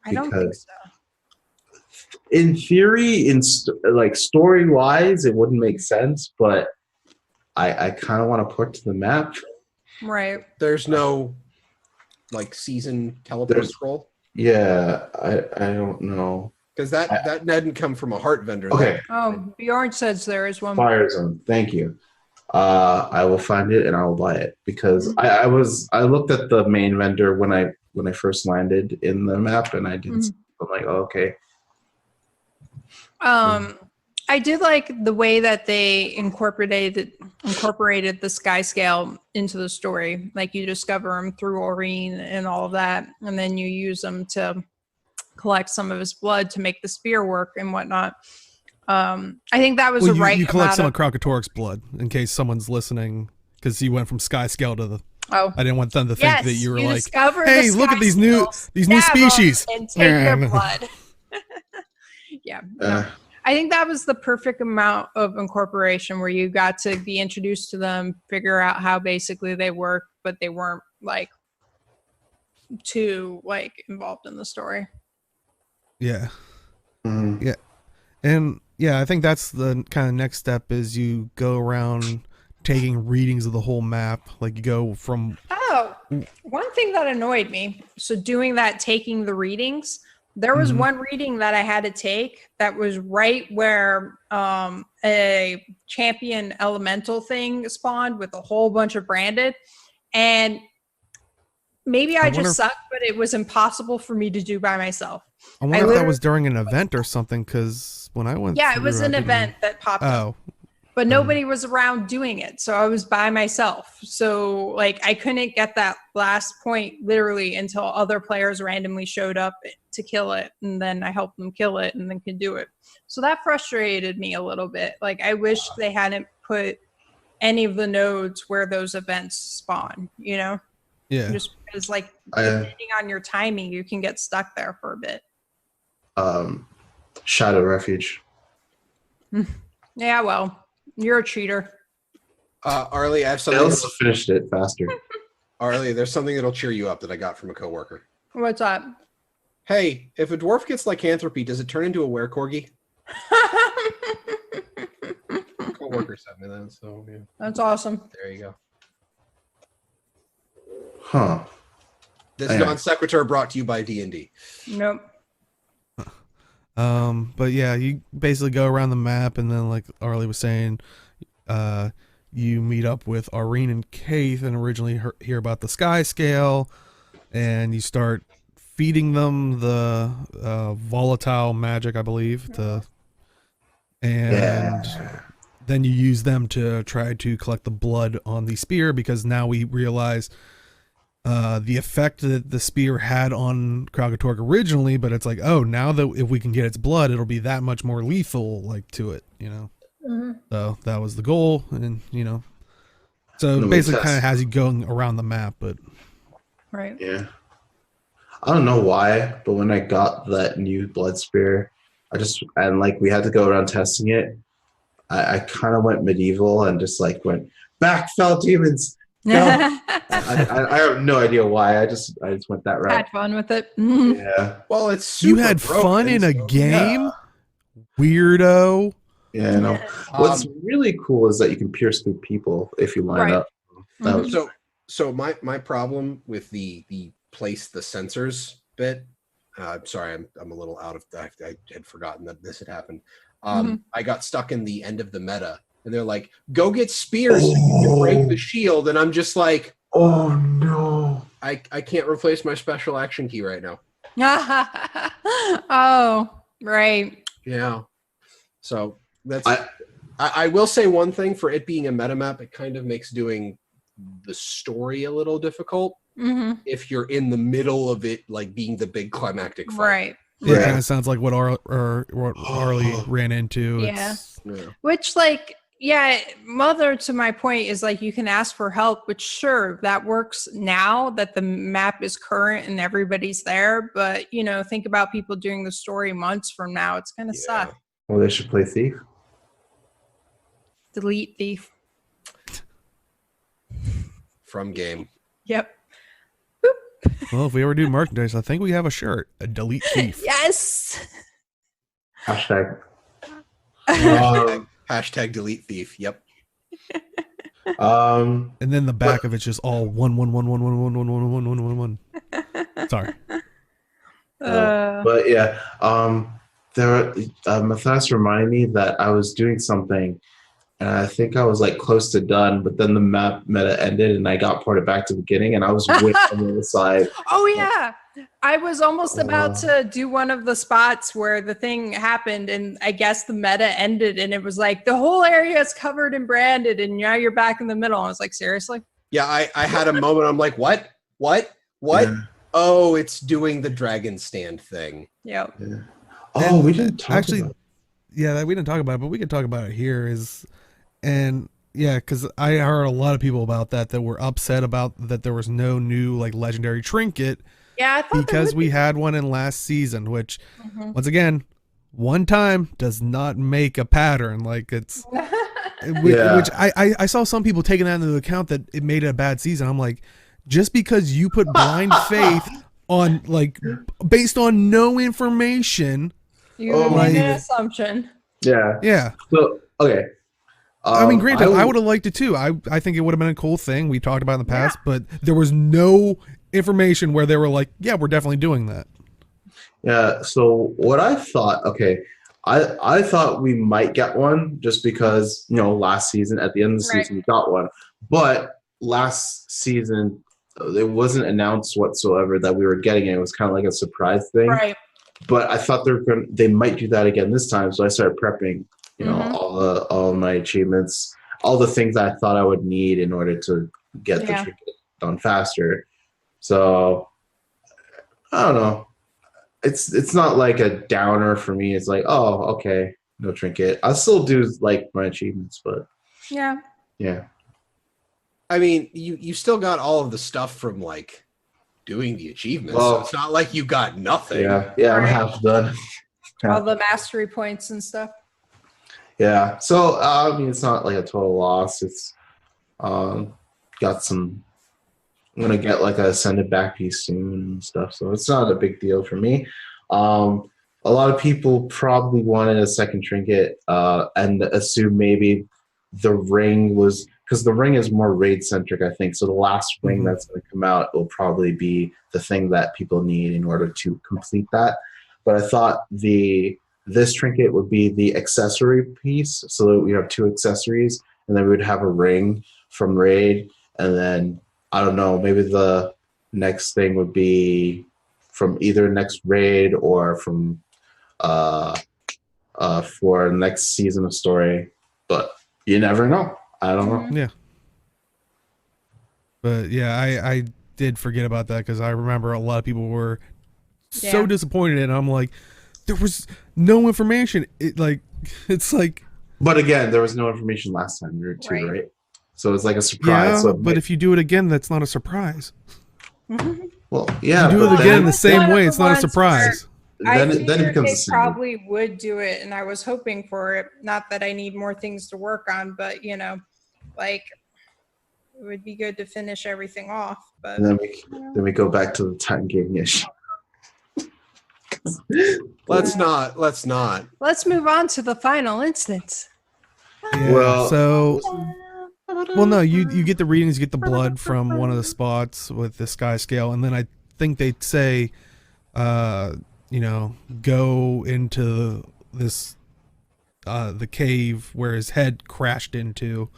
I don't think so. In theory, like story-wise, it wouldn't make sense, but I kind of want to port to the map. There's no like season teleport scroll. Yeah, I don't know. Because that didn't come from a heart vendor. Okay. Oh, Bjorn says there is one. Fire Zone. Thank you. I will find it and I will buy it, because I looked at the main vendor when I first landed in the map, and I didn't. I'm like, oh, okay. I did like the way that they incorporated the sky scale into the story. Like you discover them through Aurene and all of that, and then you use them to collect some of his blood to make the spear work and whatnot. I think that was you collect some of Kralkatorrik's blood in case someone's listening, because you went from sky scale to the. I didn't want them to think that you were like, hey, look at these new species and take their blood. I think that was the perfect amount of incorporation where you got to be introduced to them, figure out how basically they work, but they weren't like too like involved in the story. Yeah. And I think that's the kind of next step, is you go around taking readings of the whole map. Like you go from One thing that annoyed me, so doing that, taking the readings, there was Mhm. one reading that I had to take that was right where a champion elemental thing spawned with a whole bunch of branded. And maybe I wonder just if- sucked, but it was impossible for me to do by myself. I wonder I if that literally- was during an event or something, because when I went Yeah, through, it was I an didn't- event that popped up. Oh, But nobody was around doing it, so I was by myself. So like I couldn't get that last point literally until other players randomly showed up to kill it, and then I helped them kill it and then could do it. So that frustrated me a little bit. Like I wish they hadn't put any of the nodes where those events spawn, you know? yeah. Just because like I- depending on your timing, you can get stuck there for a bit. Shadow Refuge. Yeah, well, you're a cheater. Arlie, I have I something. also finished it faster. Arlie, there's something that'll cheer you up that I got from a coworker. What's up? Hey, if a dwarf gets lycanthropy, does it turn into a werecorgi? Coworker sent me that, so yeah. That's awesome. There you go. Huh. This Yeah. non sequitur brought to you by D&D. Nope. But yeah, you basically go around the map, and then like Arlie was saying, you meet up with Arene and Kaith, and originally hear about the sky scale, and you start feeding them the volatile magic, I believe, and then you use them to try to collect the blood on the spear, because now we realize the effect that the spear had on Kralgatorg originally, but it's like, oh, now that if we can get its blood, it'll be that much more lethal, like, to it, you know. So that was the goal, and you know, so No, basically test. kind of has you going around the map, but Right. Yeah. I don't know why, but when I got that new blood spear, like we had to go around testing it. I kind of went medieval and just like went back, fell demons. No. I have no idea why. I just went that route. Had fun with it. Mhm. Yeah. Well, it's super you had broken, fun in a so- game, weirdo. Yeah, no. What's Um, really cool is that you can pierce through people if you line Right. up. That was So my problem with the place the sensors bit. Sorry, I'm a little out of. I had forgotten that this had happened. I got stuck in the end of the meta, and they're like, "Go get spears so you can break the shield," and I'm just like, oh no. I can't replace my special action key right now. Oh, right. Yeah. So that's. I- I will say one thing, for it being a meta map, it kind of makes doing the story a little difficult Hmm. if you're in the middle of it, like being the big climactic fight. Right. Yeah, Yeah. kind of sounds like what what Arlie ran into. Yeah. It's, Yeah. Which, like, yeah, mother to my point is like you can ask for help, which sure that works now that the map is current and everybody's there. But you know, think about people doing the story months from now. It's gonna Yeah. suck. Well, they should play Thief. Delete thief. From game. Yep. well, if we ever do merchandise, I think we have a shirt, a delete thief. Yes. Hashtag. Hashtag delete thief. Yep. Um, And then the back of it's just all 11111111111. Sorry. but yeah, Matthias reminded me that I was doing something, and I think I was like close to done, but then the map meta ended, and I got ported back to the beginning, and I was way on the other side. Oh yeah. I was almost about to do one of the spots where the thing happened and I guess the meta ended and it was like the whole area is covered and branded and now you're back in the middle. I was like, seriously? Yeah, I had a moment. I'm like, what? Yeah. Oh, it's doing the dragon stand thing. Yep. Yeah. Oh, we didn't talk actually, about yeah, we didn't talk about it, but we can talk about it here. And yeah, because I heard a lot of people about that were upset about that there was no new like legendary trinket Yeah, I thought there because would we be. had one in last season, which Mhm. once again, one time does not make a pattern. Like it's Yeah. which I saw some people taking that into account that it made it a bad season. I'm like, just because you put blind faith on like based on no information, You Oh, made an like- assumption. Yeah. yeah, So okay. I mean, granted, I would- would have liked it too. I think it would have been a cool thing we talked about in the past, but there was no information where they were like, yeah, we're definitely doing that. Yeah, so what I thought, okay, I thought we might get one just because, last season, at the end of the Right. season, we got one. But last season, it wasn't announced whatsoever that we were getting it. It was kind of like a surprise thing. Right. But I thought they might do that again this time. So I started prepping, Mhm. all of my achievements, all the things I thought I would need in order to get the Yeah. trinket done faster. So I don't know. It's not like a downer for me. It's like, oh, okay, no trinket. I still do like my achievements, but Yeah. yeah. I mean, you still got all of the stuff from like doing the achievements. So Well, it's not like you got nothing. Yeah, I'm Right. half done. All the mastery points and stuff. Yeah. So I mean, it's not like a total loss. It's got some. I'm gonna get like a send it back piece soon and stuff. So it's not a big deal for me. A lot of people probably wanted a second trinket and assume maybe the ring was because the ring is more raid centric, I think. So the last ring that's going to come out will probably be the thing that people need in order to complete that. But I thought this trinket would be the accessory piece, so that we have two accessories, and then we would have a ring from raid, and then I don't know, maybe the next thing would be from either next raid or from for next season of story. But you never know. I don't know. Yeah. But yeah, I did forget about that because I remember a lot of people were so Yeah. disappointed, and I'm like, there was no information. It's like, But again, there was no information last time too, Right. right? So it's like a surprise. yeah, So but if you do it again, that's not a surprise. well, yeah, You do but it again in the then, same one of way, the it's not a ones surprise. I then it figured becomes they a symbol. probably would do it, and I was hoping for it. Not that I need more things to work on, but like it would be good to finish everything off. But And then we go back to the time game issue. Let's not. let's move on to the final instance. Yeah, Well- so well, no, you get the readings, you get the blood from one of the spots with the sky scale, and then I think they say, go into this the cave where his head crashed into,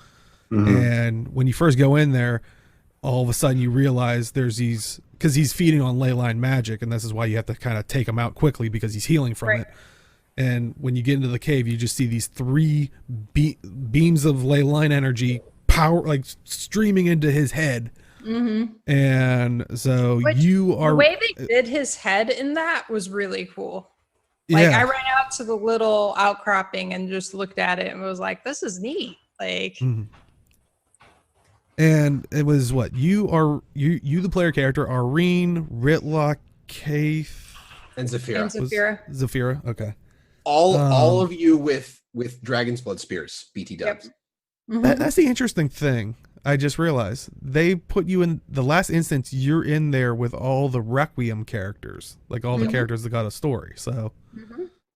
and when you first go in there, all of a sudden you realize there's these, because he's feeding on ley line magic, and this is why you have to kind of take him out quickly because he's healing from Right. it. And when you get into the cave, you just see these three beams of ley line energy power, like streaming into his head. And so Which, you are the way they did his head in that was really cool. Like yeah. I ran out to the little outcropping and just looked at it and was like, "This is neat." Like, Mhm. And it was what you the player character, Arene, Ritlock, Kaith, And Zafira. and Zafira. Zafira. Okay. All of you with Dragon's Blood Spears, BT dubs. Mhm. That's the interesting thing. I just realized they put you in the last instance. You're in there with all the Requiem characters, like all the characters that got a story. So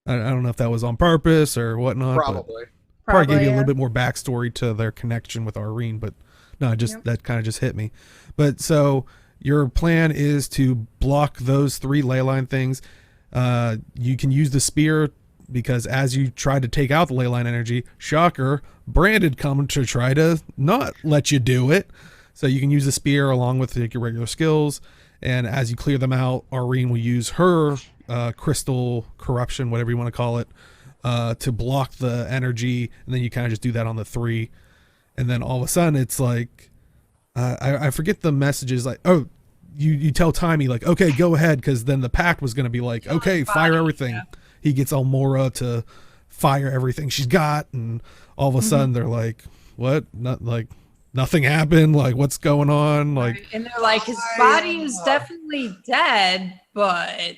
I don't know if that was on purpose or whatnot. But Probably. probably gave you a yeah. little bit more backstory to their connection with Arene, but no, that kind of just hit me. But so your plan is to block those three ley line things. You can use the spear because as you try to take out the ley line energy, shocker, Branded come to try to not let you do it. So you can use the spear along with like, your regular skills. And as you clear them out, Arene will use her crystal corruption, whatever you want to call it, to block the energy. And then you kind of just do that on the three. And then all of a sudden it's like, I forget the messages, like, oh, you tell Timey like, okay, go ahead. Because then the pact was going to be like, okay, fire everything. Yeah. He gets Almora to fire everything she's got. And all of a sudden they're like, what? Not like nothing happened. Like, what's going on? Like, And they're like, his body is definitely dead, but.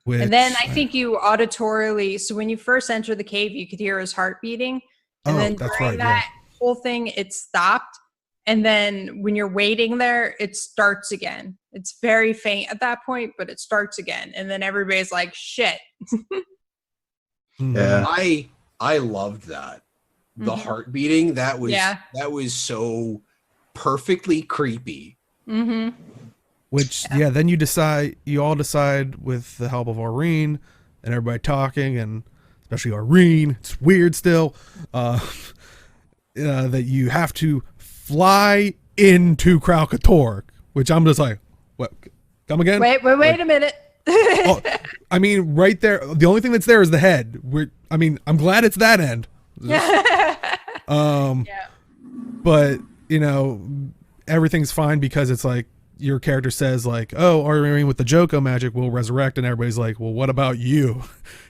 And then I think you auditorily, so when you first enter the cave, you could hear his heart beating. And then during that whole thing, it stopped. And then when you're waiting there, it starts again. It's very faint at that point, but it starts again. And then everybody's like, shit. Yeah. I loved that the Mhm. heart beating, that Yeah. was so perfectly creepy. Mm-hmm. Which then you all decide with the help of Aurene and everybody talking, and especially Aurene, it's weird still, that you have to fly into Kralkatork, which I'm just like, what? Come again? Wait a minute. Oh, I mean, right there. The only thing that's there is the head. I'm glad it's that end. Yeah. But everything's fine because it's like your character says like, "Oh, Aurene with the Joko magic will resurrect," and everybody's like, "Well, what about you?"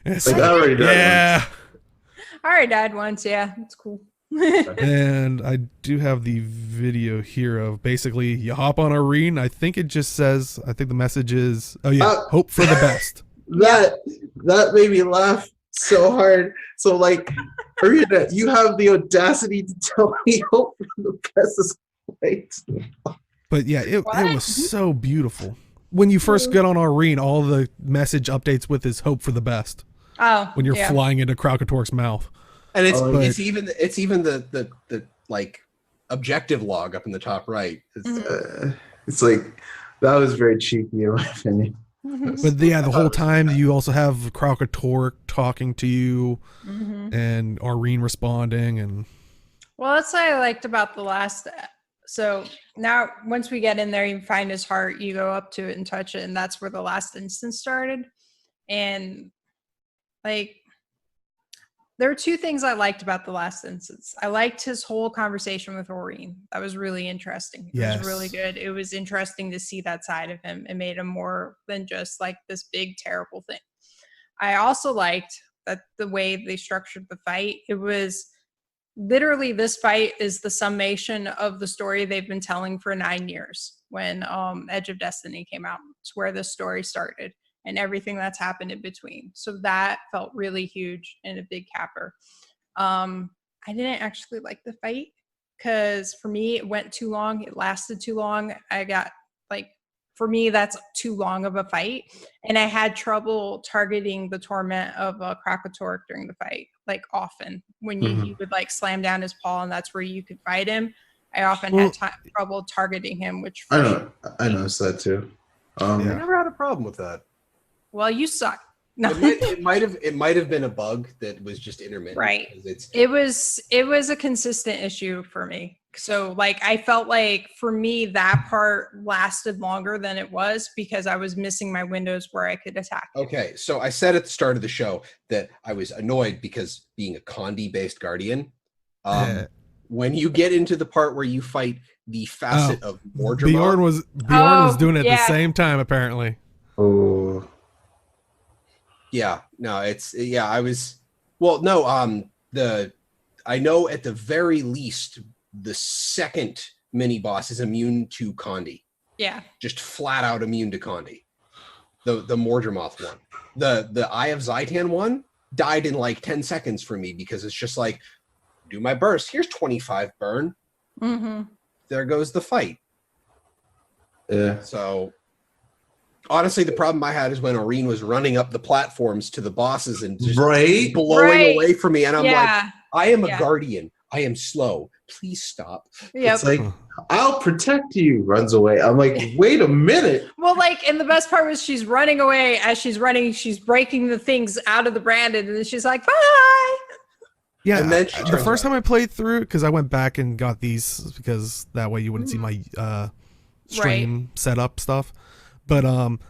And it's Like, like, I already died yeah. I already died once. Yeah, it's cool. And I do have the video here of basically you hop on Aurene. I think it just says, I think the message is, oh yeah, hope for the best. That made me laugh so hard. So like, Arena, you have the audacity to tell me hope for the best is right. But yeah, it was so beautiful. When you first get on Aurene, all the message updates with is hope for the best. Oh, when you're flying into Kralkatork's mouth. And it's even the like objective log up in the top right. It's like, that was very cheeky in my opinion. But yeah, the whole time you also have Kralkatork talking to you, and Aurene responding, and well, that's what I liked about the last. So now, once we get in there, you find his heart. You go up to it and touch it, and that's where the last instance started. And like, there were two things I liked about the last instance. I liked his whole conversation with Aurene. That was really interesting. It was really good. It was interesting to see that side of him. It made him more than just like this big, terrible thing. I also liked that the way they structured the fight, it was literally, this fight is the summation of the story they've been telling for 9 years when Edge of Destiny came out. It's where this story started and everything that's happened in between. So that felt really huge and a big capper. I didn't actually like the fight because for me, it went too long. It lasted too long. I got like, for me, that's too long of a fight. And I had trouble targeting the torment of Kralkatork during the fight, like often when he would like slam down his paw and that's where you could fight him. I often had trouble targeting him, which I noticed that too. I never had a problem with that. Well, you suck. No. It might have been a bug that was just intermittent. Right. It was a consistent issue for me. So like I felt like for me that part lasted longer than it was because I was missing my windows where I could attack. Okay, so I said at the start of the show that I was annoyed because being a Condi based guardian, when you get into the part where you fight the facet of Mordred, Bjorn was doing it at the same time apparently. Oh. Yeah, no, I was, well, no, I know at the very least the second mini boss is immune to Condi. Yeah. Just flat out immune to Condi. The Mordremoth one. The Eye of Zaitan one died in like 10 seconds for me because it's just like, do my burst. Here's 25 burn. There goes the fight. Yeah. So honestly, the problem I had is when Aurene was running up the platforms to the bosses and just blowing away from me. And I'm like, I am a guardian. I am slow. Please stop. Yep. It's like, I'll protect you. Runs away. I'm like, wait a minute. Well, like, and the best part was she's running away. As she's running, she's breaking the things out of the branded. And then she's like, bye. Yeah, and then the first time I played through, because I went back and got these because that way you wouldn't see my stream setup stuff. But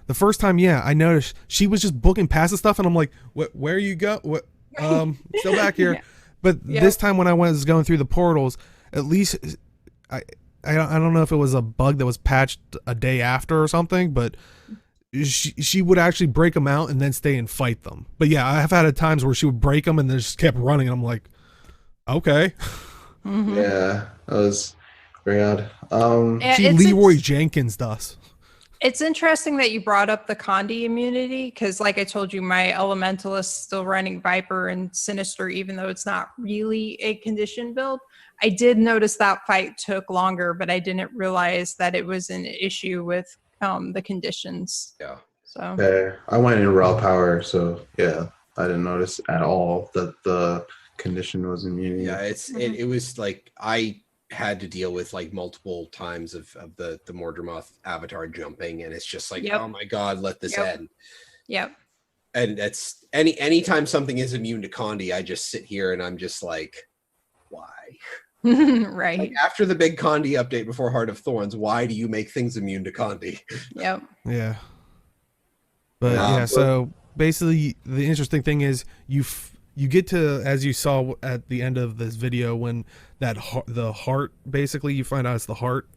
the first time, I noticed she was just booking past the stuff, and I'm like, where you go? What? Still back here. But this time when I was going through the portals, at least I don't know if it was a bug that was patched a day after or something, but she would actually break them out and then stay and fight them. But yeah, I have had times where she would break them and then just kept running, and I'm like, okay. Yeah, that was very odd. She Leroy Jenkins does. It's interesting that you brought up the Condi immunity because, like I told you, my elemental is still running Viper and Sinister, even though it's not really a condition build. I did notice that fight took longer, but I didn't realize that it was an issue with the conditions. Yeah. So I went in raw power, so yeah, I didn't notice at all that the condition was immunity. Yeah, it was like I had to deal with like multiple times of the Mordremoth avatar jumping, and it's just like, Yep. oh my god, let this Yep. end. Yep. And that's anytime something is immune to Condi, I just sit here and I'm just like, why? Right. Like after the big Condi update before Heart of Thorns, why do you make things immune to Condi? Yep. Yeah. But Yeah. yeah, so basically the interesting thing is you get to, as you saw at the end of this video, when the heart, basically you find out it's the heart,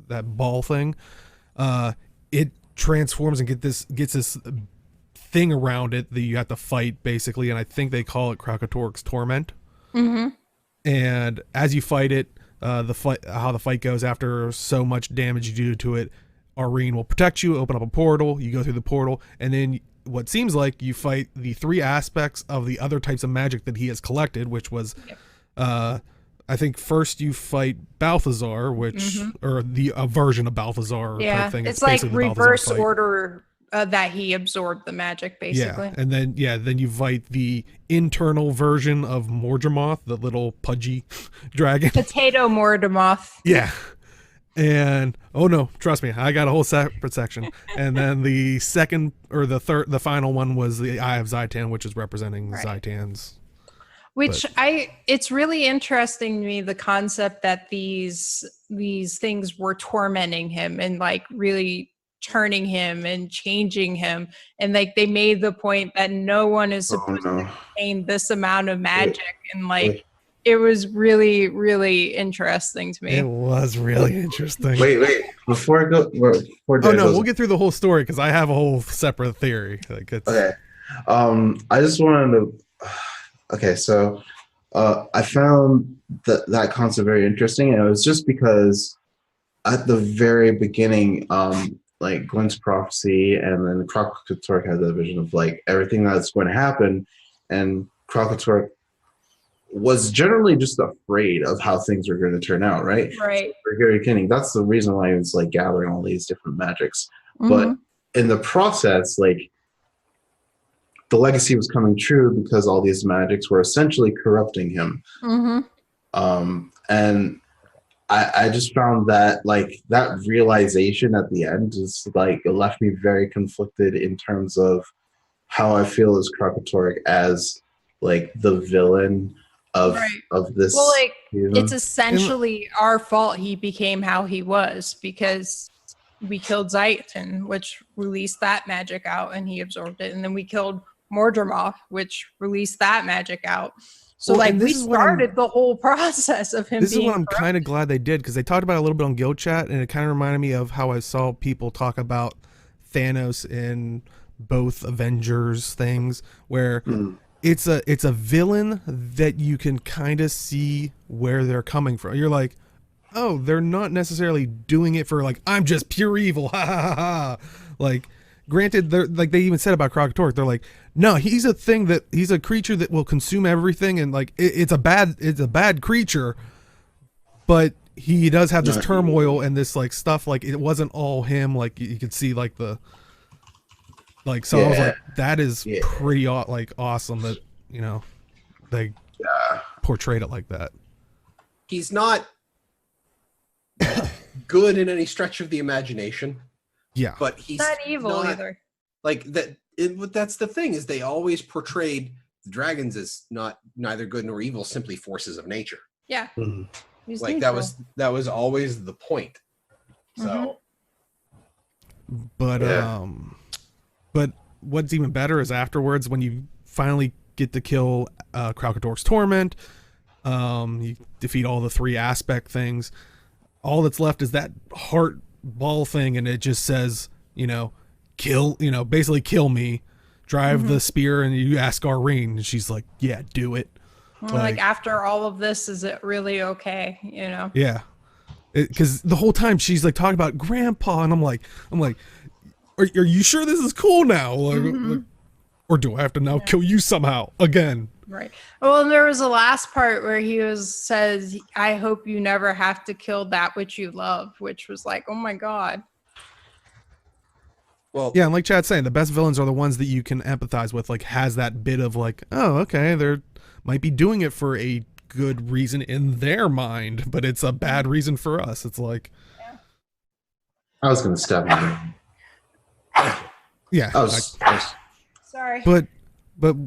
that ball thing, it transforms and gets this thing around it that you have to fight, basically, and I think they call it Krakatorg's Torment. Mm-hmm. And as you fight it, how the fight goes, after so much damage you do to it, Arene will protect you, open up a portal, you go through the portal, and then what seems like you fight the 3 aspects of the other types of magic that he has collected, which was, I think first you fight Balthazar, which, or a version of Balthazar type thing. It's like basically the Balthazar reverse fight. order that he absorbed the magic, basically. Yeah, and then you fight the internal version of Mordremoth, the little pudgy dragon. Potato Mordemoth. Yeah. And oh no, trust me, I got a whole separate section. And then the second or the final one was the Eye of Zaitan, which is representing Zaitan's. Which it's really interesting to me, the concept that these things were tormenting him and like really turning him and changing him, and like they made the point that no one is supposed to contain this amount of magic, and like it was really, really interesting to me. It was really interesting. Wait, before I go, we'll get through the whole story because I have a whole separate theory. Like it's, okay, I just wanted to. Okay, so I found that concept very interesting, and it was just because at the very beginning, like Gwen's prophecy, and then Krakatorg had the vision of like everything that's going to happen, and Krakatorg was generally just afraid of how things are going to turn out, right? Right. For very beginning, that's the reason why he was like gathering all these different magics. But in the process, like the legacy was coming true because all these magics were essentially corrupting him. And I just found that like that realization at the end is like it left me very conflicted in terms of how I feel as Krakatorg as like the villain of this. Well, like it's essentially our fault he became how he was because we killed Zaitan, which released that magic out, and he absorbed it, and then we killed Mordremoth, which released that magic out. So like we started the whole process of him. This is what I'm kind of glad they did, because they talked about it a little bit on Guild Chat, and it kind of reminded me of how I saw people talk about Thanos in both Avengers things, where it's a villain that you can kind of see where they're coming from. You're like, oh, they're not necessarily doing it for like, I'm just pure evil, ha ha ha ha. Like, granted, they're like, they even said about Krakatorg, they're like, no, he's a creature that will consume everything, and like it's a bad creature, but he does have this turmoil and this like stuff. Like it wasn't all him. Like you could see like the like. So I was like, that is pretty awesome that they portrayed it like that. He's not good in any stretch of the imagination. Yeah, but he's not evil either. Like that. That's the thing, is they always portrayed the dragons as neither good nor evil, simply forces of nature. Yeah, like neutral. that was always the point. So, but what's even better is afterwards when you finally get to kill Krakatorg's Torment, you defeat all the 3 aspect things. All that's left is that heart ball thing, and it just says, basically kill me, drive the spear, and you ask Arene, and she's like, yeah, do it. Like after all of this, is it really okay? Yeah, because the whole time she's like talking about Grandpa, and I'm like, are you sure this is cool now? Like, or do I have to now kill you somehow again? Right. Well, and there was a last part where he says, I hope you never have to kill that which you love, which was like, oh my God. Well, yeah, and like Chad's saying, the best villains are the ones that you can empathize with, like has that bit of like, oh, okay, they're might be doing it for a good reason in their mind, but it's a bad reason for us. It's like, I was gonna stab him. yeah, Sorry. but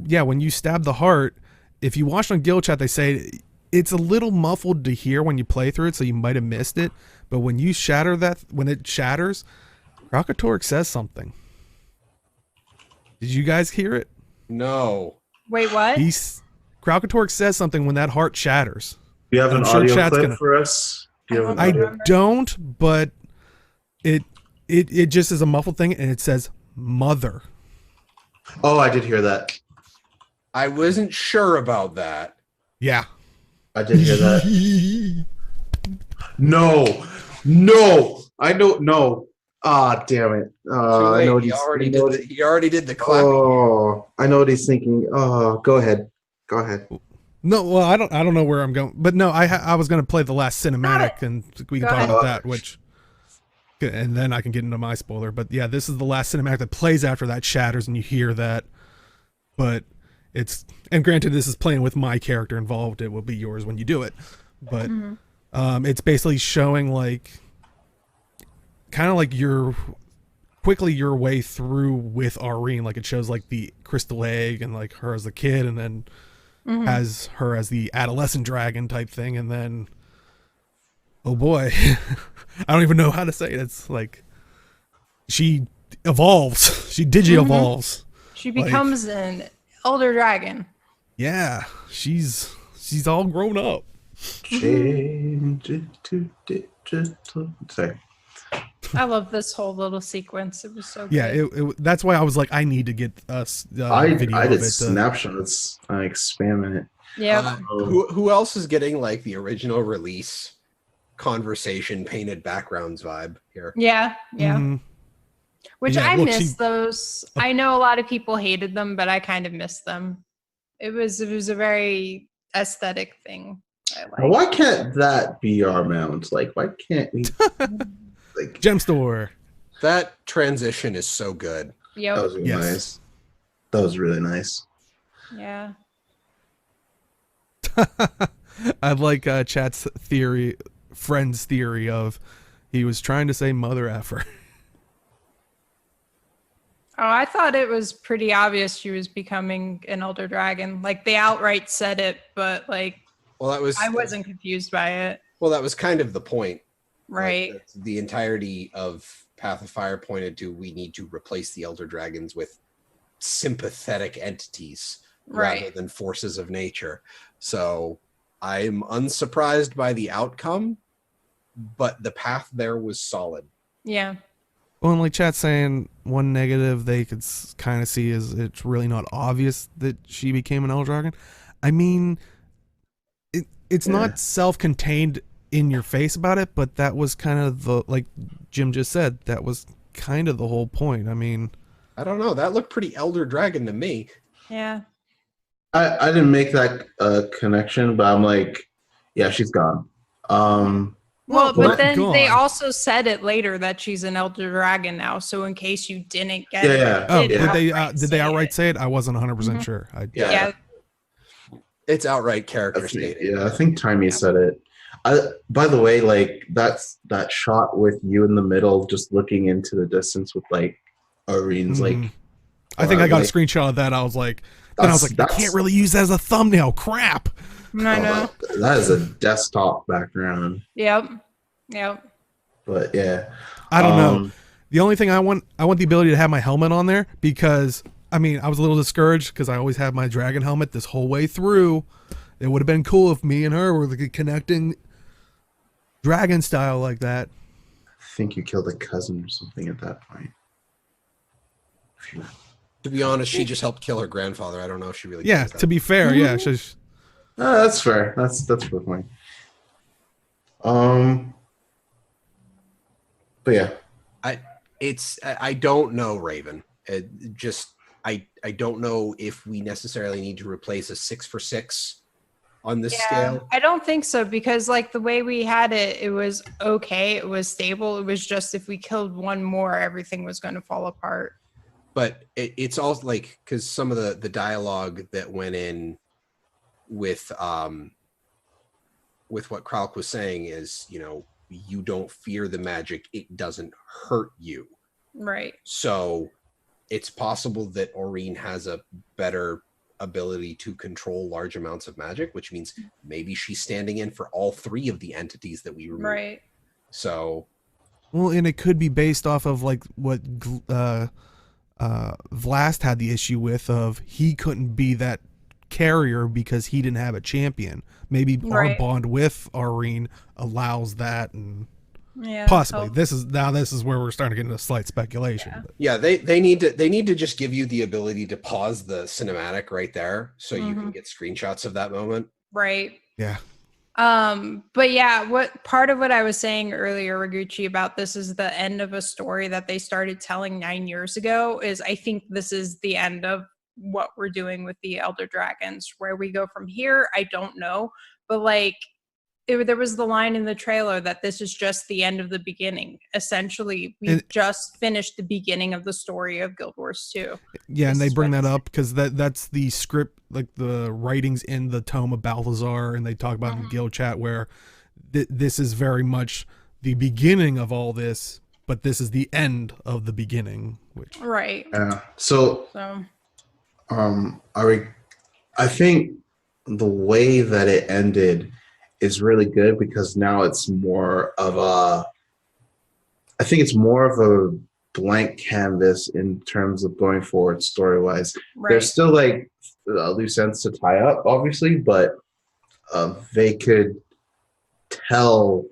yeah, when you stab the heart, if you watch on Guild Chat, they say it's a little muffled to hear when you play through it, so you might have missed it. But when you shatter that, when it shatters, Krakatork says something. Did you guys hear it? No. Wait, what? Krakatork says something when that heart shatters. Do you have an I'm sure audio chat's clip for us? Do you have an I audio? don't, but it just is a muffled thing, and it says "mother." Oh, I did hear that. I wasn't sure about that. Yeah, I did hear that. No, I don't know. Ah, damn it. Too I late. know what He he's. already did the clapping. Oh, I know what he's thinking. Oh, go ahead. Go ahead. no, well, I don't know where I'm going, but no, I was gonna play the last cinematic, and we can Go talk ahead. about that, and then I can get into my spoiler. But yeah, this is the last cinematic that plays after that shatters, and you hear that. But and granted, this is playing with my character involved. It will be yours when you do it, but it's basically showing like kind of like your way through with Irene. Like it shows like the crystal egg and like her as a kid, and then has her as the adolescent dragon type thing, and then oh boy, I don't even know how to say it. It's like she evolves, she digi-evolves. She becomes an elder dragon. Yeah, she's all grown up. Change it to digital. Sorry. I love this whole little sequence. It was so good. Yeah, that's why I was like, I need to get us video I of did it. snapshots, like spamming it. Yeah. Who else is getting like the original release conversation painted backgrounds vibe here? Yeah. Mhm. Which Yeah, I look, miss those. I know a lot of people hated them, but I kind of miss them. It was a very aesthetic thing. I Now, like. why can't that be our mount? Like, why can't we? Like, Gem store. That transition is so good. that Yep. was really Yes. nice. That was really nice. Yeah. I like chat's friend's theory of he was trying to say mother effer. Oh, I thought it was pretty obvious she was becoming an elder dragon. Like they outright said it, but like Well, I wasn't confused by it. Well, that was kind of the point. Right. Like, the entirety of Path of Fire pointed to we need to replace the Elder Dragons with sympathetic entities rather Right. than forces of nature. So I'm unsurprised by the outcome, but the path there was solid. Yeah. Well, and like chat's saying, one negative they could kind of see is it's really not obvious that she became an elder dragon. I mean, it's not self-contained in your face about it, but that was kind of the, like Jim just said, that was kind of the whole point. I mean, I don't know. That looked pretty Elder Dragon to me. Yeah. I didn't make that connection, but I'm like, yeah, she's gone. Well, well, but then they gone. also said it later that she's an elder dragon now. So in case you didn't get it, Yeah. Oh, did did they outright say it? I wasn't 100% sure. Yeah. It's outright character stated. Yeah, I think Timey said it. By the way, like that shot with you in the middle, just looking into the distance with like Irene's like. I think I got like, a screenshot of that. I was like, then I was like, I can't really use that as a thumbnail. Crap. I know. That is a desktop background. Yep. But yeah, I don't know. The only thing I want the ability to have my helmet on there, because I mean, I was a little discouraged because I always have my dragon helmet this whole way through. It would have been cool if me and her were like connecting dragon style like that. I think you killed a cousin or something at that point. To be honest, she just helped kill her grandfather. I don't know if she really. Yeah, cares that to be fair, yeah. That's fair. That's fair point. But yeah, I don't know, Raven. I don't know if we necessarily need to replace a 6-for-6 on this scale. I don't think so, because like the way we had it, it was okay. It was stable. It was just if we killed one more, everything was going to fall apart. But it's also like, because some of the dialogue that went in with what Kralk was saying is, you don't fear the magic, it doesn't hurt you. Right. So it's possible that Aurene has a better ability to control large amounts of magic, which means maybe she's standing in for all three of the entities that we removed. Right. So, well, and it could be based off of like what Vlast had the issue with, of he couldn't be that carrier because he didn't have a champion. Maybe our Right. bond with Aurene allows that, and Yeah. possibly so- this is where we're starting to get into slight speculation. Yeah. But yeah, they need to just give you the ability to pause the cinematic right there so you can get screenshots of that moment. Right. yeah, But yeah, what part of what I was saying earlier, Raguchi, about this is the end of a story that they started telling 9 years ago, is I think this is the end of what we're doing with the Elder Dragons. Where we go from here, I don't know. But like, there was the line in the trailer that this is just the end of the beginning. Essentially, we've just finished the beginning of the story of Guild Wars 2. yeah, and This they is bring what that it's- up because that's the script, like the writings in the Tome of Balthazar, and they talk about in the guild chat where this is very much the beginning of all this, but this is the end of the beginning. Which Right. Yeah. So So I think the way that it ended is really good because now it's more of I think it's more of a blank canvas in terms of going forward story wise. right. There's still like loose ends to tie up, obviously, but they could tell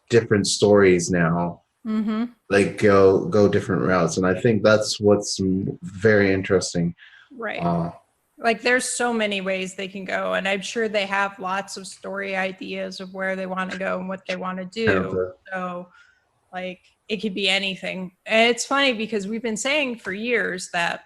different stories now, Mm-hmm. like go different routes, and I think that's what's very interesting. Right. Like there's so many ways they can go, and I'm sure they have lots of story ideas of where they want to go and what they want to do. So like it could be anything. And it's funny because we've been saying for years that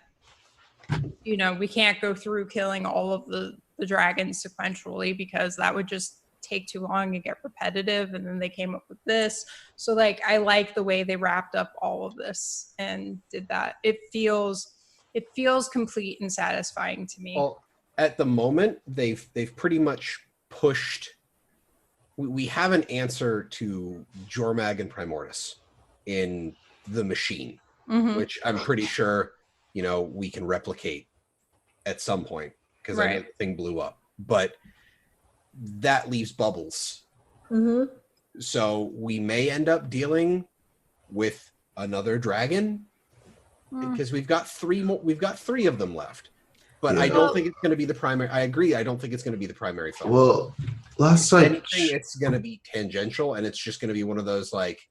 we can't go through killing all of the dragons sequentially because that would just take too long and get repetitive, and then they came up with this. So like I like the way they wrapped up all of this and did that. It feels complete and satisfying to me. Well, at the moment, they've pretty much pushed. We have an answer to GuildMag and Primordius in the machine, Mhm. which I'm pretty sure we can replicate at some point because I know Right. the thing blew up. But that leaves bubbles. Mhm. So we may end up dealing with another dragon because we've got three more. We've got three of them left, but I Yeah. don't think it's going to be the primary. I agree. I don't think it's going to be the primary film. Well, last If time, anything, it's going to be tangential, and it's just going to be one of those like,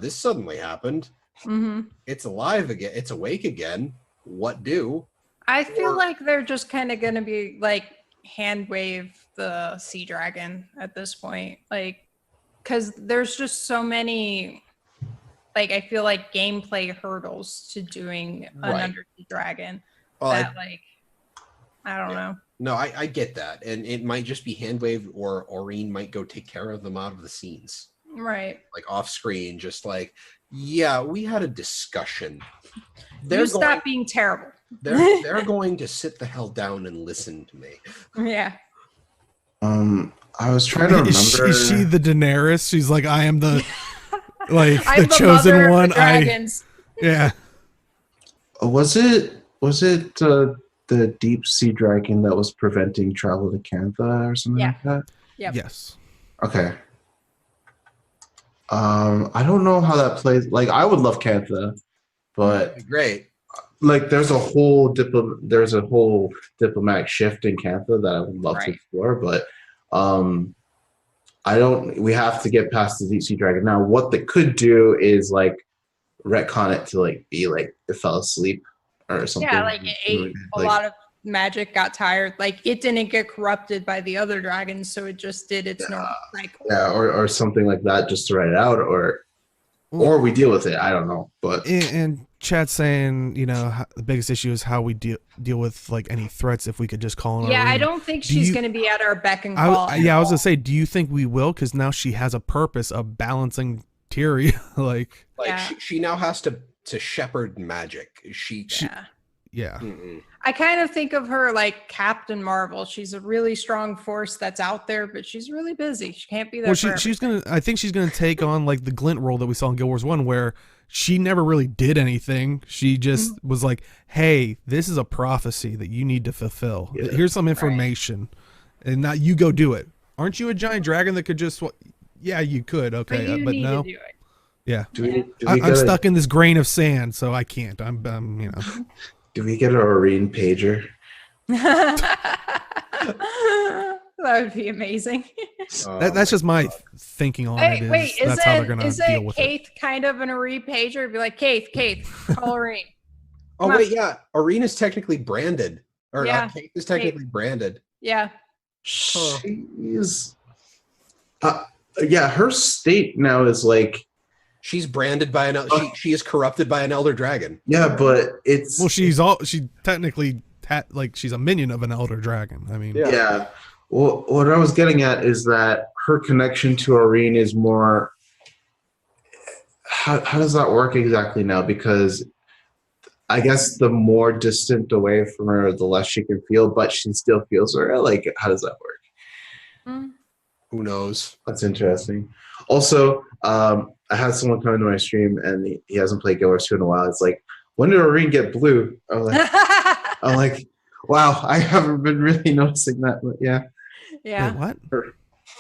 this suddenly happened. Mhm. It's alive again. It's awake again. What do? I feel Or- like they're just kind of going to be like hand wave the sea dragon at this point, like because there's just so many. Like I feel like gameplay hurdles to doing an Right. undersea dragon Well, that like I don't know. no, I get that, and it might just be handwave, or Aurene might go take care of them out of the scenes, Right. like off screen, just like, yeah, we had a discussion. You stop being terrible. They're going to sit the hell down and listen to me. Yeah. I was trying to remember. is she the Daenerys? She's like, I am the like I'm the chosen mother of one. the dragons. Yeah. Was it the deep sea dragon that was preventing travel to Cantha or something Yeah. like that? Yep. Yes. Okay. I don't know how that plays. Like, I would love Cantha, but Great. like, there's a whole diplomatic shift in Cantha that I would love to Right. explore. But I don't. We have to get past the deep sea dragon now. What they could do is like retcon it to like be like it fell asleep or something. Yeah, like it ate a lot of magic, got tired. Like it didn't get corrupted by the other dragons, so it just did its normal cycle. Yeah, or something like that, just to write it out, or we deal with it. I don't know, but And chat's saying, the biggest issue is how we deal with like any threats if we could just call in. Yeah, I Aurene. don't think Do she's you- going to be at our beck and call. I was gonna say, do you think we will? Because now she has a purpose of balancing Tyria. like Like Yeah. she now has to shepherd magic. She Yeah. Yeah. Mm-mm. I kind of think of her like Captain Marvel. She's a really strong force that's out there, but she's really busy. She can't be there Well, for she's everything. gonna. I think she's gonna take on like the Glint role that we saw in Guild Wars 1, where she never really did anything. She just was like, "Hey, this is a prophecy that you need to fulfill. Yeah. Here's some information, and now you go do it. Aren't you a giant dragon that could just? Yeah, you could. But Okay, you but need no. to do it. Yeah, Do we I'm get stuck in this grain of sand, so I can't. I'm you know. Do we get a Arene pager? That would be amazing. That's just my thinking on it. Is Wait, that's how they're gonna deal isn't with it. Keith kind of an Arene pager? It'd be like, Keith, call Arene. Oh Come on. wait, yeah. Arena's technically branded, or Yeah, Kate is technically branded. Yeah. She's, yeah, her state now is like, She's branded by she is corrupted by an elder dragon. yeah, but it's Well, she technically like she's a minion of an elder dragon. I mean, Yeah. yeah. Well, what I was getting at is that her connection to Arene is more. How does that work exactly now? Because I guess the more distant away from her, the less she can feel, but she still feels her. Like, how does that work? Mm. Who knows? That's interesting. Also, I had someone come into my stream and he hasn't played Guild Wars 2 in a while. It's like, when did Arene get blue? I'm like, wow, I haven't been really noticing that, but yeah. Yeah. Wait, what?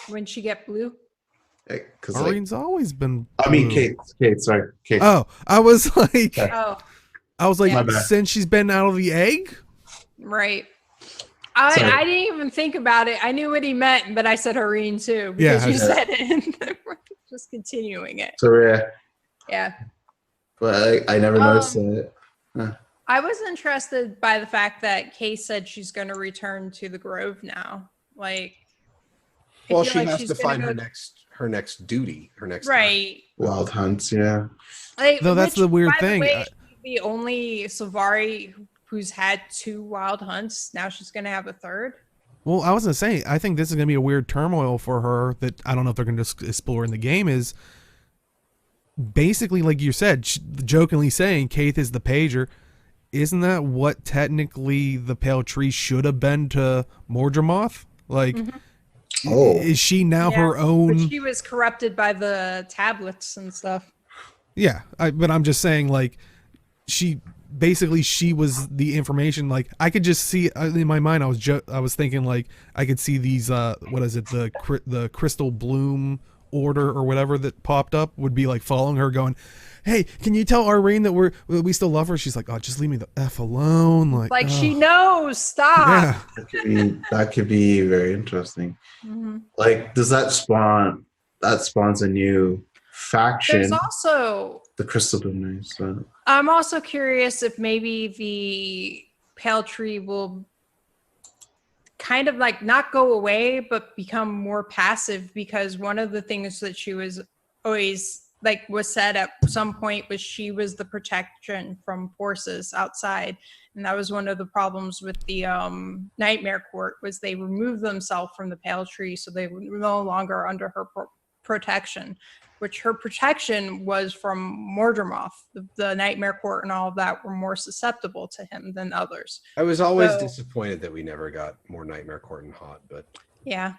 When she get blue. Because Arene's always been. I mean, blue. Kate, sorry, Kate. Oh, I was like, Okay. Oh, My bad. since she's been out of the egg. right. Sorry. I didn't even think about it. I knew what he meant, but I said Arene too Yeah, because you I- said it. And we're just continuing it. So yeah, Yeah. but I never noticed it. I was interested by the fact that Kay said she's going to return to the Grove now. Like, I Well, feel she like has she's to gonna find go- her next duty, her next right. Wild hunts, yeah. Like, Though that's which, the weird by the thing. way, she's the only Savari who's had 2 wild hunts. Now she's going to have a 3rd. Well, I was gonna say, I think this is gonna be a weird turmoil for her that I don't know if they're gonna just explore in the game. Is basically like you said, jokingly saying Kaith is the pager. Isn't that what technically the Pale Tree should have been to Mordremoth? Like, Oh. is she now Yeah, her own? But she was corrupted by the tablets and stuff. Yeah, but I'm just saying, like, she was the information. Like, I could just see in my mind. I was thinking like I could see these. What is it? The Crystal Bloom order or whatever that popped up would be like following her, going, "Hey, can you tell Irene that we still love her?" She's like, "Oh, just leave me the f alone." Like, She knows. Stop. Yeah. That could be very interesting. Mhm. Like, does that spawn? That spawns a new faction. There's also. The Crystal Bloom Knights. So. I'm also curious if maybe the Pale Tree will kind of like not go away, but become more passive, because one of the things that she was always like was said at some point was she was the protection from forces outside. And that was one of the problems with the Nightmare Court, was they removed themselves from the Pale Tree, so they were no longer under her protection, which her protection was from Mordremoth. The Nightmare Court and all of that were more susceptible to him than others. I was always So- disappointed that we never got more Nightmare Court and Hot, but Yeah.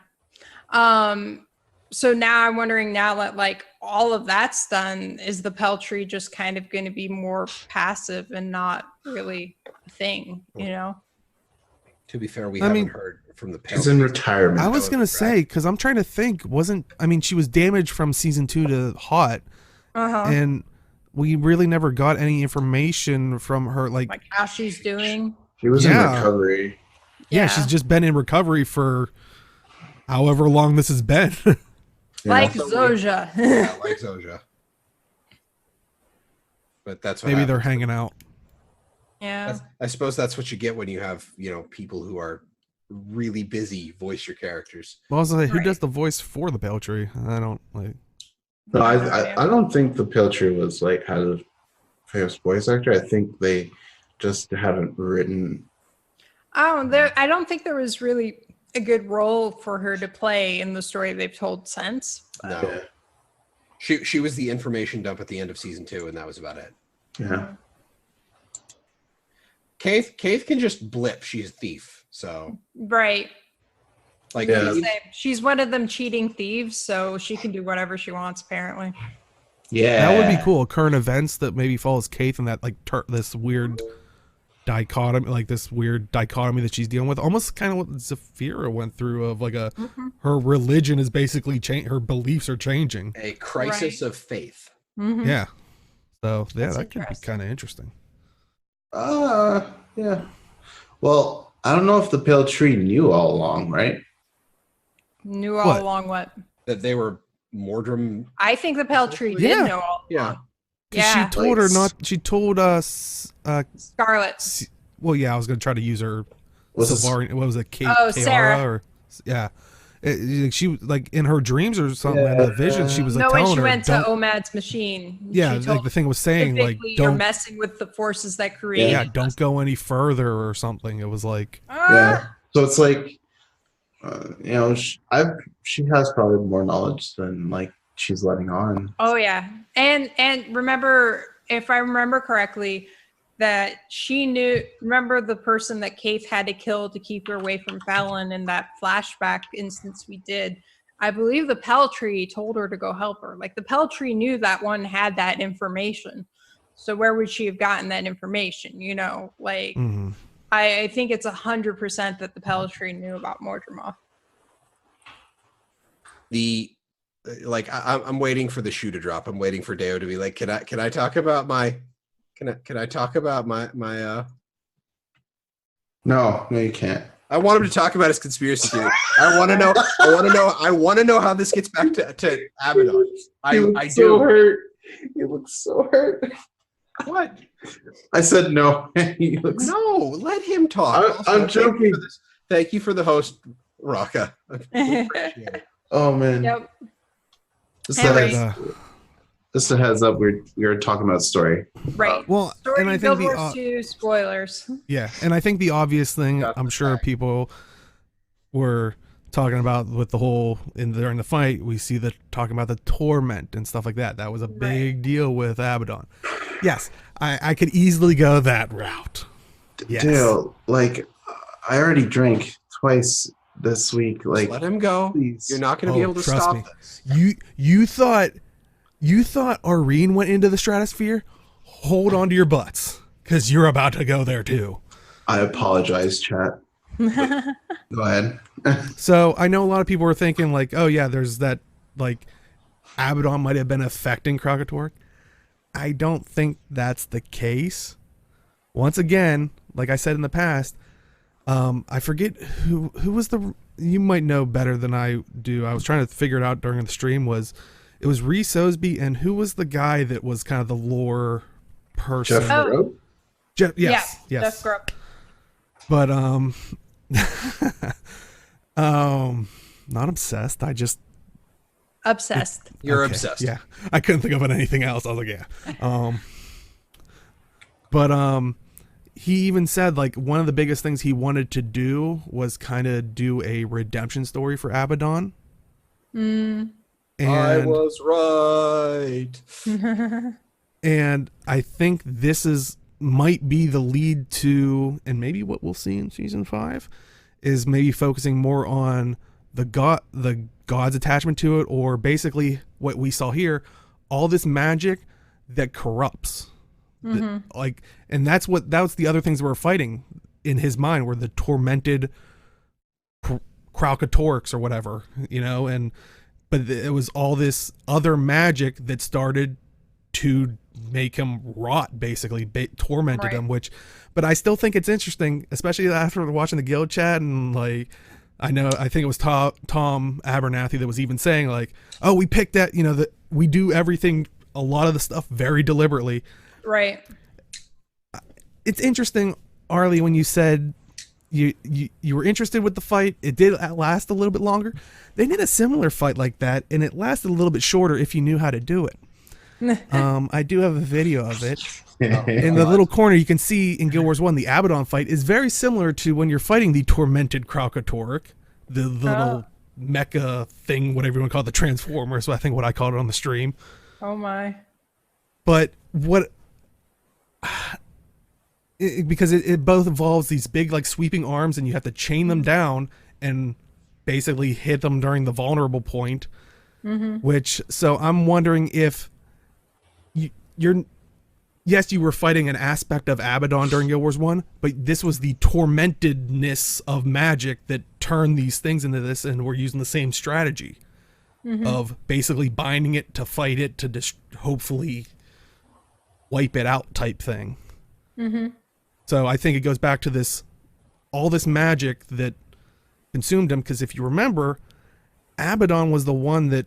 So now I'm wondering, now that like all of that's done, is the Pale Tree just kind of going to be more passive and not really a thing, you know? to be fair, we I haven't mean, heard from the She's Pale in Tree. retirement. I was was gonna right. say, because I'm trying to think. She was damaged from season 2 to Hot, Uh-huh. and we really never got any information from her. Like, Like how she's doing. She was Yeah. in recovery. yeah, she's just been in recovery for however long this has been. Yeah. Like Also, Zoja. Yeah, like Zoja. But that's what Maybe they're happens. hanging out. Yeah. I suppose that's what you get when you have, people who are really busy voice your characters. Well, I was like, who Right. does the voice for the Pale Tree? I don't like. No, I don't think the Pale Tree was like had a famous voice actor. I think they just haven't written. I don't think there was really a good role for her to play in the story they've told since. No. Yeah. She was the information dump at the end of season 2, and that was about it. Yeah. Kaith can just blip. She's a thief. So Right. like Yeah. She's one of them cheating thieves, so she can do whatever she wants, apparently. Yeah. That would be cool. Current events that maybe follows Kaith and that like this weird dichotomy, that she's dealing with, almost kind of what Zafira went through of like her religion is basically her beliefs are changing. a crisis of faith. Mhm. Yeah. So yeah, That's that could be interesting. kind of interesting. Yeah. Well, I don't know if the pale tree knew all along, right? Knew all What? along what? That they were Mordrum. I think the pale tree Yeah. did know all Yeah. along. 'Cause Yeah. she told her not. She told us. Scarlet. Well, yeah, I was gonna try to use her. Was this- Savari, what was it? Oh, Sarah. Or yeah. She was like in her dreams or something. In the vision, she was like No, when telling she her, went to "Don't-" OMAD's machine. yeah, she like told the thing was saying, like, specifically, you're don't, messing with the forces that create. yeah, don't go any further or something. It was like, Yeah. So it's like, she has probably more knowledge than like she's letting on. Oh yeah, and remember, if I remember correctly, that she knew. Remember the person that Kaith had to kill to keep her away from Fallon in that flashback instance we did. I believe the Peltree told her to go help her. Like the Peltree knew that one had that information. So where would she have gotten that information? Like mhm. I think it's 100% that the Peltree knew about Mordremoth. I'm waiting for the shoe to drop. I'm waiting for Deo to be like, can I talk about my can I talk about my No, you can't. I want him to talk about his conspiracy theory. I want to know how this gets back to Abaddon. I do. Hurt. He looks so hurt. What? I said no. He looks. No, let him talk. I'm joking. Thank you for the host, Raka. I appreciate it. Oh man. Yep. Just Anyways. a heads up. We were talking about story. Right. Well, Story and I Guild think Wars 2 spoilers. yeah, and I think the obvious thing, Got I'm the sure fact. people were talking about with the whole during the fight, we see talking about the torment and stuff like that. That was a big deal with Abaddon. Yes, I could easily go that route. Yes. Dale, like I already drank twice this week. Like, Let him go. please. You're not going to be able to trust stop me. this. You thought Arene went into the stratosphere? Hold on to your butts, because you're about to go there too. I apologize, chat. Go ahead. So I know a lot of people were thinking like, oh yeah, there's that like Abaddon might have been affecting Krakatork. I don't think that's the case. Once again, like I said in the past, I forget who was you might know better than I do. I was trying to figure it out during the stream. It was Rhys Osby, and who was the guy that was kind of the lore person? Jeff Oh. Grubb? Yes. Jeff Grubb. But not obsessed. I just Obsessed. You're okay, obsessed. Yeah, I couldn't think of anything else. I was like, yeah. But he even said like one of the biggest things he wanted to do was kind of do a redemption story for Abaddon. Mm. I And was right. and I think this might be the lead to, and maybe what we'll see in season 5 is maybe focusing more on the god's attachment to it, or basically what we saw here, all this magic that corrupts. And that was the other things that were fighting in his mind, were the tormented Kralkatorks or whatever, but it was all this other magic that started to make him rot, basically tormented Right. him, but I still think it's interesting, especially after watching the guild chat, and like I think it was Tom Abernathy that was even saying like, oh, we picked that, that we do everything, a lot of the stuff very deliberately. Right. It's interesting, Arlie, when you said you were interested with the fight. It did last a little bit longer. They did a similar fight like that, and it lasted a little bit shorter if you knew how to do it. I do have a video of it. In the little corner, you can see in Guild Wars 1, the Abaddon fight is very similar to when you're fighting the tormented Kralkatork, the little mecha thing, whatever you want to call it, the Transformer, so I think what I called it on the stream. Oh my. But what because it both involves these big like sweeping arms, and you have to chain them down and basically hit them during the vulnerable point. Which, so I'm wondering if you're yes, you were fighting an aspect of Abaddon during Guild Wars 1, but this was the tormentedness of magic that turned these things into this, and we're using the same strategy of basically binding it to fight it to hopefully wipe it out type thing. So I think it goes back to all this magic that consumed him, because if you remember, Abaddon was the one that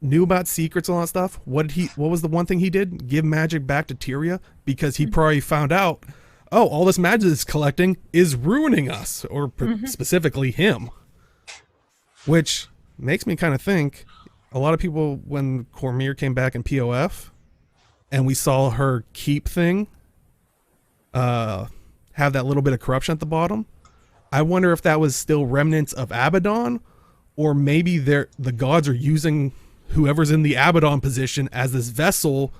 knew about secrets and all that stuff. What was the one thing he did? Give magic back to Tyria, because he probably found out, oh, all this magic it's collecting is ruining us, or specifically him. Which makes me kind of think, a lot of people, when Cormier came back in POF, and we saw her keep thing, have that little bit of corruption at the bottom, I wonder if that was still remnants of Abaddon, or maybe the gods are using whoever's in the Abaddon position as this vessel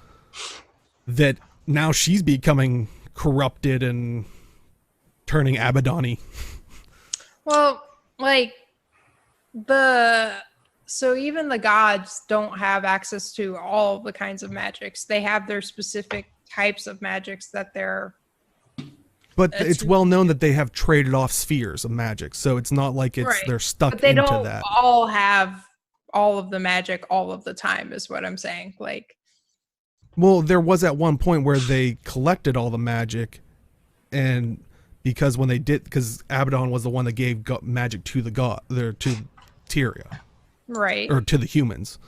that now she's becoming corrupted and turning Abaddon-y. Well, like so even the gods don't have access to all the kinds of magics. They have their specific types of magics that they're. But it's well known that they have traded off spheres of magic, so it's not like they're stuck but they into don't that. all have all of the magic all of the time, is what I'm saying. Like, well, there was at one point where they collected all the magic, and because Abaddon was the one that gave magic to to Tyria, right, or to the humans,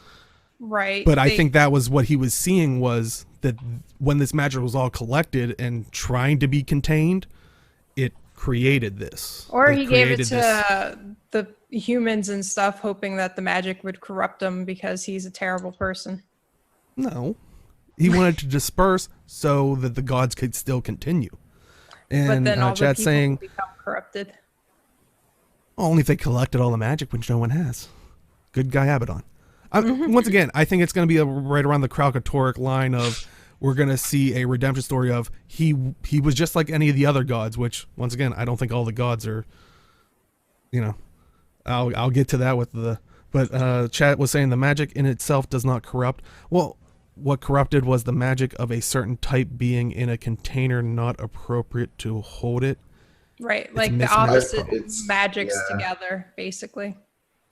right. But I think that was what he was seeing, was that when this magic was all collected and trying to be contained, it created this. Or he gave it to the humans and stuff, hoping that the magic would corrupt him because he's a terrible person. No. He wanted to disperse so that the gods could still continue. And but then all the chat's people saying, become corrupted. only if they collected all the magic, which no one has. Good guy Abaddon. Once again, I think it's going to be right around the Kralkatoric line of, we're going to see a redemption story of he was just like any of the other gods, which, once again, I don't think all the gods are, I'll get to that but chat was saying the magic in itself does not corrupt. Well, what corrupted was the magic of a certain type being in a container not appropriate to hold it. Right, It's like the mismatched. opposite magics together, basically.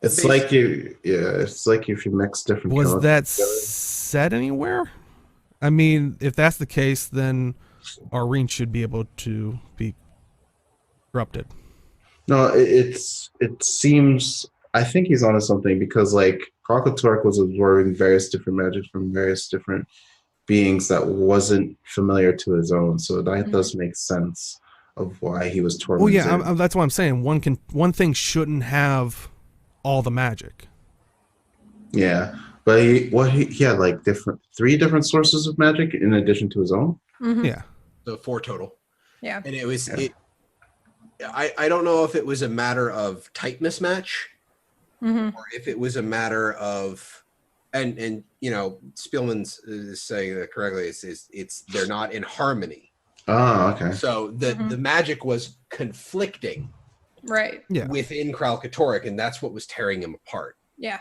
It's like it's like if you mix different. Was that together. said anywhere? I mean, if that's the case, then Arene should be able to be corrupted. No, it seems. I think he's onto something, because like Kralkatork was absorbing various different magic from various different beings that wasn't familiar to his own. So that does make sense of why he was tormented. Well, yeah, that's what I'm saying. One thing shouldn't have all the magic. Yeah, but he had like three different sources of magic in addition to his own. Yeah. So 4 total. Yeah. And it was I don't know if it was a matter of type mismatch, or if it was a matter of and Spielman's is saying that correctly, it's they're not in harmony. Oh, okay. So the magic was conflicting within Kralkatoric, and that's what was tearing him apart. Yeah.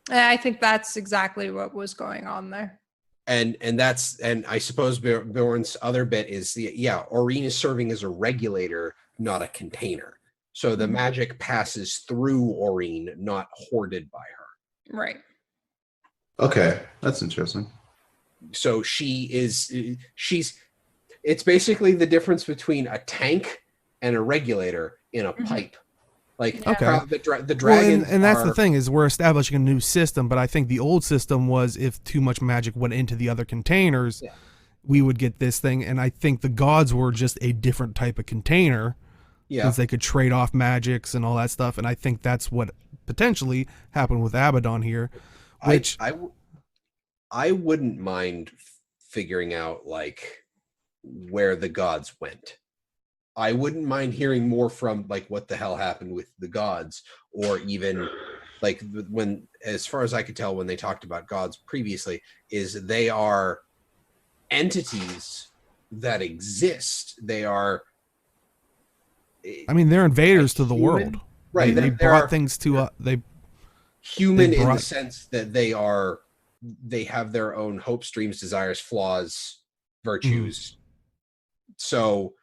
I think that's exactly what was going on there. And I suppose Bjorn's other bit is Arene is serving as a regulator, not a container. So the magic passes through Arene, not hoarded by her. Right. Okay, that's interesting. So it's basically the difference between a tank and a regulator in a pipe. Like the dragon, well, and that's the thing, is we're establishing a new system, but I think the old system was if too much magic went into the other containers, we would get this thing. And I think the gods were just a different type of container, since they could trade off magics and all that stuff. And I think that's what potentially happened with Abaddon here. Which I wouldn't mind figuring out like where the gods went. I wouldn't mind hearing more from like what the hell happened with the gods, or even like when, as far as I could tell, when they talked about gods previously, is they are entities that exist. They are. I mean, they're invaders to the human? world. Right. They there brought are things to they human they in the brought- sense that they have their own hopes, dreams, desires, flaws, virtues. So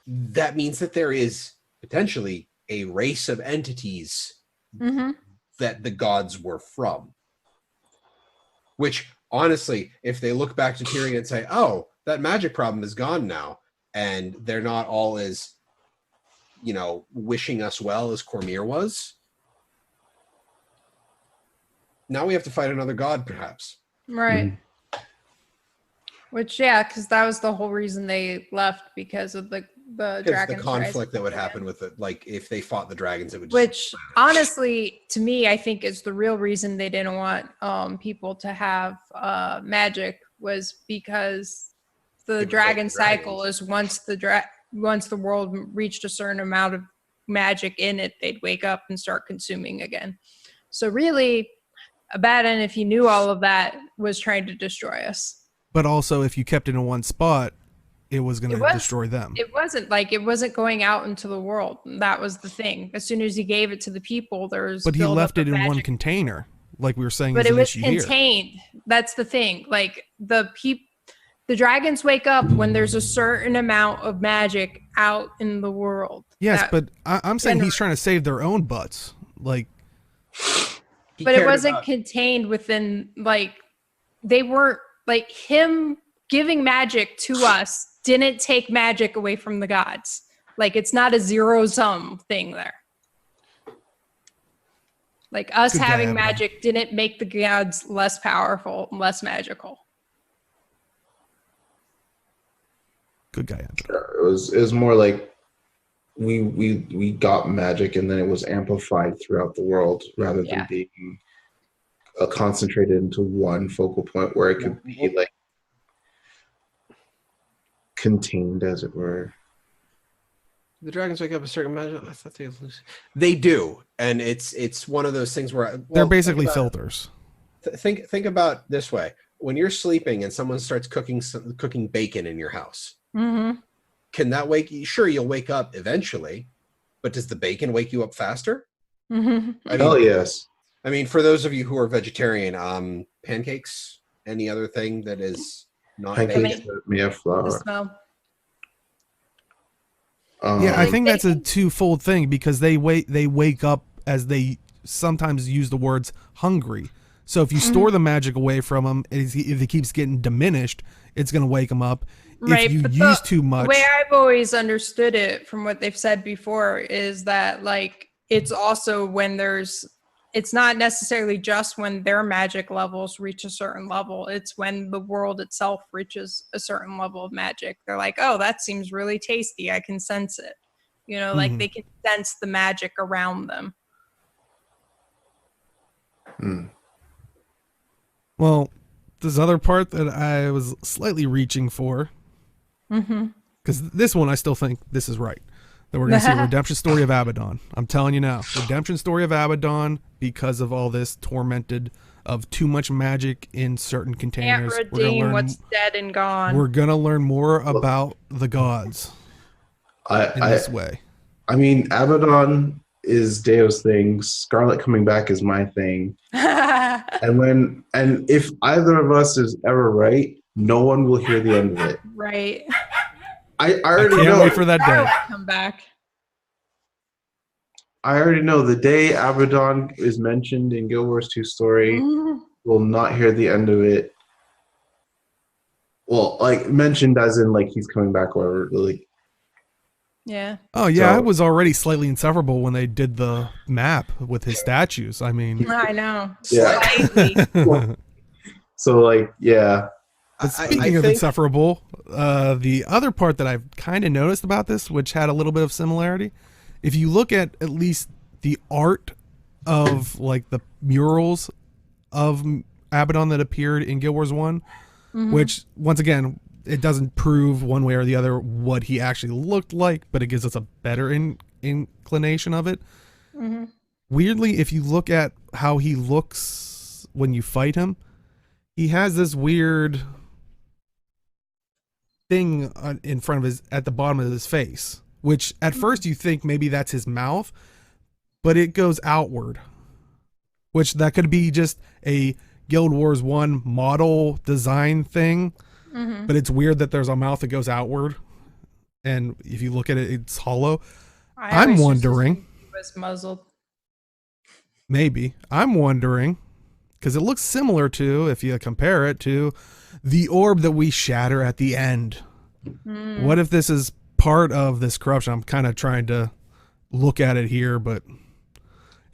that means that there is potentially a race of entities that the gods were from. Which, honestly, if they look back to Tyrion and say, oh, that magic problem is gone now, and they're not all as, wishing us well as Cormyr was, now we have to fight another god, perhaps. Right. Which, yeah, because that was the whole reason they left, because of the dragons. The conflict that would happen with it, like if they fought the dragons, it would. Which, honestly, to me, I think is the real reason they didn't want people to have magic, was because the dragon cycle is once the world reached a certain amount of magic in it, they'd wake up and start consuming again. So really, Abaddon, if he knew all of that, was trying to destroy us. But also, if you kept it in one spot, it was going to destroy them. It wasn't going out into the world. That was the thing. As soon as he gave it to the people, there's. But he left it in one container, like we were saying. But it was contained. Here. That's the thing. Like the dragons wake up when there's a certain amount of magic out in the world. Yes, but I'm saying he's trying to save their own butts. Like. But it wasn't contained within, they weren't, him giving magic to us didn't take magic away from the gods. It's not a zero-sum thing there. Us having magic didn't make the gods less powerful, less magical. Good guy. It was more like we got magic and then it was amplified throughout the world rather than being concentrated into one focal point where it could be contained, as it were. The dragons wake up a certain magic. I thought they do, and it's one of those things where they're basically filters. Think about this way: when you're sleeping and someone starts cooking bacon in your house. Can that wake you? Sure, you'll wake up eventually, but does the bacon wake you up faster? Hell yes. I mean, for those of you who are vegetarian, pancakes, any other thing that is not pancakes made of flour. The smell. Yeah, I think that's a twofold thing, because they wake up as they sometimes use the words hungry. So if you store the magic away from them, if it keeps getting diminished, it's going to wake them up. Right, if you use too much. The way I've always understood it from what they've said before is that it's also when it's not necessarily just when their magic levels reach a certain level. It's when the world itself reaches a certain level of magic. They're like, oh, that seems really tasty. I can sense it. They can sense the magic around them. Well, this other part that I was slightly reaching for, because this one I still think this is right, that we're going to see a redemption story of Abaddon. I'm telling you now, redemption story of Abaddon, because of all this tormented of too much magic in certain containers. Can't redeem what's dead and gone. We're going to learn more about the gods in this way. I mean, Abaddon is Deo's thing. Scarlet coming back is my thing. and if either of us is ever right, no one will hear the end of it. Right. I already can't know. wait for that day. Come back. I already know the day Abaddon is mentioned in Guild Wars 2 story, will not hear the end of it. Well, mentioned as in he's coming back or whatever. Yeah. Oh yeah, I was already slightly insufferable when they did the map with his statues. I mean, I know. Yeah. Slightly. So yeah. But speaking of insufferable, the other part that I've kind of noticed about this, which had a little bit of similarity, if you look at least the art of the murals of Abaddon that appeared in Guild Wars 1, which once again, it doesn't prove one way or the other what he actually looked like, but it gives us a better inclination of it. Weirdly, if you look at how he looks when you fight him, he has this weird thing in front of his, at the bottom of his face, which at first you think maybe that's his mouth, but it goes outward, which that could be just a Guild Wars 1 model design thing. Mm-hmm. But it's weird that there's a mouth that goes outward, and if you look at it, it's hollow. I'm wondering. He was muzzled. Maybe. I'm wondering, because it looks similar to, if you compare it to, the orb that we shatter at the end. Mm. What if this is part of this corruption? I'm kind of trying to look at it here, but...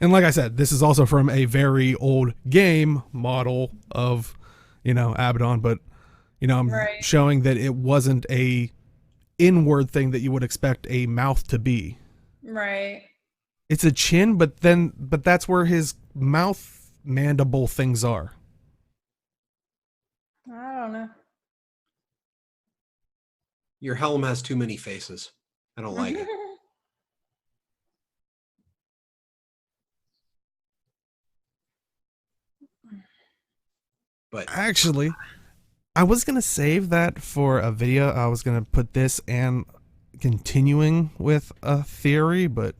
And like I said, this is also from a very old game model of, Abaddon, but... I'm Right. showing that it wasn't a inward thing that you would expect a mouth to be. Right. It's a chin, but that's where his mouth mandible things are. I don't know. Your helm has too many faces. I don't like it. But Actually, I was going to save that for a video. I was going to put this and continuing with a theory, but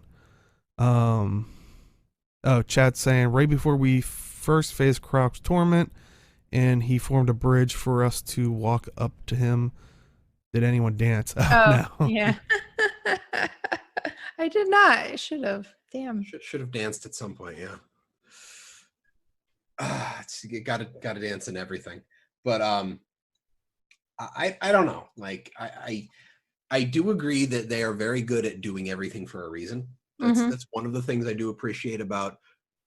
chat's saying right before we first faced Croc's torment and he formed a bridge for us to walk up to him. Did anyone dance? Oh, no. yeah. I did not. I should have. Damn. should have danced at some point, yeah. You gotta dance and everything. But I don't know. Like I do agree that they are very good at doing everything for a reason. That's one of the things I do appreciate about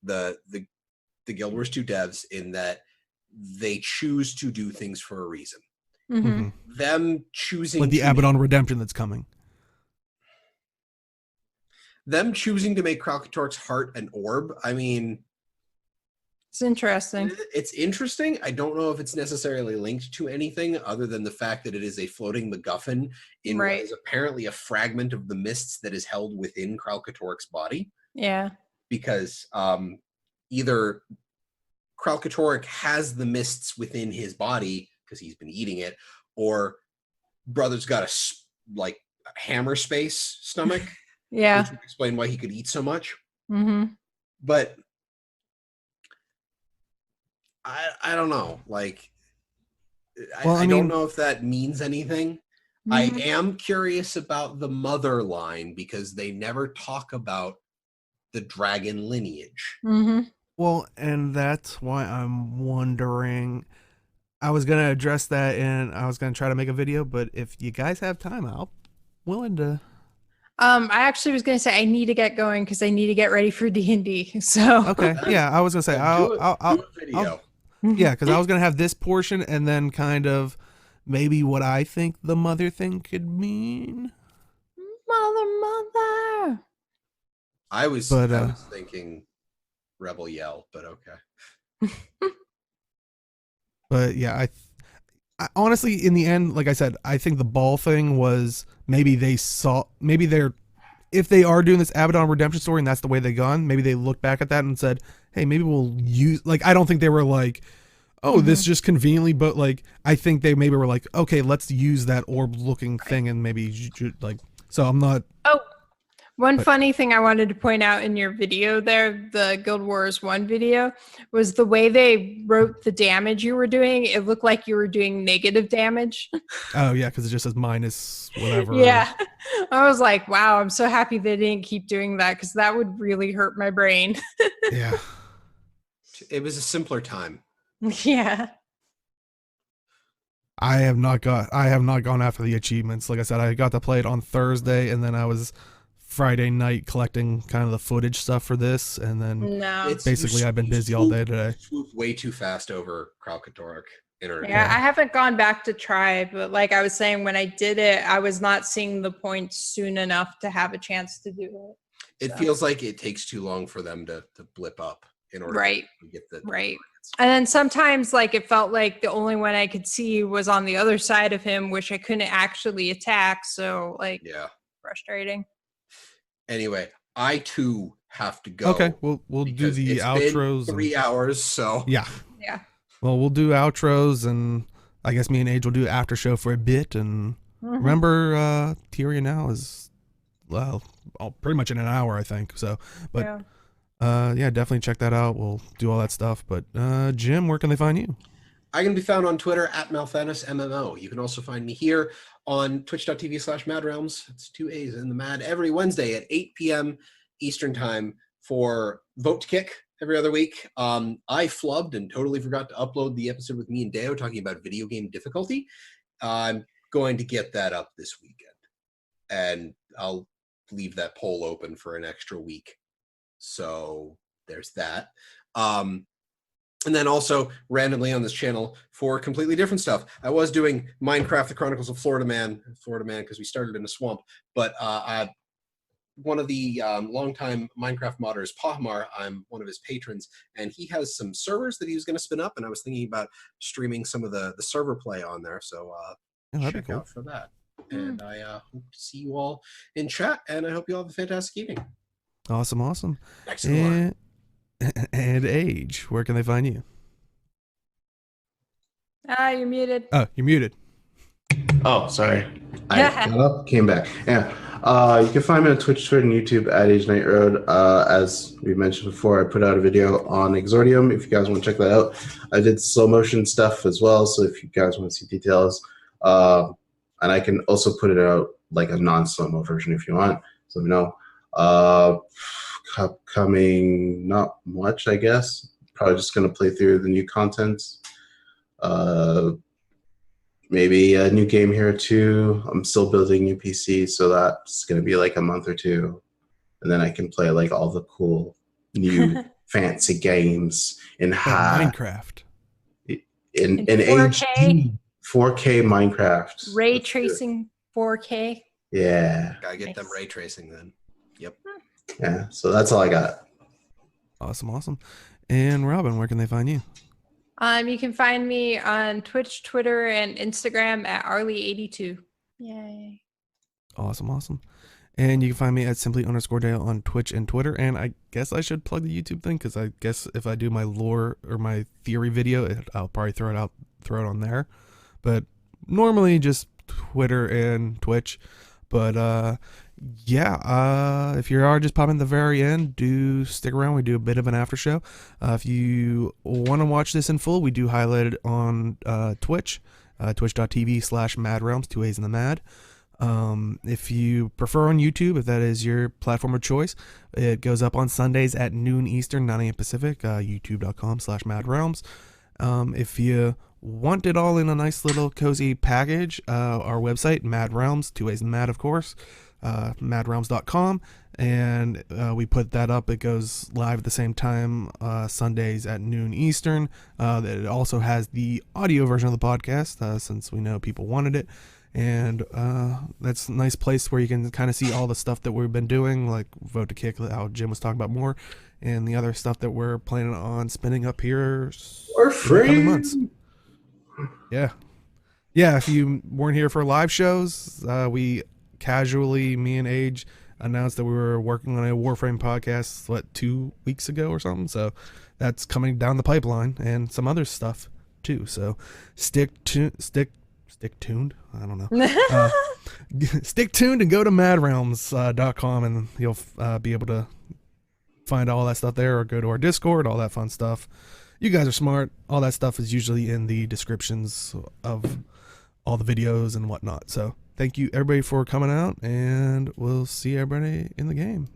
the Guild Wars 2 devs, in that they choose to do things for a reason. Mm-hmm. Them choosing Like the to Abaddon Redemption that's coming. them choosing to make Kralkatork's heart an orb. I mean, It's interesting. it's interesting. I don't know if it's necessarily linked to anything other than the fact that it is a floating MacGuffin in what is apparently a fragment of the mists that is held within Kralkatork's body. Yeah. Because either Kralkatork has the mists within his body because he's been eating it, or Brother's got a hammer space stomach. Yeah. Which would explain why he could eat so much. Mm-hmm. But I don't know. Like, I don't know if that means anything. Mm-hmm. I am curious about the mother line because they never talk about the dragon lineage. Mm-hmm. Well, and that's why I'm wondering. I was going to address that and I was going to try to make a video, but if you guys have time, I'm willing to. I actually was going to say I need to get going because I need to get ready for D&D. So Okay, yeah, I was going to say do a video. Yeah, because I was going to have this portion and then kind of maybe what I think the mother thing could mean. Mother. I was thinking Rebel Yell, but okay. But yeah, I honestly, in the end, like I said, I think the ball thing was maybe if they are doing this Abaddon redemption story and that's the way they gone, maybe they looked back at that and said, hey, maybe we'll use, I don't think they were like, oh, this just conveniently, but I think they maybe were like, okay, let's use that orb looking thing and maybe so I'm not. Oh, one funny thing I wanted to point out in your video there, the Guild Wars 1 video, was the way they wrote the damage you were doing. It looked like you were doing negative damage. Oh, yeah, because it just says minus whatever. Yeah. I was like, wow, I'm so happy they didn't keep doing that because that would really hurt my brain. Yeah. It was a simpler time. Yeah. I have not gone after the achievements. Like I said, I got to play it on Thursday, and then I was Friday night collecting kind of the footage stuff for this, and then basically I've been busy all day today. Swoop way too fast over Kralkatork. Yeah, I haven't gone back to try, but like I was saying, when I did it, I was not seeing the points soon enough to have a chance to do it. It feels like it takes too long for them to blip up in order to get the right. And then sometimes it felt like the only one I could see was on the other side of him, which I couldn't actually attack. So frustrating. Anyway, I too have to go. Okay, we'll do the outros. Been 3 hours, so yeah. Yeah. Well, we'll do outros, and I guess me and Age will do after show for a bit. And Mhm. remember, Tyria now is, well, pretty much in an hour, I think. So, but Yeah. definitely check that out. We'll do all that stuff. But Jim, where can they find you? I can be found on Twitter at MalthanusMMO. You can also find me here on twitch.tv/MadRealms. It's 2 A's in the Mad every Wednesday at 8 p.m. Eastern Time for Vote to Kick every other week. I flubbed and totally forgot to upload the episode with me and Deo talking about video game difficulty. I'm going to get that up this weekend, and I'll leave that poll open for an extra week. So there's that. And then also randomly on this channel for completely different stuff. I was doing Minecraft: The Chronicles of Florida Man because we started in a swamp. But one of the longtime Minecraft modders, Pahmar, I'm one of his patrons, and he has some servers that he was going to spin up, and I was thinking about streaming some of the server play on there. So check out for that. And I hope to see you all in chat, and I hope you all have a fantastic evening. Awesome. Excellent. And Age, where can they find you? You're muted. Oh, you're muted. Oh, sorry. I got up, came back. Yeah. You can find me on Twitch, Twitter, and YouTube at Age Night Road. As we mentioned before, I put out a video on Exordium. If you guys want to check that out, I did slow motion stuff as well. So if you guys want to see details, and I can also put it out like a non-slow mo version if you want. So let me know. Upcoming, not much, I guess. Probably just gonna play through the new content. Maybe a new game here too. I'm still building new PC, so that's gonna be like a month or two, and then I can play like all the cool new fancy games in high Minecraft. in 4K? HD 4K Minecraft. Ray tracing 4K. Yeah. Gotta get them Nice. ray tracing then. Yep. Yeah. So that's all I got. Awesome. And Robin, where can they find you? You can find me on Twitch, Twitter, and Instagram at Arlie82. Yay. Awesome. And you can find me at simply_Dale on Twitch and Twitter. And I guess I should plug the YouTube thing, because I guess if I do my lore or my theory video, I'll probably throw it on there. But normally just Twitter and Twitch. But if you are just popping at the very end, do stick around. We do a bit of an after show. If you want to watch this in full, we do highlight it on Twitch, twitch.tv/MadRealms, 2 A's in the Mad. If you prefer on YouTube, if that is your platform of choice, it goes up on Sundays at noon Eastern, 9 a.m. Pacific, youtube.com/MadRealms. If you want it all in a nice little cozy package, our website, Mad Realms, 2 A's in the Mad, of course, madrealms.com, and we put that up. It goes live at the same time, Sundays at noon Eastern. It also has the audio version of the podcast, since we know people wanted it. And that's a nice place where you can kind of see all the stuff that we've been doing, like Vote to Kick, how Jim was talking about more, and the other stuff that we're planning on spinning up here For free. in the coming months. Yeah, if you weren't here for live shows, we casually, me and Age, announced that we were working on a Warframe podcast 2 weeks ago or something. So that's coming down the pipeline, and some other stuff too. So stick tuned. I don't know. Stick tuned and go to madrealms.com, and you'll be able to find all that stuff there, or go to our Discord, all that fun stuff. You guys are smart. All that stuff is usually in the descriptions of all the videos and whatnot. So thank you everybody for coming out, and we'll see everybody in the game.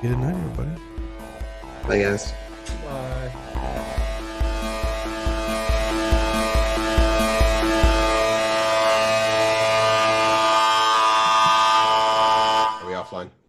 Good night, everybody. Bye, guys. Bye.